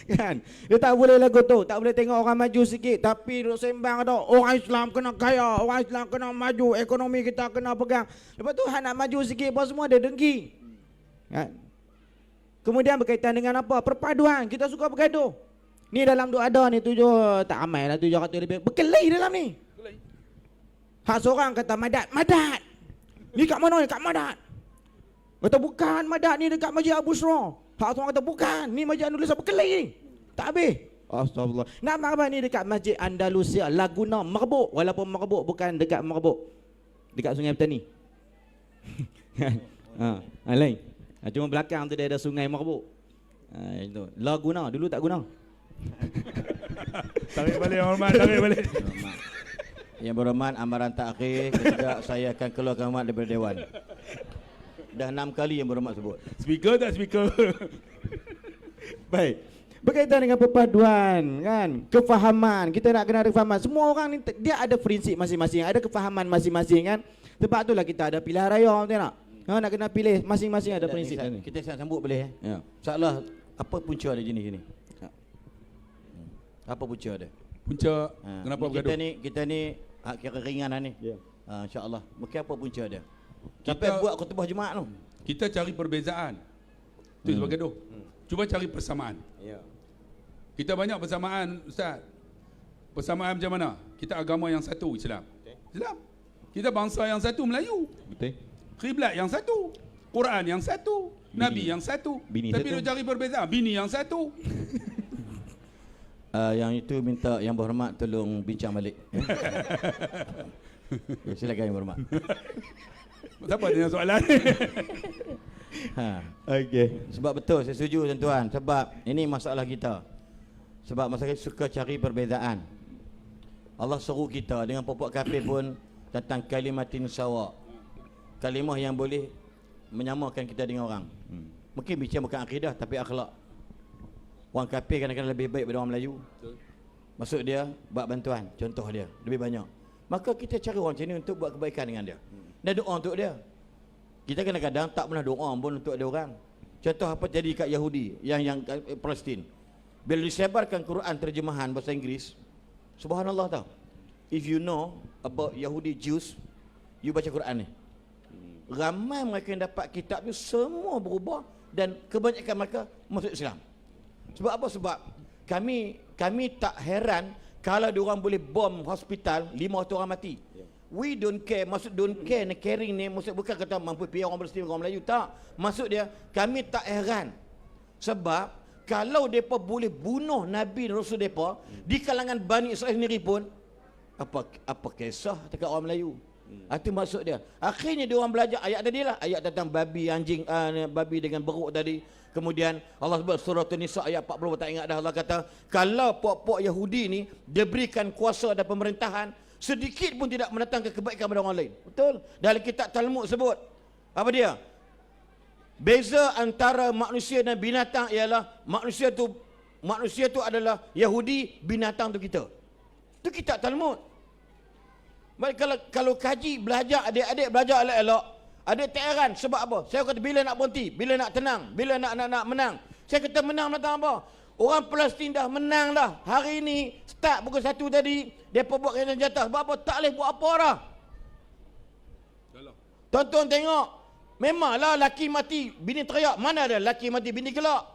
Kan, dia tak boleh lagu tu, tak boleh tengok orang maju sikit, tapi duk sembang tu, orang Islam kena kaya, orang Islam kena maju, ekonomi kita kena pegang. Lepas tu hak nak maju sikit apa semua dia dengki. Kan? Kemudian berkaitan dengan apa? Perpaduan. Kita suka bergaduh. Ni dalam doa ada ni 7, tak ramai lah 700 lebih. Berkelahi dalam ni. Hak seorang kata Madat. Ni kat mana ni? Kat Madat. Kata bukan, Madat ni dekat Masjid Abu Syura. Hak seorang kata bukan, ni Masjid Andalusia. Berkelahi ni. Tak habis. Astagfirullah. Nak apa ni dekat Masjid Andalusia, Laguna Merbuk. Walaupun Merbuk bukan dekat Merbuk, dekat Sungai Petani. Lain. Cuma belakang tu dia ada Sungai Merbuk. Itu. Laguna, dulu tak guna. Tarik balik Yang Berhormat, tarik balik. Yang berhormat, amaran terakhir ketiga saya akan keluarkan hormat daripada Dewan. Dah 6 kali Yang Berhormat sebut. Speaker tak speaker? Baik. Berkaitan dengan perpaduan kan, kefahaman, kita nak kena ada kefahaman. Semua orang ni dia ada prinsip masing-masing, ada kefahaman masing-masing kan. Sebab itulah kita ada pilihan raya, betul tak? Nak kena pilih masing-masing ada prinsip ni. Kita nak sambut boleh Ya. Soalah apa punca dia jenis ni? Apa punca dia? Punca, kenapa ni bergaduh? kita ni kira ringanan ni. Ya. InsyaAllah. Mungkin apa punca dia? Kita- Sampai buat khutbah Jumaat tu. Kita cari perbezaan. Itu sebab gaduh. Cuba cari persamaan. Ya. Kita banyak persamaan, Ustaz. Persamaan macam mana? Kita agama yang satu, Islam. Islam. Kita bangsa yang satu, Melayu. Betul. Kiblat yang satu. Quran yang satu. Nabi yang satu. Bini Tapi satu. dia cari perbezaan. Bini yang satu. Yang itu minta Yang Berhormat tolong bincang balik. Ya, silakan Yang Berhormat. Siapa tanya soalan ni? Okey. Sebab betul saya setuju tuan-tuan. Sebab ini masalah kita. Sebab masyarakat suka cari perbezaan. Allah seru kita dengan pokok kafir pun tentang kalimatin sawa. Kalimah yang boleh menyamakan kita dengan orang. Mungkin bincang bukan akidah tapi akhlak. Orang kafir kadang-kadang lebih baik daripada orang Melayu. Maksud dia buat bantuan, contoh dia lebih banyak. Maka kita cari orang macam ni untuk buat kebaikan dengan dia. Dan doa untuk dia. Kita kadang-kadang tak pernah doa pun untuk ada orang. Contoh apa jadi kat Yahudi yang Palestin. Bila disebarkan Quran terjemahan bahasa Inggeris, subhanallah tau. If you know about Yahudi Jews, you baca Quran ni. Ramai mereka yang dapat kitab tu semua berubah dan kebanyakan mereka masuk Islam. Sebab apa? Sebab kami tak heran kalau diorang boleh bom hospital 500 orang mati. We don't care. Maksud don't care ni caring ni maksud bukan kata mampu pihak orang Palestin orang Melayu tak. Maksud dia kami tak heran. Sebab kalau depa boleh bunuh Nabi dan Rasul depa di kalangan Bani Israel sendiri pun apa kisah dekat orang Melayu. Itu maksud dia. Akhirnya dia orang belajar ayat tadi lah, ayat tentang babi anjing babi dengan beruk tadi. Kemudian Allah sebut surah An-Nisa ayat 40 tak ingat dah. Allah kata kalau puak-puak Yahudi ni diberikan kuasa dan pemerintahan sedikit pun tidak mendatangkan kebaikan kepada orang lain. Betul? Dalam kitab Talmud sebut apa dia? Beza antara manusia dan binatang ialah manusia tu adalah Yahudi, binatang tu kita. Itu kitab Talmud. Baik, kalau kaji belajar adik-adik belajar elok-elok, adik tak heran sebab apa? Saya kata bila nak berhenti, bila nak tenang, bila nak menang. Saya kata menang apa? Orang Palestin dah menang dah. Hari ini start pukul 1 tadi, depa buat kereta jatah. Sebab apa? Tak boleh buat apa dah. Tonton tengok. Memanglah laki mati, bini teriak. Mana ada laki mati, bini gelak?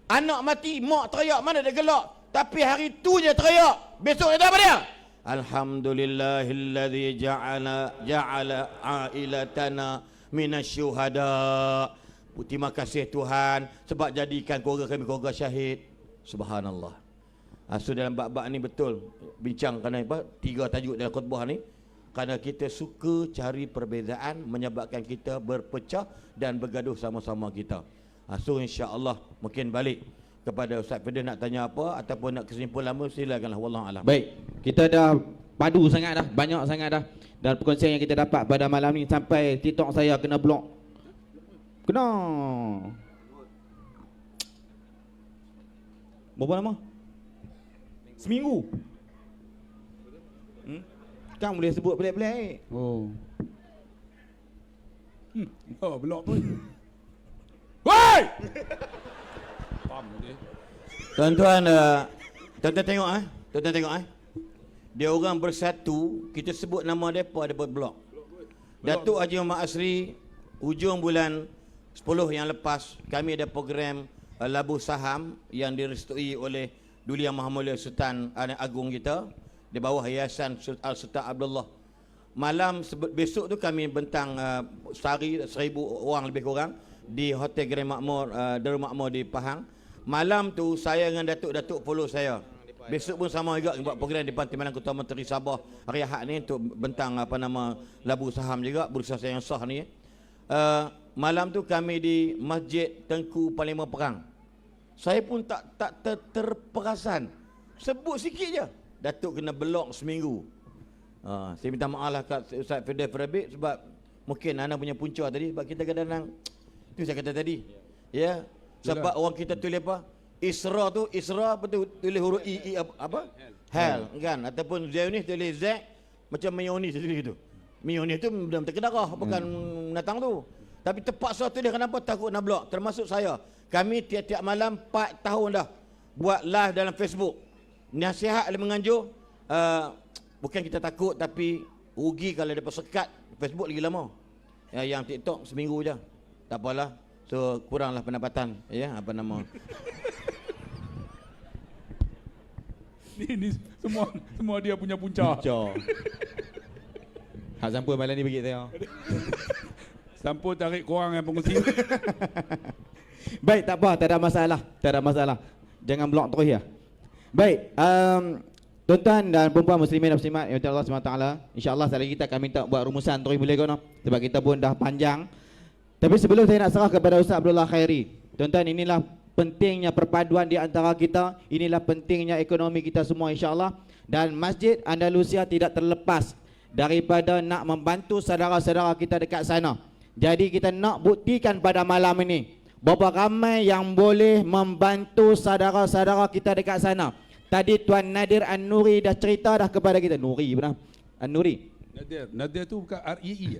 Anak mati, mak teriak. Mana ada gelak? Tapi hari tu je teriak. Besok dia apa dia? Alhamdulillahilladzi ja'ala ailatana minasyuhada. Terima kasih Tuhan sebab jadikan keluarga kami keluarga syahid. Subhanallah. So dalam bab-bab ni betul bincang kerana apa? 3 tajuk dalam khutbah ni. Kerana kita suka cari perbezaan menyebabkan kita berpecah dan bergaduh sama-sama kita. So insya-Allah mungkin balik kepada Ustaz Firdaus nak tanya apa ataupun nak kesimpulan apa silakanlah, wallahu alam. Baik, kita dah padu sangat dah, banyak sangat dah. Dan perkongsian yang kita dapat pada malam ni sampai TikTok saya kena blok. Kena. Berapa lama? Seminggu. Kan boleh sebut pelik-pelik. Oh. Oh, blok pun. Woi! Pam dia. Tuan-tuan, tuan-tuan tengok tuan-tuan tengok dia orang bersatu, kita sebut nama depa ada blok. Datuk Haji Muhammad Asri hujung bulan 10 yang lepas kami ada program labuh saham yang direstui oleh Duli Yang Maha Mulia Sultan Agung kita di bawah Yayasan Sultan Abdullah. Malam besok tu kami bentang sehari 1,000 orang lebih kurang di Hotel Grand Makmur, Darul Makmur di Pahang. Malam tu saya dengan Datuk follow saya. Besok pun sama juga buat program di depan Timbalan Ketua Menteri Sabah hari Ahad ni untuk bentang labu saham juga bursa yang sah ni. Malam tu kami di Masjid Tengku Panglima Perang. Saya pun tak terperasan. Sebut sikit je. Datuk kena blok seminggu. Saya minta maaf lah kat Ustaz Firdaus Rabiq sebab mungkin Ana punya punca tadi sebab kita kadang-kadang tu saya kata tadi. Ya. Sebab orang kita tulis apa? Isra tu Isra apa tu tulis huruf I apa? Hell kan ataupun Zionis tulis Z macam mayonis gitu. Mayonis tu benda terkedarah bukan binatang tu. Tapi terpaksa tulis kenapa takut nak blok termasuk saya. Kami tiap-tiap malam 4 tahun dah buat live dalam Facebook. Nasihat dan menganjur bukan kita takut tapi rugi kalau dapat sekat Facebook lagi lama. Yang TikTok seminggu je. Tak apalah. So kuranglah pendapatan ya apa nama. Ni semua dia punya punca. Hak sampul malam ni bagi tengok. Sampul tarik korang yang pengusi. Baik, tak apa, tak ada masalah. Jangan blok terus ya. Baik, tuan-tuan dan puan-puan muslimin dan muslimat yang Allah SWT, insya-Allah sekali lagi kita akan minta buat rumusan terus boleh ke no? Sebab kita pun dah panjang. Tapi sebelum saya nak serah kepada Ustaz Abdullah Khairi, tuan-tuan, inilah pentingnya perpaduan di antara kita, inilah pentingnya ekonomi kita semua insya-Allah, dan Masjid Andalusia tidak terlepas daripada nak membantu saudara-saudara kita dekat sana. Jadi kita nak buktikan pada malam ini berapa ramai yang boleh membantu saudara-saudara kita dekat sana. Tadi Tuan Nadir An-Nuri dah cerita dah kepada kita. Nuri benar? An-Nuri. Nadir tu bukan REE.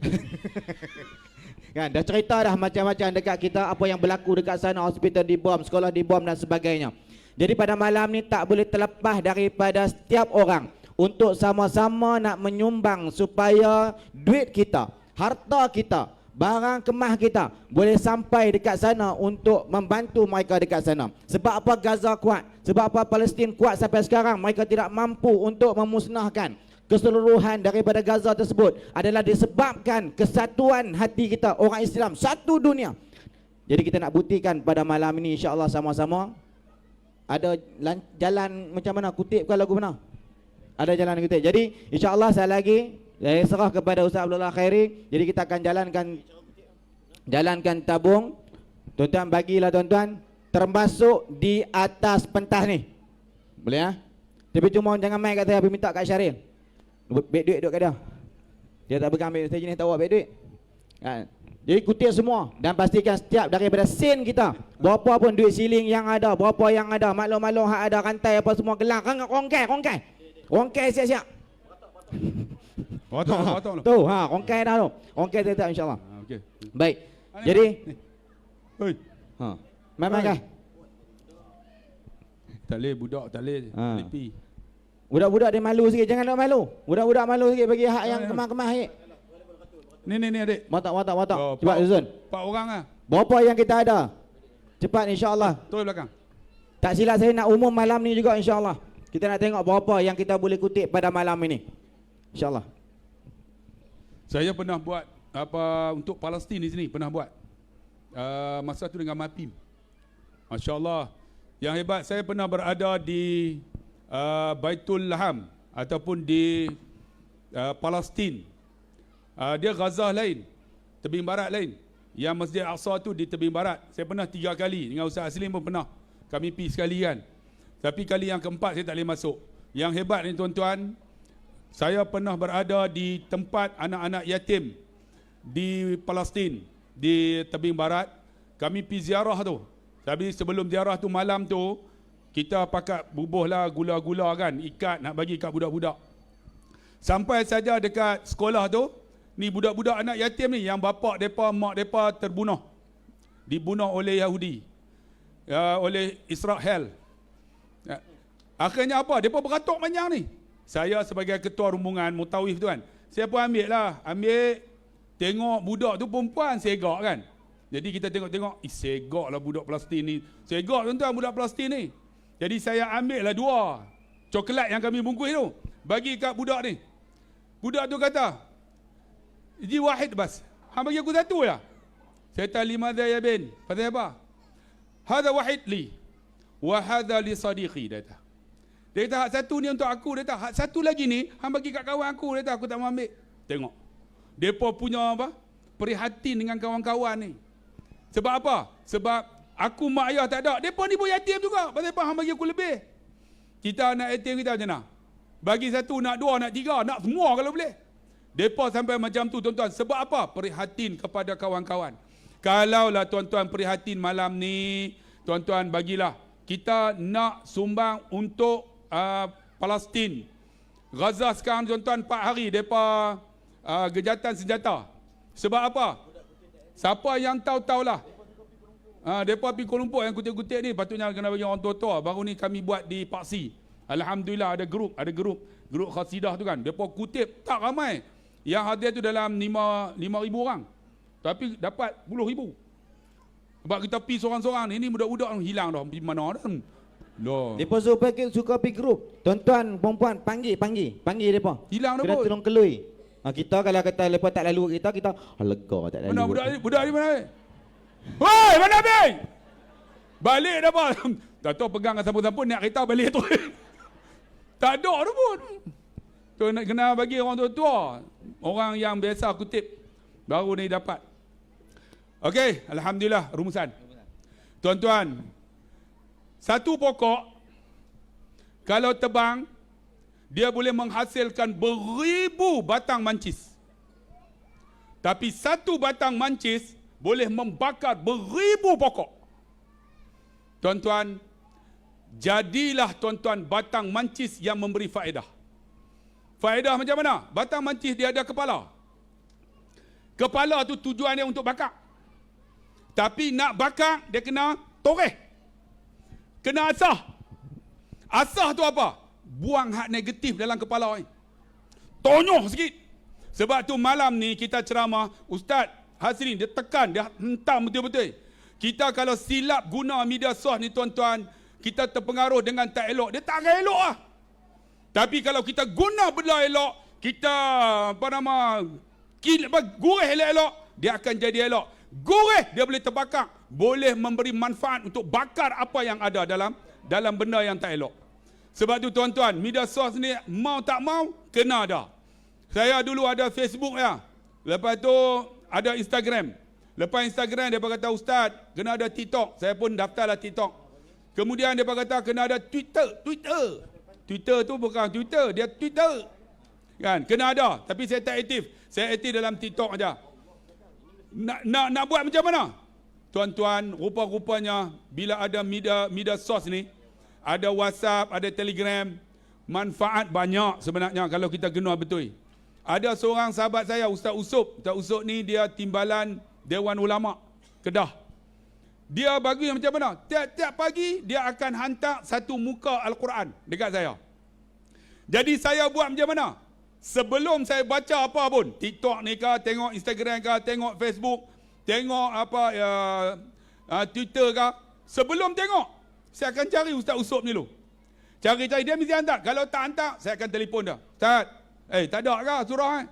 Kan dah cerita dah macam-macam dekat kita apa yang berlaku dekat sana, hospital dibom, sekolah dibom dan sebagainya. Jadi pada malam ni tak boleh terlepas daripada setiap orang untuk sama-sama nak menyumbang supaya duit kita, harta kita, barang kemas kita boleh sampai dekat sana untuk membantu mereka dekat sana. Sebab apa Gaza kuat? Sebab apa Palestin kuat sampai sekarang? Mereka tidak mampu untuk memusnahkan keseluruhan daripada Gaza tersebut adalah disebabkan kesatuan hati kita orang Islam satu dunia. Jadi kita nak buktikan pada malam ini insya-Allah sama-sama. Ada jalan macam mana kutip ke lagu mana? Ada jalan kutip. Jadi insya-Allah saya lagi saya serah kepada Ustaz Abdullah Khairi. Jadi kita akan jalankan tabung. Tuan-tuan bagilah tuan-tuan termasuk di atas pentas ni. Boleh ya? Tapi cuma jangan main kat saya minta kat Syaril. Beg duit duduk kat dia. Dia tak pegang beg, saya jenis tahu beg duit. Kan? Jadi kutip semua dan pastikan setiap daripada sen kita, berapa pun duit siling yang ada, berapa yang ada, maklum-maklum hak ada, rantai apa semua, gelang, rongkai siap-siap. Potong. Tu, rongkai dah tu. Rongkai tetap insya-Allah. Okey. Baik. Jadi, Hoi. Main kan? Tak boleh budak, tak boleh. Lipi. Budak-budak dia malu sikit, jangan nak malu. Budak-budak malu sikit bagi hak yang kemas-kemas sikit. Ni adik. Watak. Oh, Cepat Zuzun. 4 orang ah. Berapa yang kita ada? Cepat insya-Allah. Terus belakang. Tak silap saya nak umum malam ni juga insya-Allah. Kita nak tengok berapa yang kita boleh kutip pada malam ini. Insya-Allah. Saya pernah buat apa untuk Palestin di sini, pernah buat. Masa tu dengan MAPIM. Masya-Allah. Yang hebat saya pernah berada di Baitul Laham ataupun di Palestin. Dia Gaza lain, tebing barat lain. Yang Masjid Aqsa tu di tebing barat. Saya pernah 3 kali, dengan Ustaz Aslim pun pernah. Kami pergi sekali kan. Tapi kali yang keempat saya tak boleh masuk. Yang hebat ni tuan-tuan, saya pernah berada di tempat anak-anak yatim di Palestin, di tebing barat. Kami pergi ziarah tu. Tapi sebelum ziarah tu malam tu, kita pakat bubuhlah gula-gula kan, ikat nak bagi kat budak-budak. Sampai saja dekat sekolah tu, ni budak-budak anak yatim ni yang bapak depa, mak depa terbunuh. Dibunuh oleh Yahudi. Oleh Israel. Akhirnya apa? Depa beratuk panjang ni. Saya sebagai ketua rombongan Mutawif tu kan, saya pun ambil tengok budak tu perempuan segak kan. Jadi kita tengok, segak lah budak Palestin ni. Segak tuan-tuan budak Palestin ni. Jadi saya ambil lah 2 coklat yang kami bungkus tu, bagi kat budak ni. Budak tu kata, "Ji wahid bas." Bagi aku 1 ya. Saya kata, "Limadha ya bin?" Pasal apa? "Hadha wahid li wa hadha li sadiqi." Dia kata. Dia kata, "Hak 1 ni untuk aku." Dia kata, "Hak 1 lagi ni bagi kat kawan aku." Dia kata, "Aku tak mau ambil." Tengok. Depa punya prihatin dengan kawan-kawan ni. Sebab apa? Sebab aku mak ayah tak ada. Depa ni pun yatim juga. Pasal apa hang bagi aku lebih? Kita nak ATM kita macam mana? Bagi satu, nak dua, nak tiga, nak semua kalau boleh. Mereka sampai macam tu tuan-tuan. Sebab apa? Prihatin kepada kawan-kawan. Kalaulah tuan-tuan prihatin malam ni, tuan-tuan bagilah. Kita nak sumbang untuk Palestin. Gaza sekarang tuan-tuan 4 hari mereka gejatan senjata. Sebab apa? Siapa yang tahu-tahulah. Mereka pergi Kuala Lumpur yang kutip-kutip ni patutnya kena bagi orang tua-tua. Baru ni kami buat di Paksi. Alhamdulillah ada grup khasidah tu kan. Mereka kutip tak ramai. Yang hadir tu dalam 5,000 orang. Tapi dapat 10,000. Sebab kita pergi seorang-seorang ni budak-budak hilang dah. Pergi mana dah. Loh. Depa suka pergi grup. Tuan-tuan, perempuan panggil depa. Hilang dah Kena pun. tolong kelui. Kita kalau kata lepas tak lalu kita lega tak lalu. Mana budak ni mana? Woi, mana Bing? Balik dah apa? Tak tahu pegang dengan sampun-sampun nak kereta balik tu. Tak ada dah pun. Tu nak kena bagi orang tua-tua. Orang yang biasa kutip. Baru ni dapat. Okey, alhamdulillah rumusan. Tuan-tuan, satu pokok kalau tebang dia boleh menghasilkan beribu batang mancis. Tapi satu batang mancis boleh membakar beribu pokok. Tuan-tuan, jadilah tuan-tuan batang mancis yang memberi faedah. Faedah macam mana? Batang mancis dia ada kepala. Kepala tu tujuan dia untuk bakar. Tapi nak bakar dia kena toreh. Kena asah. Asah tu apa? Buang hak negatif dalam kepala ni. Tonyoh sikit. Sebab tu malam ni kita ceramah, Ustaz Hasrin dia tekan, dia hentam betul-betul. Kita kalau silap guna media sos ni tuan-tuan, kita terpengaruh dengan tak elok. Dia tak akan elok lah. Tapi kalau kita guna benda elok, kita gurih elok-elok, dia akan jadi elok. Gurih dia boleh terbakar, boleh memberi manfaat untuk bakar apa yang ada dalam benda yang tak elok. Sebab tu tuan-tuan, media sos ni mau tak mau kena ada. Saya dulu ada Facebook ya. Lepas tu ada Instagram. Lepas Instagram dia kata Ustaz kena ada TikTok. Saya pun daftarlah TikTok. Kemudian dia kata kena ada Twitter. Twitter tu bukan Twitter, dia Twitter. Kan, kena ada, tapi saya tak aktif. Saya aktif dalam TikTok aja. Nak buat macam mana? Tuan-tuan, rupa-rupanya bila ada media sos ni, ada WhatsApp, ada Telegram, manfaat banyak sebenarnya kalau kita guna betul. Ada seorang sahabat saya, Ustaz Usop. Ustaz Usop ni dia timbalan Dewan Ulama Kedah. Dia bagi macam mana? Tiap-tiap pagi dia akan hantar satu muka Al-Quran dekat saya. Jadi saya buat macam mana? Sebelum saya baca apa pun, TikTok ni ke, tengok Instagram ke, tengok Facebook, tengok Twitter ke, sebelum tengok, saya akan cari Ustaz Usop ni dulu. Cari-cari, dia mesti hantar. Kalau tak hantar, saya akan telefon dia. Ustaz, tak ada ke surah?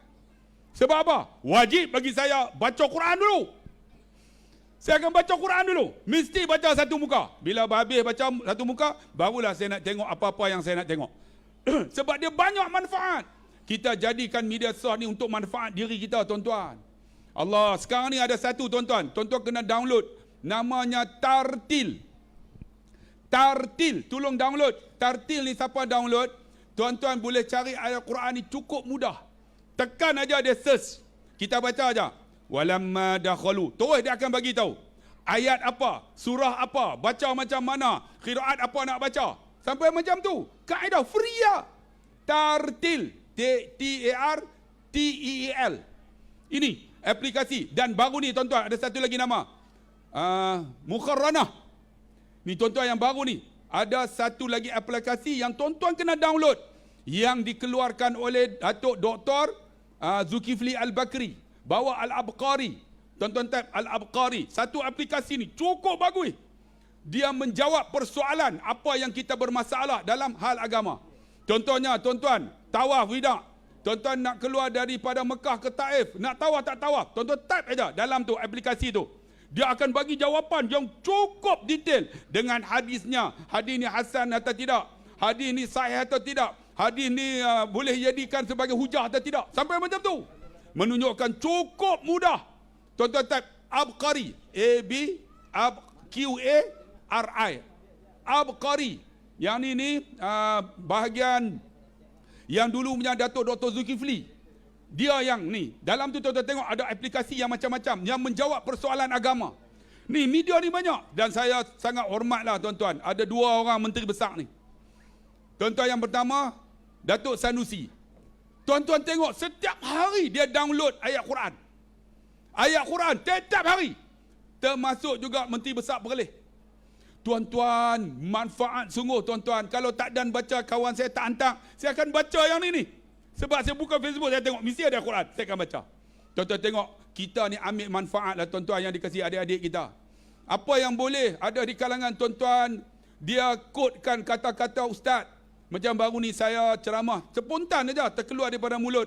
Sebab apa? Wajib bagi saya baca Quran dulu. Saya akan baca Quran dulu. Mesti baca satu muka. Bila habis baca satu muka, barulah saya nak tengok apa-apa yang saya nak tengok. Sebab dia banyak manfaat. Kita jadikan media sos ni untuk manfaat diri kita, tuan-tuan. Allah, sekarang ni ada satu tuan-tuan. Tuan-tuan kena download. Namanya Tartil. Tartil, tolong download. Tartil ni siapa download? Tuan-tuan boleh cari ayat Quran ni cukup mudah. Tekan aja dia search. Kita baca aja. Walamma dakhalu. Terus dia akan bagi tahu. Ayat apa, surah apa, baca macam mana, qiraat apa nak baca. Sampai macam tu. Kaedah free ya. Tartil. T-A-R-T-E-E-L. Ini aplikasi. Dan baru ni tuan-tuan ada satu lagi nama. Mukharranah. Ni tuan-tuan yang baru ni. Ada satu lagi aplikasi yang tuan-tuan kena download. Yang dikeluarkan oleh Datuk Dr. Zulkifli Al-Bakri. Bawa Al-Abqari. Tuan-tuan type Al-Abqari. Satu aplikasi ni cukup bagus. Dia menjawab persoalan apa yang kita bermasalah dalam hal agama. Contohnya tuan-tuan, tawaf tidak? Tuan-tuan nak keluar daripada Mekah ke Taif, nak tawaf tak tawaf? Tuan-tuan type aja dalam tu aplikasi tu. Dia akan bagi jawapan yang cukup detail dengan hadisnya. Hadis ni hasan atau tidak? Hadis ni sahih atau tidak? Hadis ni boleh jadikan sebagai hujah atau tidak? Sampai macam tu. Menunjukkan cukup mudah. Tuan-tuan type Abqari. A-B-Q-A-R-I. Abqari. Yang ni bahagian yang dulu punya Datuk Dr. Zulkifli. Dia yang ni. Dalam tu tuan-tuan tengok ada aplikasi yang macam-macam yang menjawab persoalan agama. Ni media ni banyak. Dan saya sangat hormatlah tuan-tuan. Ada 2 orang menteri besar ni. Tuan-tuan yang pertama, Datuk Sanusi. Tuan-tuan tengok setiap hari dia download ayat Quran. Ayat Quran setiap hari. Termasuk juga menteri besar Perlis. Tuan-tuan, manfaat sungguh tuan-tuan. Kalau tak dan baca, kawan saya tak hantar, saya akan baca yang ni. Sebab saya buka Facebook, saya tengok mesti ada Quran, saya akan baca. Tuan-tuan tengok, kita ni ambil manfaat lah tuan-tuan yang dikasih adik-adik kita. Apa yang boleh ada di kalangan tuan-tuan, dia kodkan kata-kata ustaz. Macam baru ni saya ceramah, spontan saja terkeluar daripada mulut.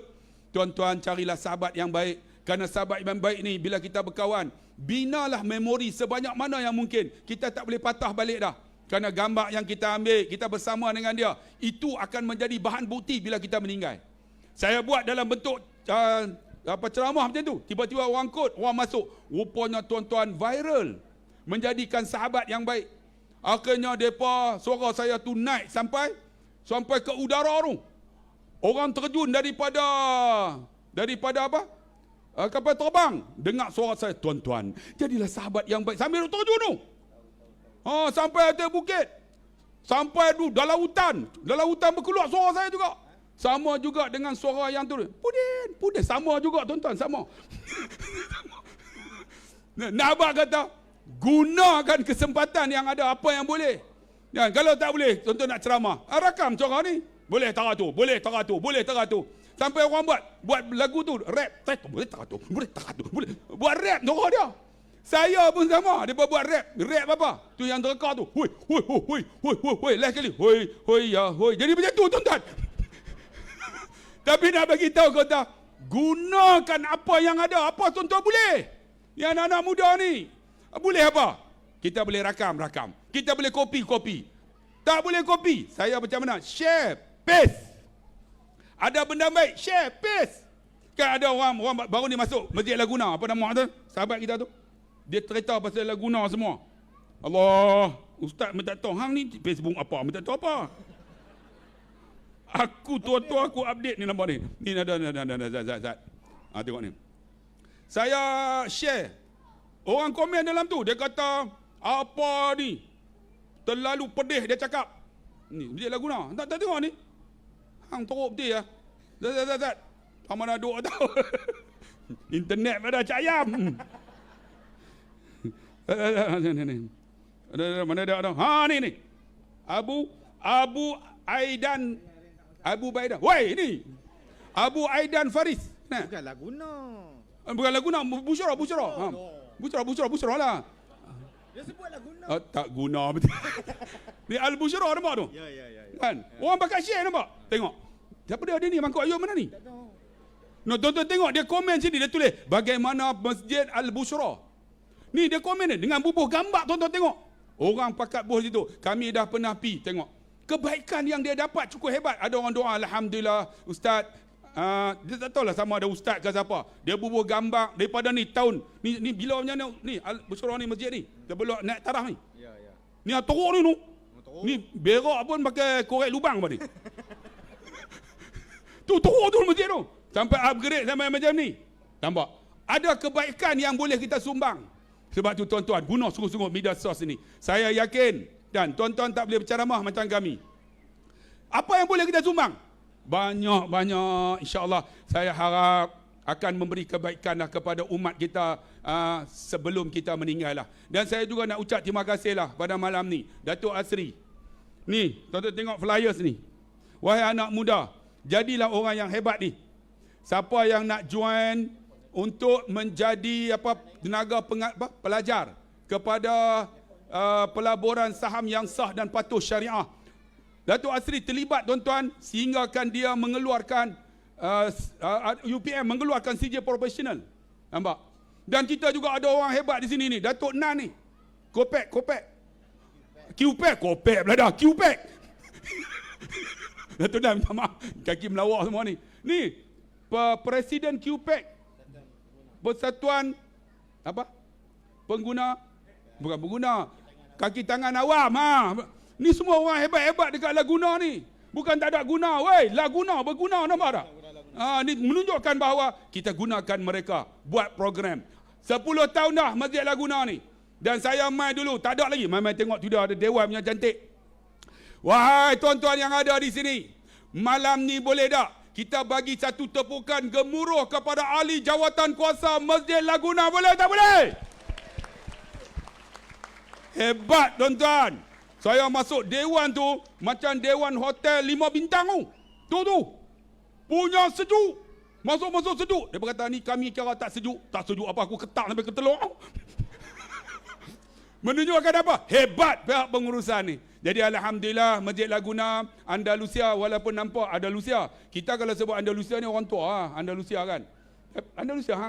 Tuan-tuan carilah sahabat yang baik. Kerana sahabat yang baik ni bila kita berkawan, binalah memori sebanyak mana yang mungkin. Kita tak boleh patah balik dah. Kerana gambar yang kita ambil, kita bersama dengan dia, itu akan menjadi bahan bukti bila kita meninggal. Saya buat dalam bentuk ceramah macam tu. Tiba-tiba orang kod, orang masuk. Rupanya tuan-tuan viral. Menjadikan sahabat yang baik. Akhirnya mereka, suara saya tu naik sampai ke udara tu. Orang terjun daripada apa? Kapal terbang. Dengar suara saya, tuan-tuan, jadilah sahabat yang baik. Sambil terjun tu. Sampai atas bukit. Sampai tu dalam hutan. Dalam hutan berkeluar suara saya juga. Sama juga dengan suara yang tu. Pudin. Sama juga tuan-tuan, sama. Nabak kata, gunakan kesempatan yang ada, apa yang boleh. Dan kalau tak boleh, tuan-tuan nak ceramah, rakam suara ni. Boleh teratur. Sampai orang buat lagu tu, rap. Boleh teratur. Buat rap suara dia. Saya pun sama, dia buat rap. Rap apa? Tu yang terka tu. Hoi. Last kali. Hoi. Jadi macam tu tuan-tuan. Tapi nak bagi tahu kata, gunakan apa yang ada. Apa tuan-tuan boleh? Yang anak-anak muda ni. Boleh apa? Kita boleh rakam. Kita boleh copy. Tak boleh copy. Saya macam mana? Share, paste. Ada benda baik, share, paste. Kan ada orang baru ni masuk Masjid Laguna. Apa nama tu? Sahabat kita tu. Dia cerita pasal Laguna semua. Allah, ustaz minta tahu hang ni Facebook apa? Minta tahu apa? Aku tua-tua aku update ni nampak ni. Ni ada zat. Tengok ni. Saya share. Orang komen dalam tu, dia kata, apa ni? Terlalu pedih dia cakap. Ni Masjid Laguna. Tak tengok ni. Hang teruk betul ya. Zat. Hang mana duk tahu. Internet pada cak ayam. Mana ada. Ni. Abu Aidan. Woi ni. Abu Aidan Faris. Nah. Bukan Laguna. Busyara. Busyara lah. Dia sebut Laguna. Tak guna betul. Ni Al-Busyara nampak tu? Ya. Kan? Orang pakai share nampak? Tengok. Siapa dia ni? Mangkuk Ayub mana ni? Tak tahu. No, tuan-tuan tengok dia komen sini, dia tulis bagaimana Masjid Al-Busyara. Ni dia komen ni dengan bubuh gambar, tuan-tuan tengok. Orang pakat buh situ. Kami dah pernah pi tengok. Kebaikan yang dia dapat cukup hebat. Ada orang doa, alhamdulillah ustaz. Dia tak tahulah sama ada ustaz ke siapa. Dia bubuh gambar daripada ni tahun. Ni bila punya ni Al-Busyara ni masjid ni. Sebelum naik taraf ni. Ya. Ni teruk ni tu. Ni berak pun pakai korek lubang tadi. Tu teruk tu masjid tu. Sampai upgrade sampai macam ni. Nampak? Ada kebaikan yang boleh kita sumbang. Sebab tu tuan-tuan, guna sungguh-sungguh media sos ini. Saya yakin dan tuan-tuan tak boleh berceramah macam kami. Apa yang boleh kita sumbang? Banyak insya-Allah. Saya harap akan memberi kebaikan lah kepada umat kita sebelum kita meninggal lah. Dan saya juga nak ucap terima kasih lah pada malam ni Datuk Asri. Ni, tuan-tuan tengok flyers ni. Wahai anak muda, jadilah orang yang hebat ni. Siapa yang nak join untuk menjadi tenaga pelajar kepada pelaburan saham yang sah dan patuh syariah. Datuk Asri terlibat tuan-tuan sehinggakan dia mengeluarkan UPM mengeluarkan CJ profesional. Nampak? Dan kita juga ada orang hebat di sini ni, Datuk Nan ni. Kopek. QPEC pula dah, QPEC. Datuk Nan minta maaf, kaki melawak semua ni. Ni Presiden QPEC. Persatuan bukan pengguna kaki tangan awam Ni semua orang hebat-hebat dekat Laguna ni. Bukan tak ada guna. Weh, Laguna berguna, nampak tak? Ni menunjukkan bahawa kita gunakan mereka buat program. 10 tahun dah Masjid Laguna ni. Dan saya mai dulu, tak ada lagi. Mai tengok tu dah ada dewan punya cantik. Wahai tuan-tuan yang ada di sini, malam ni boleh tak kita bagi satu tepukan gemuruh kepada ahli jawatan kuasa Masjid Laguna, boleh tak boleh? Hebat tuan-tuan. Saya masuk dewan tu macam dewan hotel 5 bintang tu. Tu. Punya sejuk. Masuk sejuk. Dia berkata ni kami kira tak sejuk. Tak sejuk apa, aku ketak sampai ke telur. Menunjukkan apa? Hebat pihak pengurusan ni. Jadi alhamdulillah Masjid Laguna Andalusia, walaupun nampak Andalusia. Kita kalau sebut Andalusia ni orang tua Andalusia kan.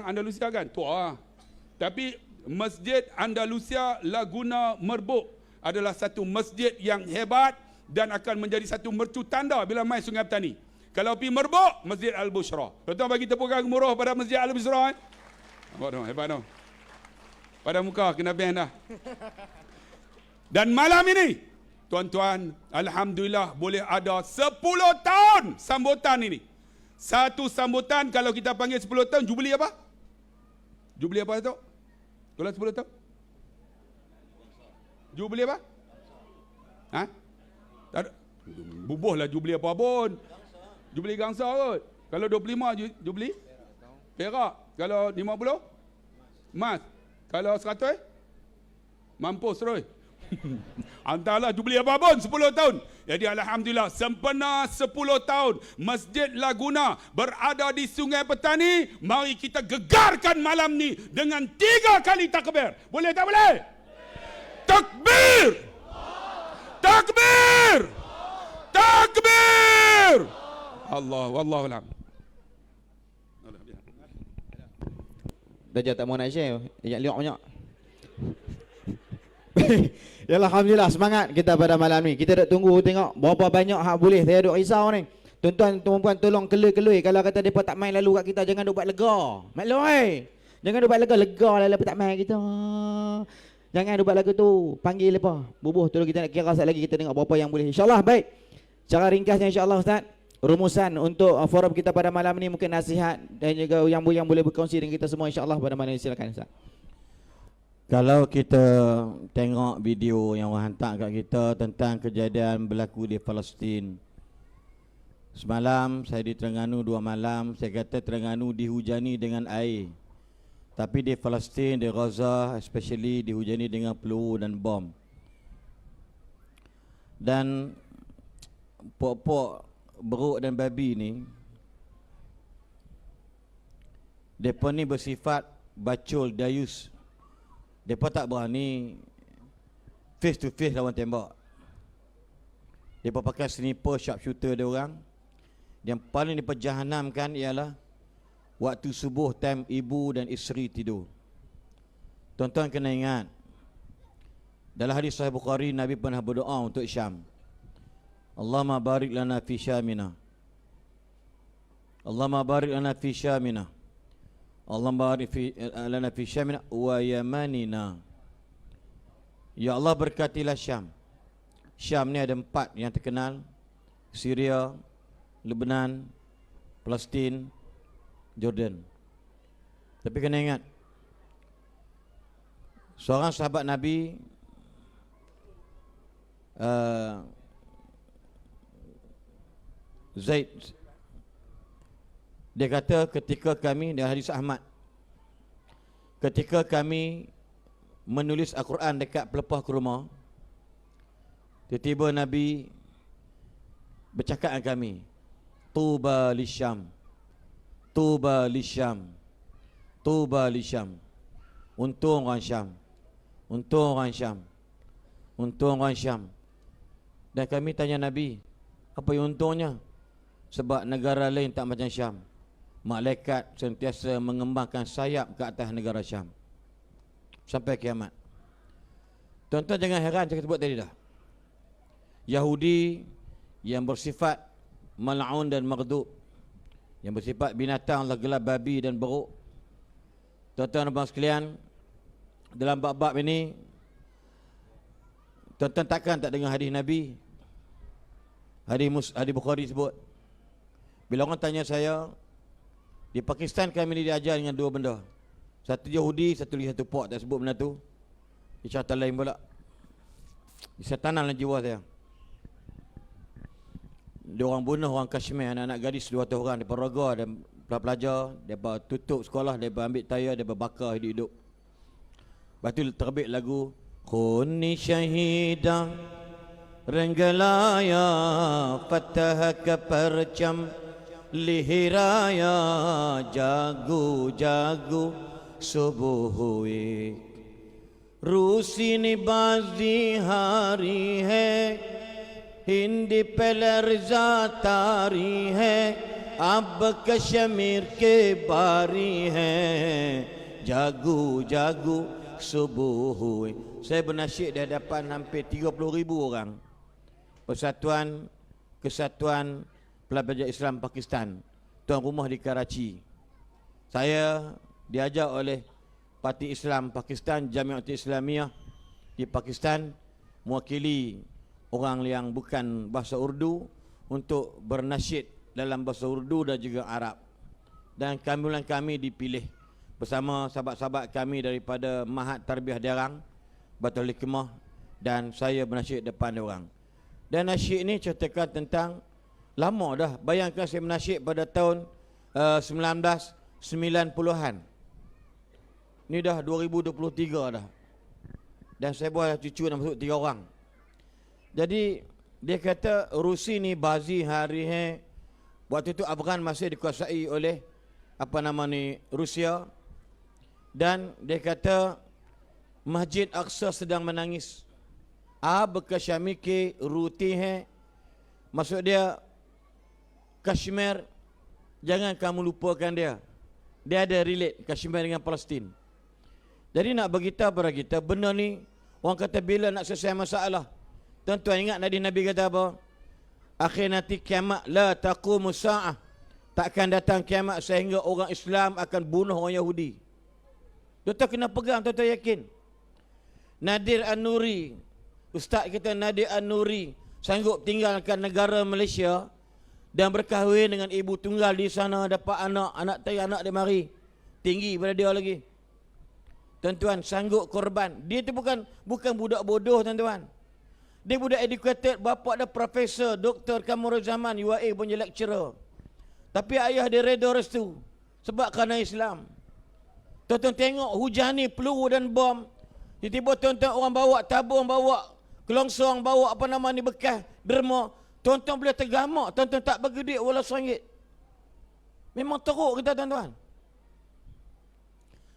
Andalusia kan tua. Tapi Masjid Andalusia Laguna Merbuk adalah satu masjid yang hebat dan akan menjadi satu mercu tanda bila mai Sungai Petani. Kalau pergi Merbuk, Masjid Al-Bushra. Tuan-tuan bagi tepukan gemuruh pada Masjid Al-Bushra. Hebat tu. Pada muka kena ban dah. Dan malam ini, tuan-tuan, alhamdulillah boleh ada 10 tahun sambutan ini. Satu sambutan kalau kita panggil 10 tahun, jubli apa? Jubli apa tu? Kalau 10 tahun? Jubli apa? Tak ada. Bubuhlah jubli apa pun. Jubli gangsa kot. Kalau 25 jubli? Perak. Kalau 50? Emas. Kalau 100? Mampus terus. Antarlah jubli apa pun 10 tahun. Jadi alhamdulillah sempena 10 tahun Masjid Laguna berada di Sungai Petani. Mari kita gegarkan malam ni dengan 3 kali takbir. Boleh tak boleh? Takbir! Takbir! Takbir! Allah wallahu alam. Dah tak mau nak share. Yang liok banyak. Ya alhamdulillah, semangat kita pada malam ni. Kita dah tunggu tengok berapa banyak hak boleh. Saya duk risau ni. Tuan-tuan perempuan tolong kelui-kelui. Kalau kata depa tak main lalu kat kita, jangan duk buat lega. Maklum jangan duk buat lega lah lepas tak main kita. Jangan duk buat lagu tu. Panggil lepa. Bubuh tolong kita nak kira sekali lagi, kita tengok berapa yang boleh. InsyaAllah baik. Cara ringkasnya insyaAllah Ustaz, rumusan untuk forum kita pada malam ni, mungkin nasihat dan juga yang boleh berkongsi dengan kita semua insyaAllah pada malam ni. Silakan Ustaz. Kalau kita tengok video yang orang hantar kat kita tentang kejadian berlaku di Palestin. Semalam saya di Terengganu 2 malam, saya kata Terengganu dihujani dengan air. Tapi di Palestin, di Gaza especially dihujani dengan peluru dan bom. Dan pok-pok beruk dan babi ni, mereka ni bersifat bacul, dayus. Mereka tak berani face to face lawan tembak. Mereka pakai sniper, sharpshooter dia orang. Yang paling diperjahanamkan ialah waktu subuh, time ibu dan isteri tidur. Tuan-tuan kena ingat, dalam hadis Sahih Bukhari, Nabi pernah berdoa untuk Syam. Allahumma barik lana fi Syamina. Allahumma barik lana fi Syamina. Allahumma barik lana fi Syamina wa Yamanina. Ya Allah, berkatilah Syam. Syam ni ada 4 yang terkenal: Syria, Lebanon, Palestin, Jordan. Tapi kena ingat, seorang sahabat Nabi Zaid, dia kata ketika kami, dalam hadis Ahmad, ketika kami menulis Al-Quran dekat pelepah kurma, tiba-tiba Nabi bercakap dengan kami, Tuba lisyam, Tuba lisyam, Tuba lisyam. Untung orang Syam, untung orang Syam, untung orang Syam. Dan kami tanya Nabi, apa yang untungnya? Sebab negara lain tak macam Syam. Malaikat sentiasa mengembangkan sayap ke atas negara Syam sampai kiamat. Tuan-tuan jangan heran saya sebut tadi dah. Yahudi yang bersifat mal'un dan maghdub, yang bersifat binatang lah, gelap babi dan beruk. Tuan-tuan dan puan sekalian, dalam bab-bab ini Tuan-tuan takkan tak dengar hadis Nabi? Hadis Bukhari sebut, bila orang tanya saya, di Pakistan kami ni diajar dengan dua benda. Satu Yahudi, satu lagi satu pok, tak sebut benda tu. Di cerita lain pula. Disetanan dalam jiwa saya. Dia orang bunuh orang Kashmir, anak-anak gadis 200 orang, mereka roga dan pelajar, mereka tutup sekolah, mereka ambil tayar, mereka bakar hidup-hidup. Lepas tu terbit lagu Khuni Syahidah Renggalaya Fatah ke percam Lihiraya Jagu-jagu Subuh huik Rusi ni bazi hari hai Hindi pelarza tari hai Ab Kashmir ke bari hai Jagu-jagu subuh. Saya bernasyid di hadapan hampir 30,000 orang. Kesatuan Pelajar Islam Pakistan, tuan rumah di Karachi. Saya diajak oleh Parti Islam Pakistan, Jamiat Islamiyah di Pakistan, mewakili orang yang bukan bahasa Urdu untuk bernasyid dalam bahasa Urdu dan juga Arab. Dan kami dipilih bersama sahabat-sahabat kami daripada Mahat Tarbiyah Derang, Batul Hikmah, dan saya bernasyid depan orang. Dan nasyid ni ceritakan tentang lama dah. Bayangkan saya bernasyid pada tahun 1990-an. Ni dah 2023 dah. Dan saya buat cucu nak masuk 3 orang. Jadi dia kata Rusi ni bazi hari hai. Waktu itu Afghan masih dikuasai oleh Rusia. Dan dia kata Masjid Aqsa sedang menangis. Ab Kashmir ke ruti hai. Maksud dia Kashmir, jangan kamu lupakan dia. Dia ada relate Kashmir dengan Palestin. Jadi nak beritahu kepada kita, benda ni orang kata bila nak selesai masalah. Tuan-tuan ingat Nabi kata apa? Akhir nanti kiamat, la taqumu sa'ah. Takkan datang kiamat sehingga orang Islam akan bunuh orang Yahudi. Tuan-tuan kena pegang, tuan-tuan yakin. Nadir An-Nuri, Ustaz kita Nadir An-Nuri sanggup tinggalkan negara Malaysia dan berkahwin dengan ibu tunggal di sana, dapat anak dia mari tinggi pada dia lagi. Tuan-tuan, sanggup korban. Dia tu bukan budak bodoh, tuan-tuan. Dia budak educated, bapa dia profesor, Dr. Kamurul Zaman, UAE punya lecturer. Tapi ayah dia reda restu sebab kerana Islam. Tuan-tuan tengok hujan ni peluru dan bom. Tiba-tiba tuan-tuan orang bawa tabung, bawa kelongsong, bawa bekas derma. Tuan-tuan boleh tergamak, tuan-tuan tak bagi duit walau RM1. Memang teruk kita, tuan-tuan.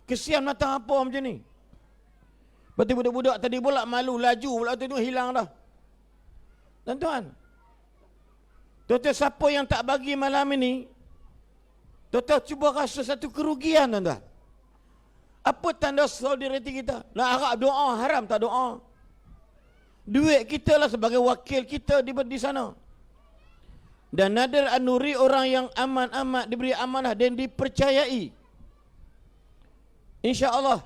Kesian datang apa macam ni. Berarti budak-budak tadi pula malu, laju pula tu hilang dah. Tuan-tuan, siapa yang tak bagi malam ini, tuan-tuan cuba rasa satu kerugian, tuan-tuan. Apa tanda solidariti kita? Nak harap doa, haram tak doa. Duit kita lah sebagai wakil kita di sana. Dan Nadir An-Nuri orang yang aman-aman, diberi amanah dan dipercayai. InsyaAllah.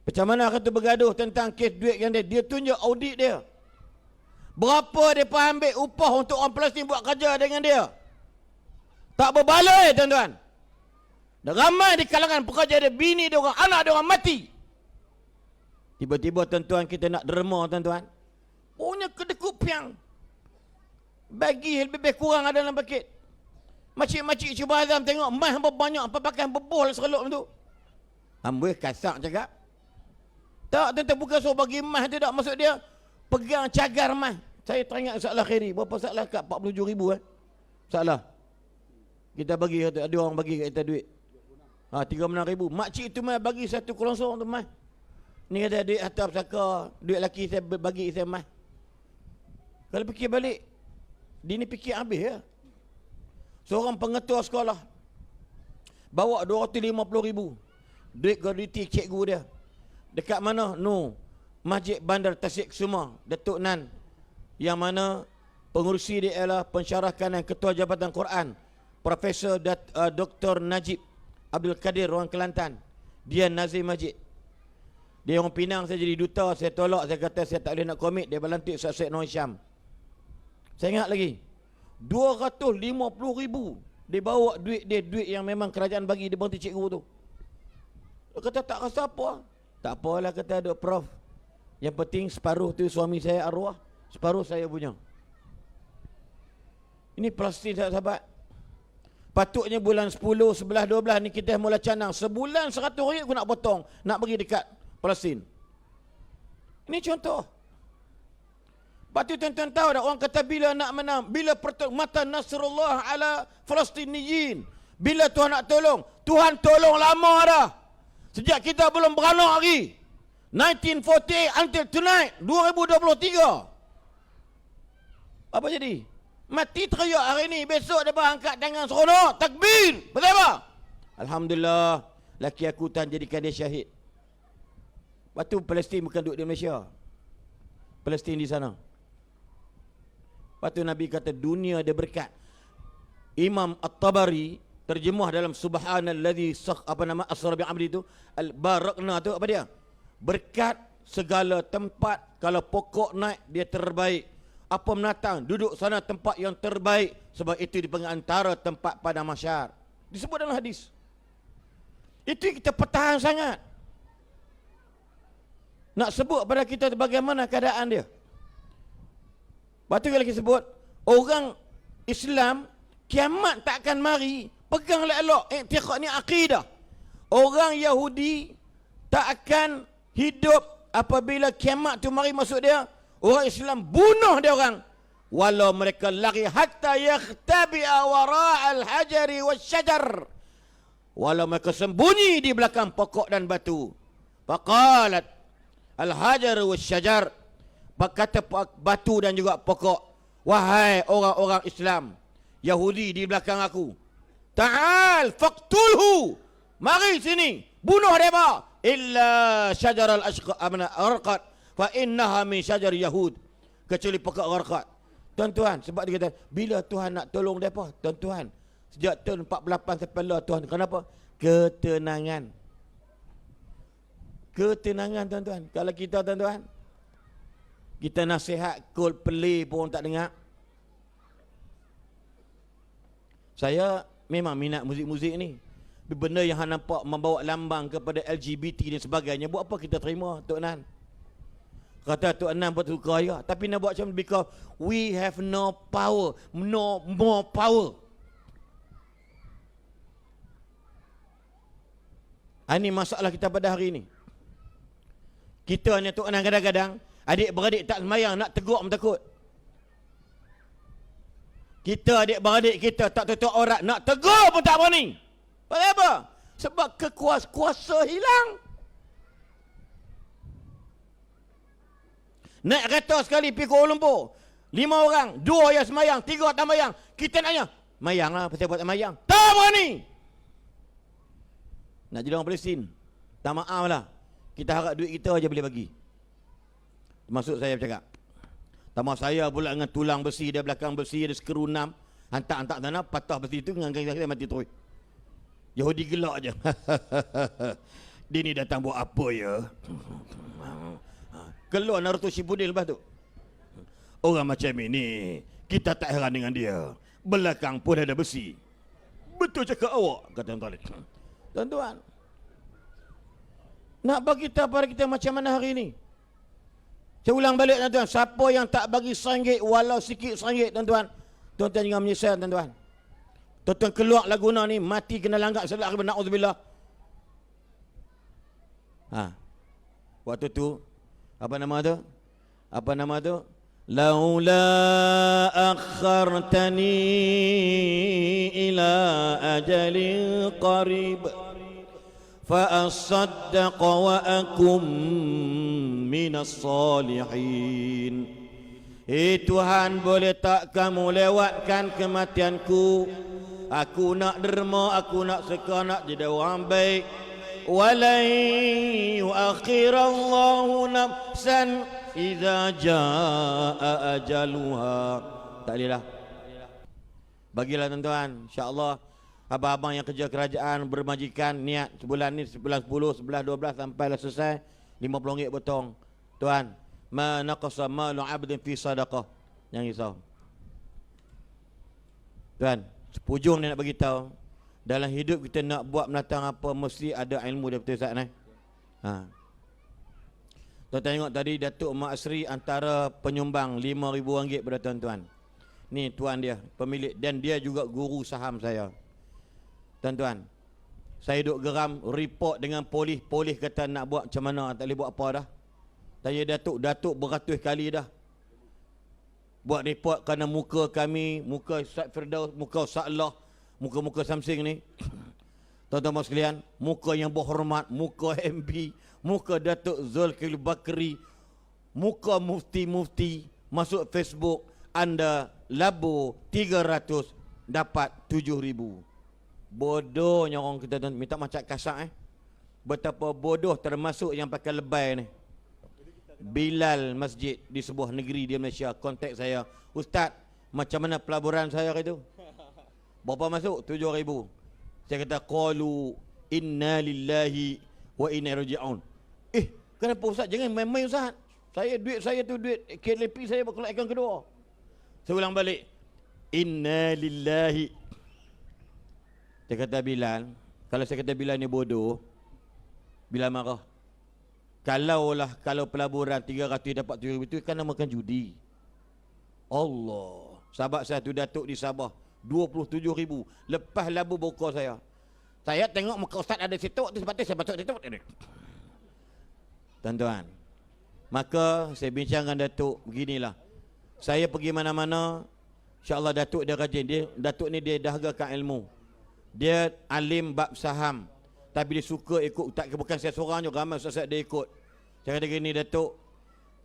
Macam mana kata bergaduh tentang kes duit yang dia tunjuk audit dia. Berapa dia ambil upah untuk orang Palestin buat kerja dengan dia. Tak berbaloi, tuan-tuan. Dan ramai di kalangan pekerja dia, bini dia orang, anak dia orang mati. Tiba-tiba tuan-tuan kita nak derma, tuan-tuan. Punya kedekut piang. Bagi lebih kurang ada dalam paket. Makcik-makcik cuba azam tengok, emas hampa banyak, hampa pakai bebol serelok tu. Amboi kasar cakap. Tak, tuan-tuan bukan suruh bagi emas tu tak. Maksud dia, pegang cagar emas. Saya teringat salah khairi. Berapa salah kat 47,000 salah. Kita bagi, ada orang bagi kat kita duit. 36,000. Makcik tu mah bagi satu kelongsong tu mah. Ni ada duit harta pusaka, duit laki saya bagi saya mah. Kalau fikir balik, dia ni fikir habis ya. Seorang pengetua sekolah bawa 250,000 duit gratuiti cikgu dia. Dekat mana? Masjid Bandar Tasik Suma, Datuk Nan. Yang mana pengurusi dia ialah pensyarah kanan Ketua Jabatan Quran, Profesor Dr. Najib Abdul Kadir orang Kelantan. Dia Nazir Masjid. Dia orang Pinang, saya jadi duta, saya tolak, saya kata saya tak boleh nak komit, dia berlantik Ustaz Syed Noor Hisham. Saya ingat lagi, 250,000 dia bawa duit dia, duit yang memang kerajaan bagi, dia berhenti cikgu tu. Dia kata tak rasa apa. Tak apalah kata duk Prof. Yang penting separuh tu suami saya arwah, separuh saya punya. Ini Palestin sahabat. Patutnya bulan 10, 11, 12 ni kita mula canang. Sebulan 100 ringgit aku nak potong, nak bagi dekat Palestin. Ini contoh. Lepas tu tuan-tuan tahu tak, orang kata bila nak menang, bila mata Nasrullah ala Falastiniyin, bila Tuhan nak tolong, Tuhan tolong lama dah. Sejak kita belum beranak lagi. 1948 until tonight, 2023. Apa jadi? Mati teriak hari ni, besok dia angkat tangan seronok, takbir. Betul apa? Alhamdulillah, laki aku Tuhan jadikan dia syahid. Lepas tu Palestin bukan duduk di Malaysia. Palestin di sana. Lepas tu Nabi kata dunia dia berkat. Imam At-Tabari terjemah dalam Subhanalladzi asra bi amri tu, al-barakna tu apa dia? Berkat segala tempat, kalau pokok naik dia terbaik. Apa menatang duduk sana tempat yang terbaik, sebab itu dipanggil antara tempat pada mahsyar. Disebut dalam hadis. Itu kita pertahan sangat. Nak sebut pada kita bagaimana keadaan dia. Lepas tu lagi sebut, orang Islam kiamat tak akan mari, pegang elok i'tiqad ni akidah. Orang Yahudi tak akan hidup apabila kiamat tu mari masuk dia. Orang Islam bunuh dia orang. Walau mereka lari hatta yakhtabi'a wara'al hajari wasyajar. Walau mereka sembunyi di belakang pokok dan batu. Faqalat al-hajar wasyajar. Kata batu dan juga pokok, wahai orang-orang Islam, Yahudi di belakang aku, ta'al faqtulhu, mari sini, bunuh mereka. Illa syajar al-arqad fa innaha min syajar Yahud, kecuali pokok arqad. Tuan-tuan, sebab dia kata bila Tuhan nak tolong mereka, tuan-tuan, sejak tahun 48 sampai lah Tuhan. Kenapa? Ketenangan. Ketenangan tuan-tuan. Kalau kita tuan-tuan, kita nasihat Coldplay pun tak dengar. Saya memang minat muzik-muzik ni. Benda yang nampak membawa lambang kepada LGBT dan sebagainya, buat apa kita terima, Tok Nan? Kata Tok Nan buat suka ya, tapi nak buat macam because we have no power, no more power. Ini masalah kita pada hari ini. Kita ni Tok Nan kadang-kadang adik-beradik tak semayang, nak tegur pun takut. Kita adik-beradik kita tak tutup aurat, nak tegur pun tak berani. Kenapa? Sebab kuasa hilang. Naik kereta sekali pergi Kuala Lumpur, 5 orang, 2 yang semayang, 3 tak semayang. Kita nanya, mayang lah, pasal buat tak mayang. Tak berani. Nak jadi orang Palestin, tak maaf lah. Kita harap duit kita aja boleh bagi. Maksud saya bercakap, tambah saya pula dengan tulang besi, dia belakang besi, ada skru 6, hantar tanah, patah besi tu dengan saya mati terus. Yahudi gelak je. Dia ni datang buat apa ya? Keluar Naruto Shippuden lepas tu. Orang macam ini, kita tak heran dengan dia. Belakang pun ada besi. Betul cakap awak, kata tuan. Tuan-tuan, nak bagi kita pada kita macam mana hari ini? Saya ulang balik tuan-tuan, siapa yang tak bagi RM1 walau sikit RM1 tuan-tuan, tuan-tuan jangan menyesal tuan-tuan. Tuan-tuan keluar Laguna ni mati kena langgak sebelah akhir, na'udzubillah. Waktu tu apa nama tu? Laula akhartani ila ajalin qarib fa asaddaq wa akum minas salihin. Tuhan, boleh tak kamu lewatkan kematianku? Aku nak derma, aku nak suka, nak jadi orang baik. Walai yuakhirallahu nafsan idza jaa ajaluha. Tak boleh dah. Bagilah tuan-tuan, insya-Allah abang-abang yang kerja kerajaan bermajikan niat sebulan ni, sebulan 10, 11, 12 sampailah selesai RM50 potong. Tuan, ma naqasa malu 'abdin fi sadaqah. Jangan risau. Tuan, sepujung ni nak bagi tahu, dalam hidup kita nak buat menatang apa mesti ada ilmu daripada Ustaz ni. Ha. Tuan tengok tadi Datuk Mak Asri antara penyumbang RM5,000 pada tuan-tuan. Ni tuan dia, pemilik, dan dia juga guru saham saya. Tuan-tuan, saya duk geram report dengan polis. Polis kata nak buat macam mana, tak boleh buat apa dah. Tanya Datuk, Datuk beratus kali dah buat report kerana muka kami, muka Ustaz Firdaus, muka Ustaz Allah, muka-muka Samsing ni. Tuan-tuan sekalian, muka yang berhormat, muka MB, muka Datuk Zulkifli Bakri, muka mufti-mufti masuk Facebook, anda labur 300 dapat 7,000. Bodohnya orang kita, tuan, minta macam kasar betapa bodoh termasuk yang pakai lebay ni. Bilal masjid di sebuah negeri di Malaysia kontak saya, Ustaz, macam mana pelaburan saya itu? Berapa masuk? 7,000. Saya kata, qalu inna lillahi wa inna ilaihi raji'un. Kenapa Ustaz? Jangan main-main Ustaz. Duit saya tu duit KLP saya berkelakkan kedua. Saya ulang balik, inna lillahi. Saya kata Bilal, kalau saya kata Bilal ni bodoh, Bilal marah. Kalau pelaburan 300 dapat 7,000 itu kan namakan judi. Allah. Sahabat saya tu Datuk di Sabah 27,000. Lepas labu buka saya. Saya tengok muka Ustaz ada situ, tu sebab tu saya baca situ. Tuan-tuan, maka saya bincang dengan Datuk beginilah. Saya pergi mana-mana, insya-Allah Datuk dia rajin. Datuk ni dia dahagakan ilmu. Dia alim bab saham. Tapi dia suka ikut, tak bukan saya seorang je, ramai ustaz dia ikut. Saya kata gini, Datuk,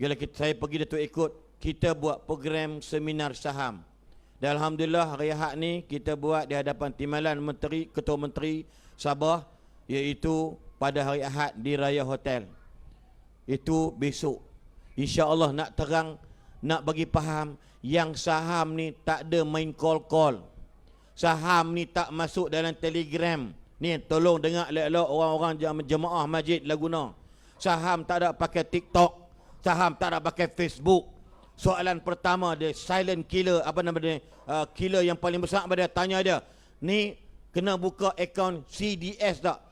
bila saya pergi Datuk ikut, kita buat program seminar saham. Dan Alhamdulillah hari Ahad ni kita buat di hadapan Timbalan Menteri, Ketua Menteri Sabah, iaitu pada hari Ahad di Raya Hotel. Itu besok. InsyaAllah nak terang, nak bagi faham, yang saham ni tak ada main call-call. Saham ni tak masuk dalam Telegram. Ni tolong dengar elok-elok orang-orang jemaah masjid Laguna. Saham tak ada pakai TikTok. Saham tak ada pakai Facebook. Soalan pertama dia silent killer, apa nama dia? Killer yang paling besar pada tanya dia, ni kena buka akaun CDS tak?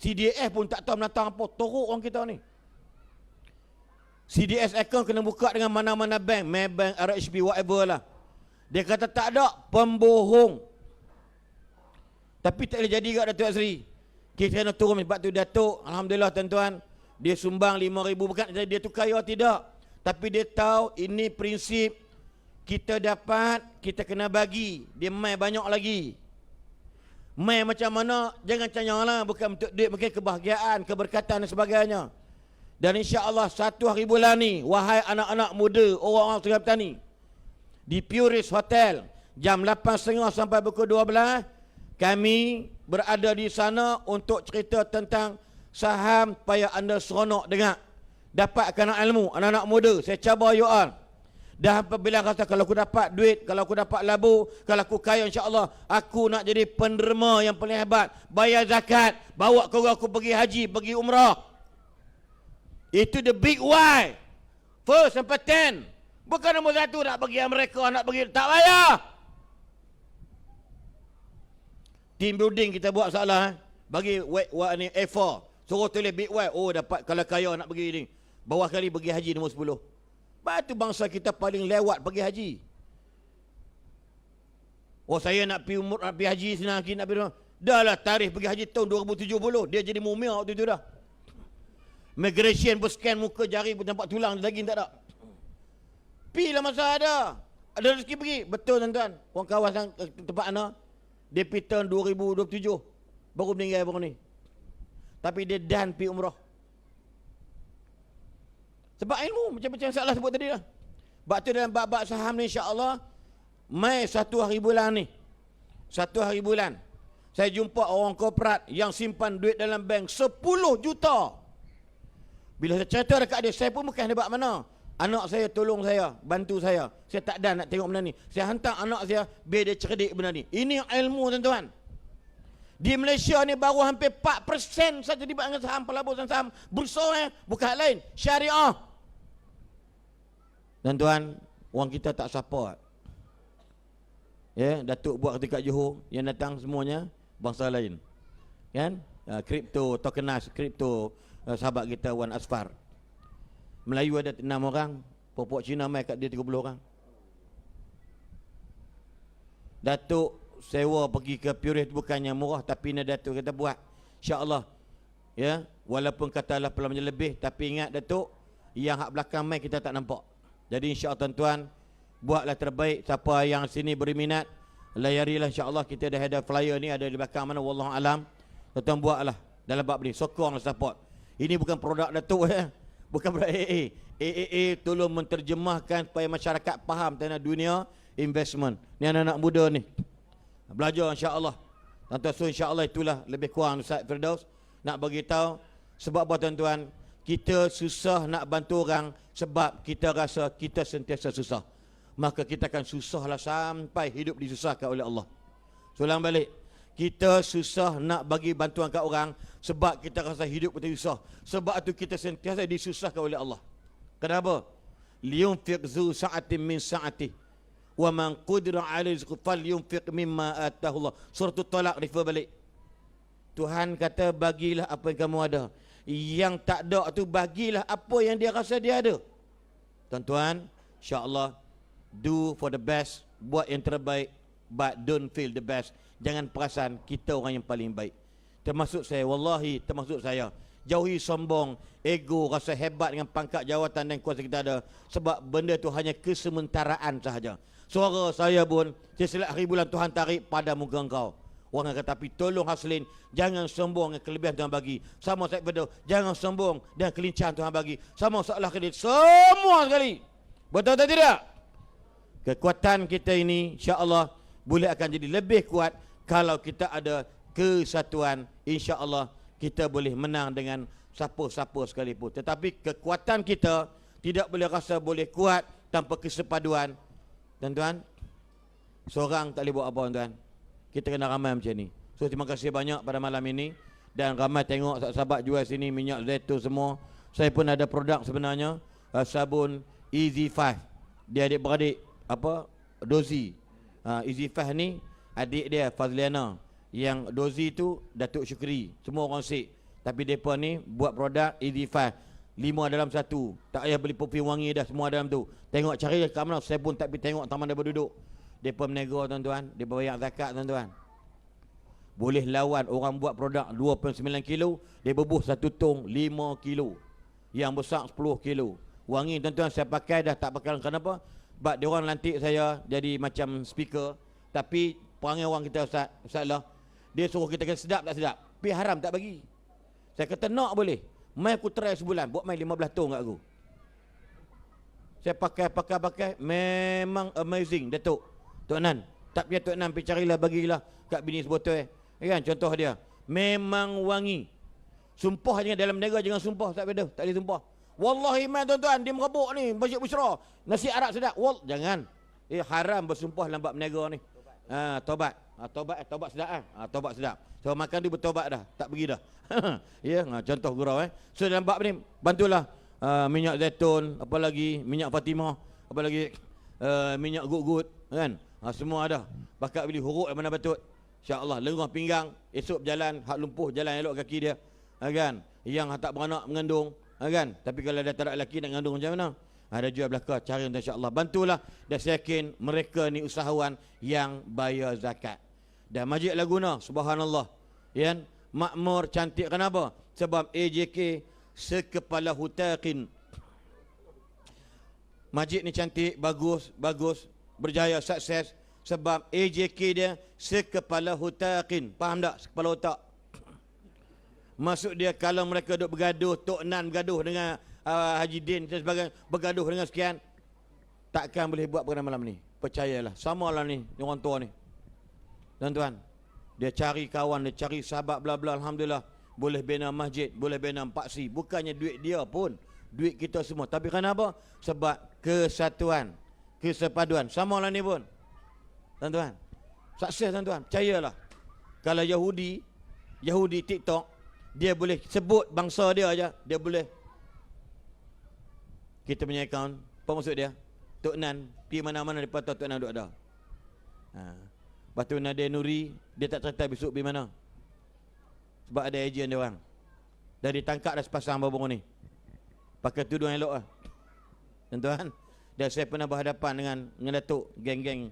CDS pun tak tahu menatang apa. Teruk orang kita ni. CDS akaun kena buka dengan mana-mana bank, Maybank, RHB, whatever lah. Dia kata tak ada, pembohong. Tapi tak boleh jadi kat Datuk Azri. Kita kena turun sebab tu Datuk, Alhamdulillah tuan-tuan, dia sumbang 5,000, bukan dia tu kaya, tidak. Tapi dia tahu ini prinsip kita dapat, kita kena bagi. Dia mai banyak lagi. Mai macam mana, jangan canyalah, bukan untuk duit, mungkin kebahagiaan, keberkatan dan sebagainya. Dan insya-Allah 1 hari bulan ni, wahai anak-anak muda, orang-orang Sungai Petani, di Puris Hotel, jam 8.30 sampai pukul 12, kami berada di sana untuk cerita tentang saham supaya anda seronok dengar. Dapatkan ilmu, anak-anak muda, saya cabar you all. Dan apabila kata kalau aku dapat duit, kalau aku dapat labu, kalau aku kaya insya-Allah, aku nak jadi penderma yang paling hebat, bayar zakat, bawa keluarga aku pergi haji, pergi umrah. Itu the big why. First sampai 10. Bukan nombor 1 nak bagi mereka, nak bagi, tak payah. Team building kita buat salah. Bagi ni A4. Suruh tulis big why. Oh dapat, kalau kaya nak pergi ni. Bawah kali pergi haji nombor 10. Batu bangsa kita paling lewat pergi haji. Oh saya nak pergi umur, nak pergi haji senang, nak pergi. Dah lah tarikh pergi haji tahun 2070. Dia jadi mumia waktu itu dah. Migration pun scan muka jari pun nampak tulang daging tak ada. Pi lah masa ada. Ada rezeki pergi. Betul tuan-tuan. Orang kawasan tempat ana, dia pergi tahun 2027. Baru meninggal baru ni. Tapi dia dan pergi umrah. Sebab ilmu macam-macam salah sebut tadi lah. Sebab tu dalam bab-bab saham ni insya-Allah, mai 1 hari bulan ni. 1 hari bulan. Saya jumpa orang korporat yang simpan duit dalam bank 10 juta. Bila saya cerita dekat dia, saya pun bukan hebat mana. Anak saya tolong saya, bantu saya. Saya tak ada nak tengok benda ni. Saya hantar anak saya biar dia cerdik benda ni. Ini ilmu tuan-tuan. Di Malaysia ni baru hampir 4% saja dibanding saham pelaburan saham bursa bukan hal lain, syariah. Dan tuan, orang kita tak support. Ya, Datuk buat ketika Johor, yang datang semuanya bangsa lain. Kan? Kripto, tokenize, kripto, sahabat kita Wan Asfar. Melayu ada 6 orang, popok Cina mai kat dia 30 orang. Datuk sewa pergi ke Purih bukannya murah, tapi ni Datuk kita buat. InsyaAllah. Ya, walaupun katalah pelamanya lebih, tapi ingat Datuk, yang hak belakang mai kita tak nampak. Jadi insya-Allah tuan-tuan, buatlah terbaik. Siapa yang sini berminat, layarilah insya-Allah. Kita dah ada flyer ni, ada di belakang mana, wallahu alam. Tuan-tuan buatlah dalam bab ni, sokonglah support. Ini bukan produk Datuk bukan produk AA. AA tolong menterjemahkan supaya masyarakat faham tentang dunia investment. Ni anak-anak muda ni belajar insya-Allah. Tuan-tuan, so insya-Allah itulah lebih kurang Ustaz Firdaus nak bagi tahu. Sebab apa tuan-tuan, kita susah nak bantu orang sebab kita rasa kita sentiasa susah. Maka kita akan susahlah sampai hidup disusahkan oleh Allah. Soalan balik, kita susah nak bagi bantuan kat orang sebab kita rasa hidup kita susah. Sebab itu kita sentiasa disusahkan oleh Allah. Kenapa? Liyunfiq zu sa'atin min sa'atih wa man qudira 'alaihi rizqu falyunfiq mimma atahu Allah. Surah At-Talaq refer balik. Tuhan kata bagilah apa yang kamu ada. Yang tak ada tu bagilah apa yang dia rasa dia ada. Tuan-tuan, insya-Allah do for the best, buat yang terbaik, but don't feel the best. Jangan perasan kita orang yang paling baik. Termasuk saya, wallahi termasuk saya. Jauhi sombong, ego, rasa hebat dengan pangkat jawatan dan kuasa kita ada. Sebab benda tu hanya kesementaraan sahaja. Suara saya pun, setiap hari bulan Tuhan tarik pada muka engkau. Orang kata, tapi tolong Haslin, jangan sombong dengan kelebihan Tuhan bagi. Sama Syed Firdaus, jangan sombong dengan kelincahan Tuhan bagi. Sama seolah kredit, semua sekali. Betul atau tidak? Kekuatan kita ini, insya-Allah, boleh akan jadi lebih kuat kalau kita ada kesatuan. Insya-Allah, kita boleh menang dengan siapa-siapa sekalipun. Tetapi kekuatan kita tidak boleh rasa boleh kuat tanpa kesepaduan. Tuan-tuan, seorang tak boleh buat apa, tuan-tuan. Kita kena ramai macam ni. So terima kasih banyak pada malam ini. Dan ramai tengok sahabat jual sini minyak zaitun semua. Saya pun ada produk sebenarnya, sabun Easy 5. Dia adik-beradik apa? Dozi. Easy 5 ni adik dia Fazliana. Yang Dozi tu Datuk Syukri. Semua orang sik. Tapi depa ni buat produk Easy 5. 5 dalam 1. Tak payah beli perfume wangi dah, semua dalam tu. Tengok cari kat mana, saya pun tak pergi tengok taman dia berduduk. Depa menego tuan-tuan, depa bayar zakat tuan-tuan. Boleh lawan orang buat produk 2.9 kilo, dia bebuh satu tong 5 kilo. Yang besar 10 kilo. Wangi tuan-tuan saya pakai dah tak pakai, kenapa? Sebab dia orang lantik saya jadi macam speaker. Tapi perangai orang kita Ustaz lah, dia suruh kita kena sedap tak sedap. Tapi haram tak bagi. Saya kata nak boleh. Mai aku try sebulan, buat mai 15 tong kat aku. Saya pakai, memang amazing Datuk. Tok Nan, tak payah Tok Nan pergi carilah, bagilah kat bini sebotol kan, contoh dia. Memang wangi. Sumpah jangan dalam negara, jangan sumpah tak ada, tak boleh sumpah. Wallahi man tuan-tuan, dia merebuk ni, Masjid Busyra, nasi Arab sedap. Jangan. Haram bersumpah dalam bab berniaga ni. Tobat. Tobat sedap kan? Tobat sedap. So makan dia bertobat dah, tak pergi dah. Ya, contoh gurau So dalam bab ni bantulah minyak zaitun, apa lagi minyak Fatimah, apa lagi minyak gut-gut kan? Semua ada. Bakat beli huruk yang mana betul. Insya-Allah lengah pinggang, esok berjalan, hak lumpuh jalan elok kaki dia. Kan? Yang tak beranak mengandung, kan? Tapi kalau dia tak ada lelaki nak mengandung macam mana? Ada jual belaka, cari insya-Allah. Bantulah, dan saya yakin mereka ni usahawan yang bayar zakat. Dan Masjid Laguna, subhanallah. Kan? Makmur, cantik, kenapa? Sebab AJK sekepala hutaqin. Masjid ni cantik, bagus, berjaya, sukses. Sebab AJK dia sekepala hutaqin. Faham tak? Sekepala otak. Maksud dia kalau mereka duk bergaduh, Tok Nan bergaduh dengan Haji Din dan sebagainya, bergaduh dengan sekian, takkan boleh buat perkara malam ni. Percayalah, samalah ni orang tua ni. Tuan-tuan, dia cari kawan, dia cari sahabat bla bla, alhamdulillah. Boleh bina masjid, boleh bina paksi. Bukannya duit dia pun, duit kita semua. Tapi kenapa? Sebab kesatuan, kesepaduan. Samalah ni pun. Tuan-tuan, sukses tuan-tuan, percayalah. Kalau Yahudi Yahudi TikTok, dia boleh sebut bangsa dia aja, dia boleh. Kita punya akaun, apa maksud dia? Tok Nan, pergi mana-mana dia tahu Tok Nan duduk ada. Lepas tu Nadia Nuri, dia tak cerita besok pergi mana. Sebab ada ejen dia orang. Dah ditangkap dah sepasang baru-baru ni. Pakai tudung elok lah. Tuan-tuan, dan saya pernah berhadapan dengan Datuk geng-geng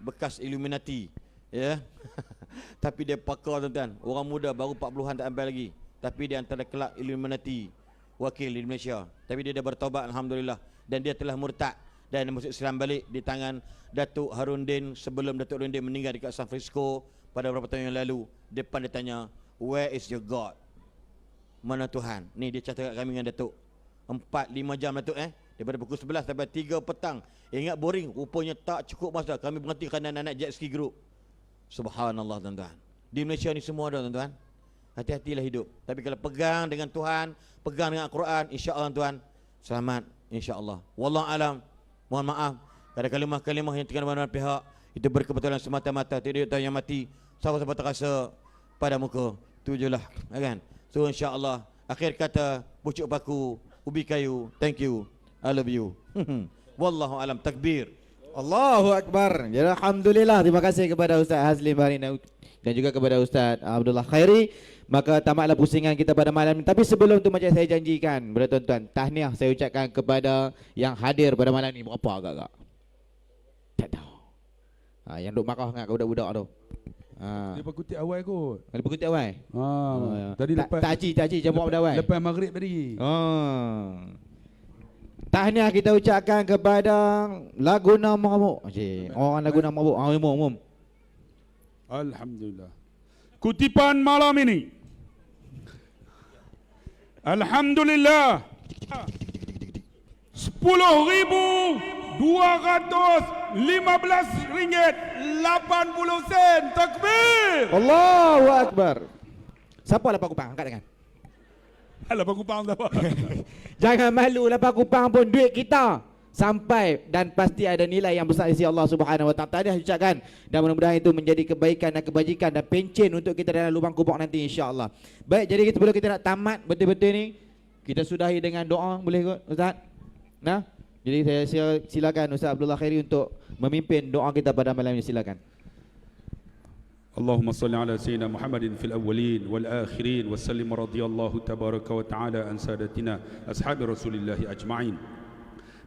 bekas Illuminati, ya. Tapi dia pakar, tuan-tuan. Orang muda baru 40-an tak sampai lagi. Tapi dia antara kelab Illuminati wakil di Malaysia. Tapi dia dah bertaubat, alhamdulillah, dan dia telah murtad dan masuk Islam balik di tangan Datuk Harundin sebelum Datuk Harundin meninggal dekat San Francisco pada beberapa tahun yang lalu. Depan dia tanya, "Where is your God?" Mana Tuhan? Ni dia cakap kat kami dengan Datuk. 4-5 jam Datuk daripada pukul 11 sampai 3 petang. Ingat boring, rupanya tak cukup masa. Kami berhenti kerana anak-anak jet ski group. Subhanallah, tuan-tuan. Di Malaysia ni semua ada, tuan-tuan. Hati-hatilah hidup. Tapi kalau pegang dengan Tuhan, pegang dengan Al-Quran, insya-Allah, tuan, selamat, insya-Allah. Wallahu alam. Mohon maaf ada kalimah-kalimah yang terkena mana pihak itu berkebetulan semata-mata, tidak tahu yang mati siapa-siapa terasa pada muka. Itu jelah, kan? So insya-Allah, akhir kata pucuk paku, ubi kayu, thank you, I love you. Wallahu alam, takbir. Allahu Akbar. Jadi alhamdulillah, terima kasih kepada Ustaz Hazlim Barina dan juga kepada Ustaz Abdullah Khairi. Maka tamatlah pusingan kita pada malam ini. Tapi sebelum tu macam saya janjikan kepada tuan-tuan, tahniah saya ucapkan kepada yang hadir pada malam ini. Berapa agak-agak? Tak tahu. Yang duk marah dengan budak-budak tu. Dia pakutik awal kot. Ada pekutip awal? Ya. Tadi lepas Tak cik jam buat pada awal. lepas maghrib tadi. Tahniah kita ucapkan kepada Laguna Mabuk. Orang Laguna Mabuk, umum. Alhamdulillah. Kutipan malam ini. Alhamdulillah. 10.215 ringgit 80 sen. Takbir. Allahu Akbar. Siapa lapar kupang? Angkat tangan. Alah aku faham tak apa. Jangan malu, lapar kupang pun duit kita. Sampai dan pasti ada nilai yang besar di sisi Allah Subhanahu Wa Taala. Tadi ucapkan dan mudah-mudahan itu menjadi kebaikan dan kebajikan dan pencen untuk kita dalam lubang kubur nanti, insya-Allah. Baik, jadi sebelum kita nak tamat betul-betul ni, kita sudahi dengan doa, boleh kot Ustaz? Nah, jadi saya silakan Ustaz Abdullah Khairi untuk memimpin doa kita pada malam ini, silakan. اللهم صل على سيدنا محمد في الأولين والآخرين وسلم رضي الله تبارك وتعالى عن سادتنا أصحاب رسول الله أجمعين.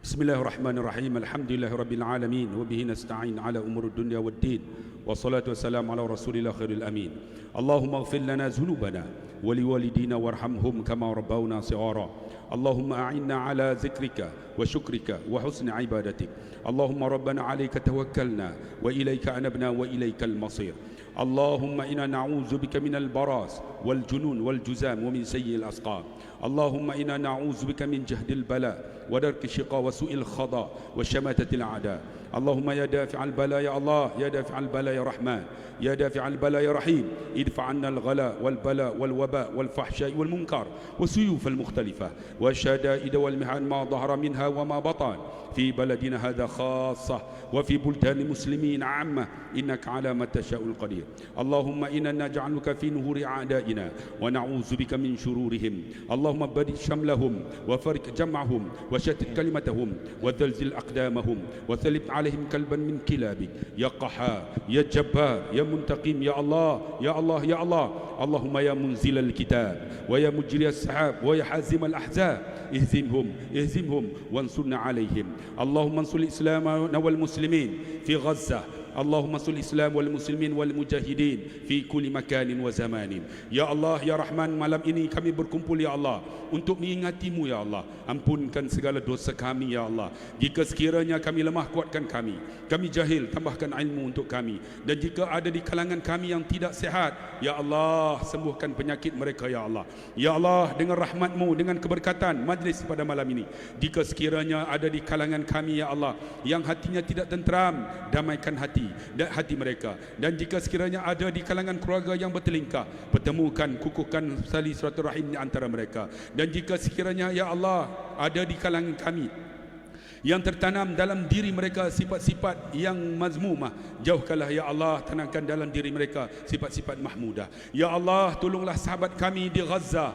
بسم الله الرحمن الرحيم. الحمد لله رب العالمين وبه نستعين على أمور الدنيا والدين والصلاة والسلام على رسول الله خير الأمين. اللهم اغفر لنا ذنوبنا ولوالدينا وارحمهم كما ربونا صغارا. اللهم أعنا على ذكرك وشكرك وحسن عبادتك. اللهم ربنا عليك توكلنا وإليك أنبنا وإليك المصير. اللهم إنا نعوذ بك من البراس والجنون والجزام ومن سيء الأسقام. اللهم إنا نعوذ بك من جهد البلاء ودرك الشقاء وسوء القضاء وشماتة الأعداء. اللهم يا دافع البلاء يا الله، يا دافع البلاء يا رحمن، يا دافع البلاء يا رحيم، ادفع عنا الغلاء والبلاء والوباء والفحشاء والمنكر والسيوف المختلفة والشدائد والمحن ما ظهر منها وما بطن في بلدنا هذا خاصة وفي بلدان المسلمين عامة، إنك على ما تشاء القدير. اللهم إنا نجعلك في نهور أعدائنا ونعوذ بك من شرورهم. اللهم بدد شملهم وفرق جمعهم وشتت كلمتهم وزلزل أقدامهم وثلث عليهم كلبا من كلابك يا قحار يا جبار يا منتقم يا الله يا الله يا الله. اللهم يا منزل الكتاب ويا مجري السحاب ويا حازم الأحزاب اهزمهم وانصرنا عليهم. اللهم انصر الإسلام والمسلمين في غزة. اللهم انصر الإسلام والمسلمين والمجاهدين في كل مكان وزمان. Ya Allah, Ya Rahman, malam ini kami berkumpul ya Allah untuk mengingatimu ya Allah. Ampunkan segala dosa kami ya Allah. Jika sekiranya kami lemah, kuatkan kami. Kami jahil, tambahkan ilmu untuk kami. Dan jika ada di kalangan kami yang tidak sihat, ya Allah, sembuhkan penyakit mereka ya Allah. Ya Allah, dengan rahmatmu, dengan keberkatan majlis pada malam ini, jika sekiranya ada di kalangan kami ya Allah yang hatinya tidak tenteram, damaikan hati mereka. Dan jika sekiranya ada di kalangan keluarga yang bertelingkah, pertemukan, kukuhkan tali silaturahim di antara mereka. Dan jika sekiranya ya Allah ada di kalangan kami yang tertanam dalam diri mereka sifat-sifat yang mazmumah, jauhkanlah ya Allah, tanamkan dalam diri mereka sifat-sifat mahmudah. Ya Allah, tolonglah sahabat kami di Gaza,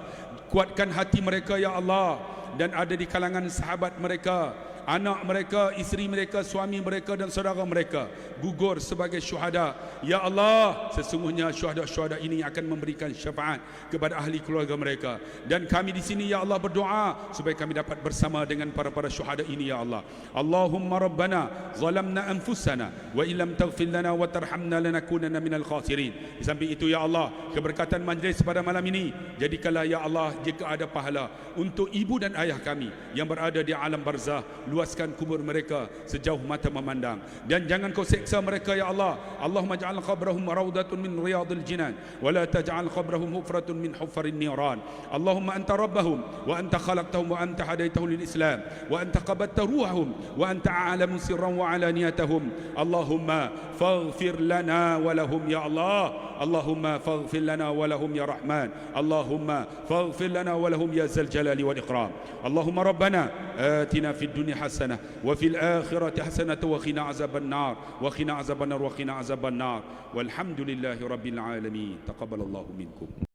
kuatkan hati mereka ya Allah, dan ada di kalangan sahabat mereka, anak mereka, isteri mereka, suami mereka dan saudara mereka gugur sebagai syuhada. Ya Allah, sesungguhnya syuhada-syuhada ini akan memberikan syafaat kepada ahli keluarga mereka. Dan kami di sini ya Allah berdoa supaya kami dapat bersama dengan para syuhada ini ya Allah. Allahumma rabbana zalamna anfusana wa illam taghfir lana wa tarhamna lanakunanna minal khasirin. Di samping itu ya Allah, keberkatan majlis pada malam ini jadikanlah ya Allah jika ada pahala untuk ibu dan ayah kami yang berada di alam barzah. Luaskan kubur mereka sejauh mata memandang, dan jangan kau seksa mereka ya Allah. Allahumma ja'al qabrahum rawdatun min riyadil jinan wa la taj'al qabrahum hufratun min hufarin niran. Allahumma anta rabbahum wa anta khalaqtahum wa anta hadaitahum lil islam wa anta qabadta ruhahum wa anta a'lamu sirran wa alaniyatahum. Allahumma faghfir lana wa lahum ya Allah. Allahumma faghfir lana wa lahum ya Rahman. Allahumma faghfir lana wa lahum ya Zal Jalali wal Ikram. Allahumma rabbana atina fid dunya حسنة وفي الآخرة حسنة وقنا عذاب النار وقنا عذاب النار وقنا عذاب النار والحمد لله رب العالمين. تقبل الله منكم.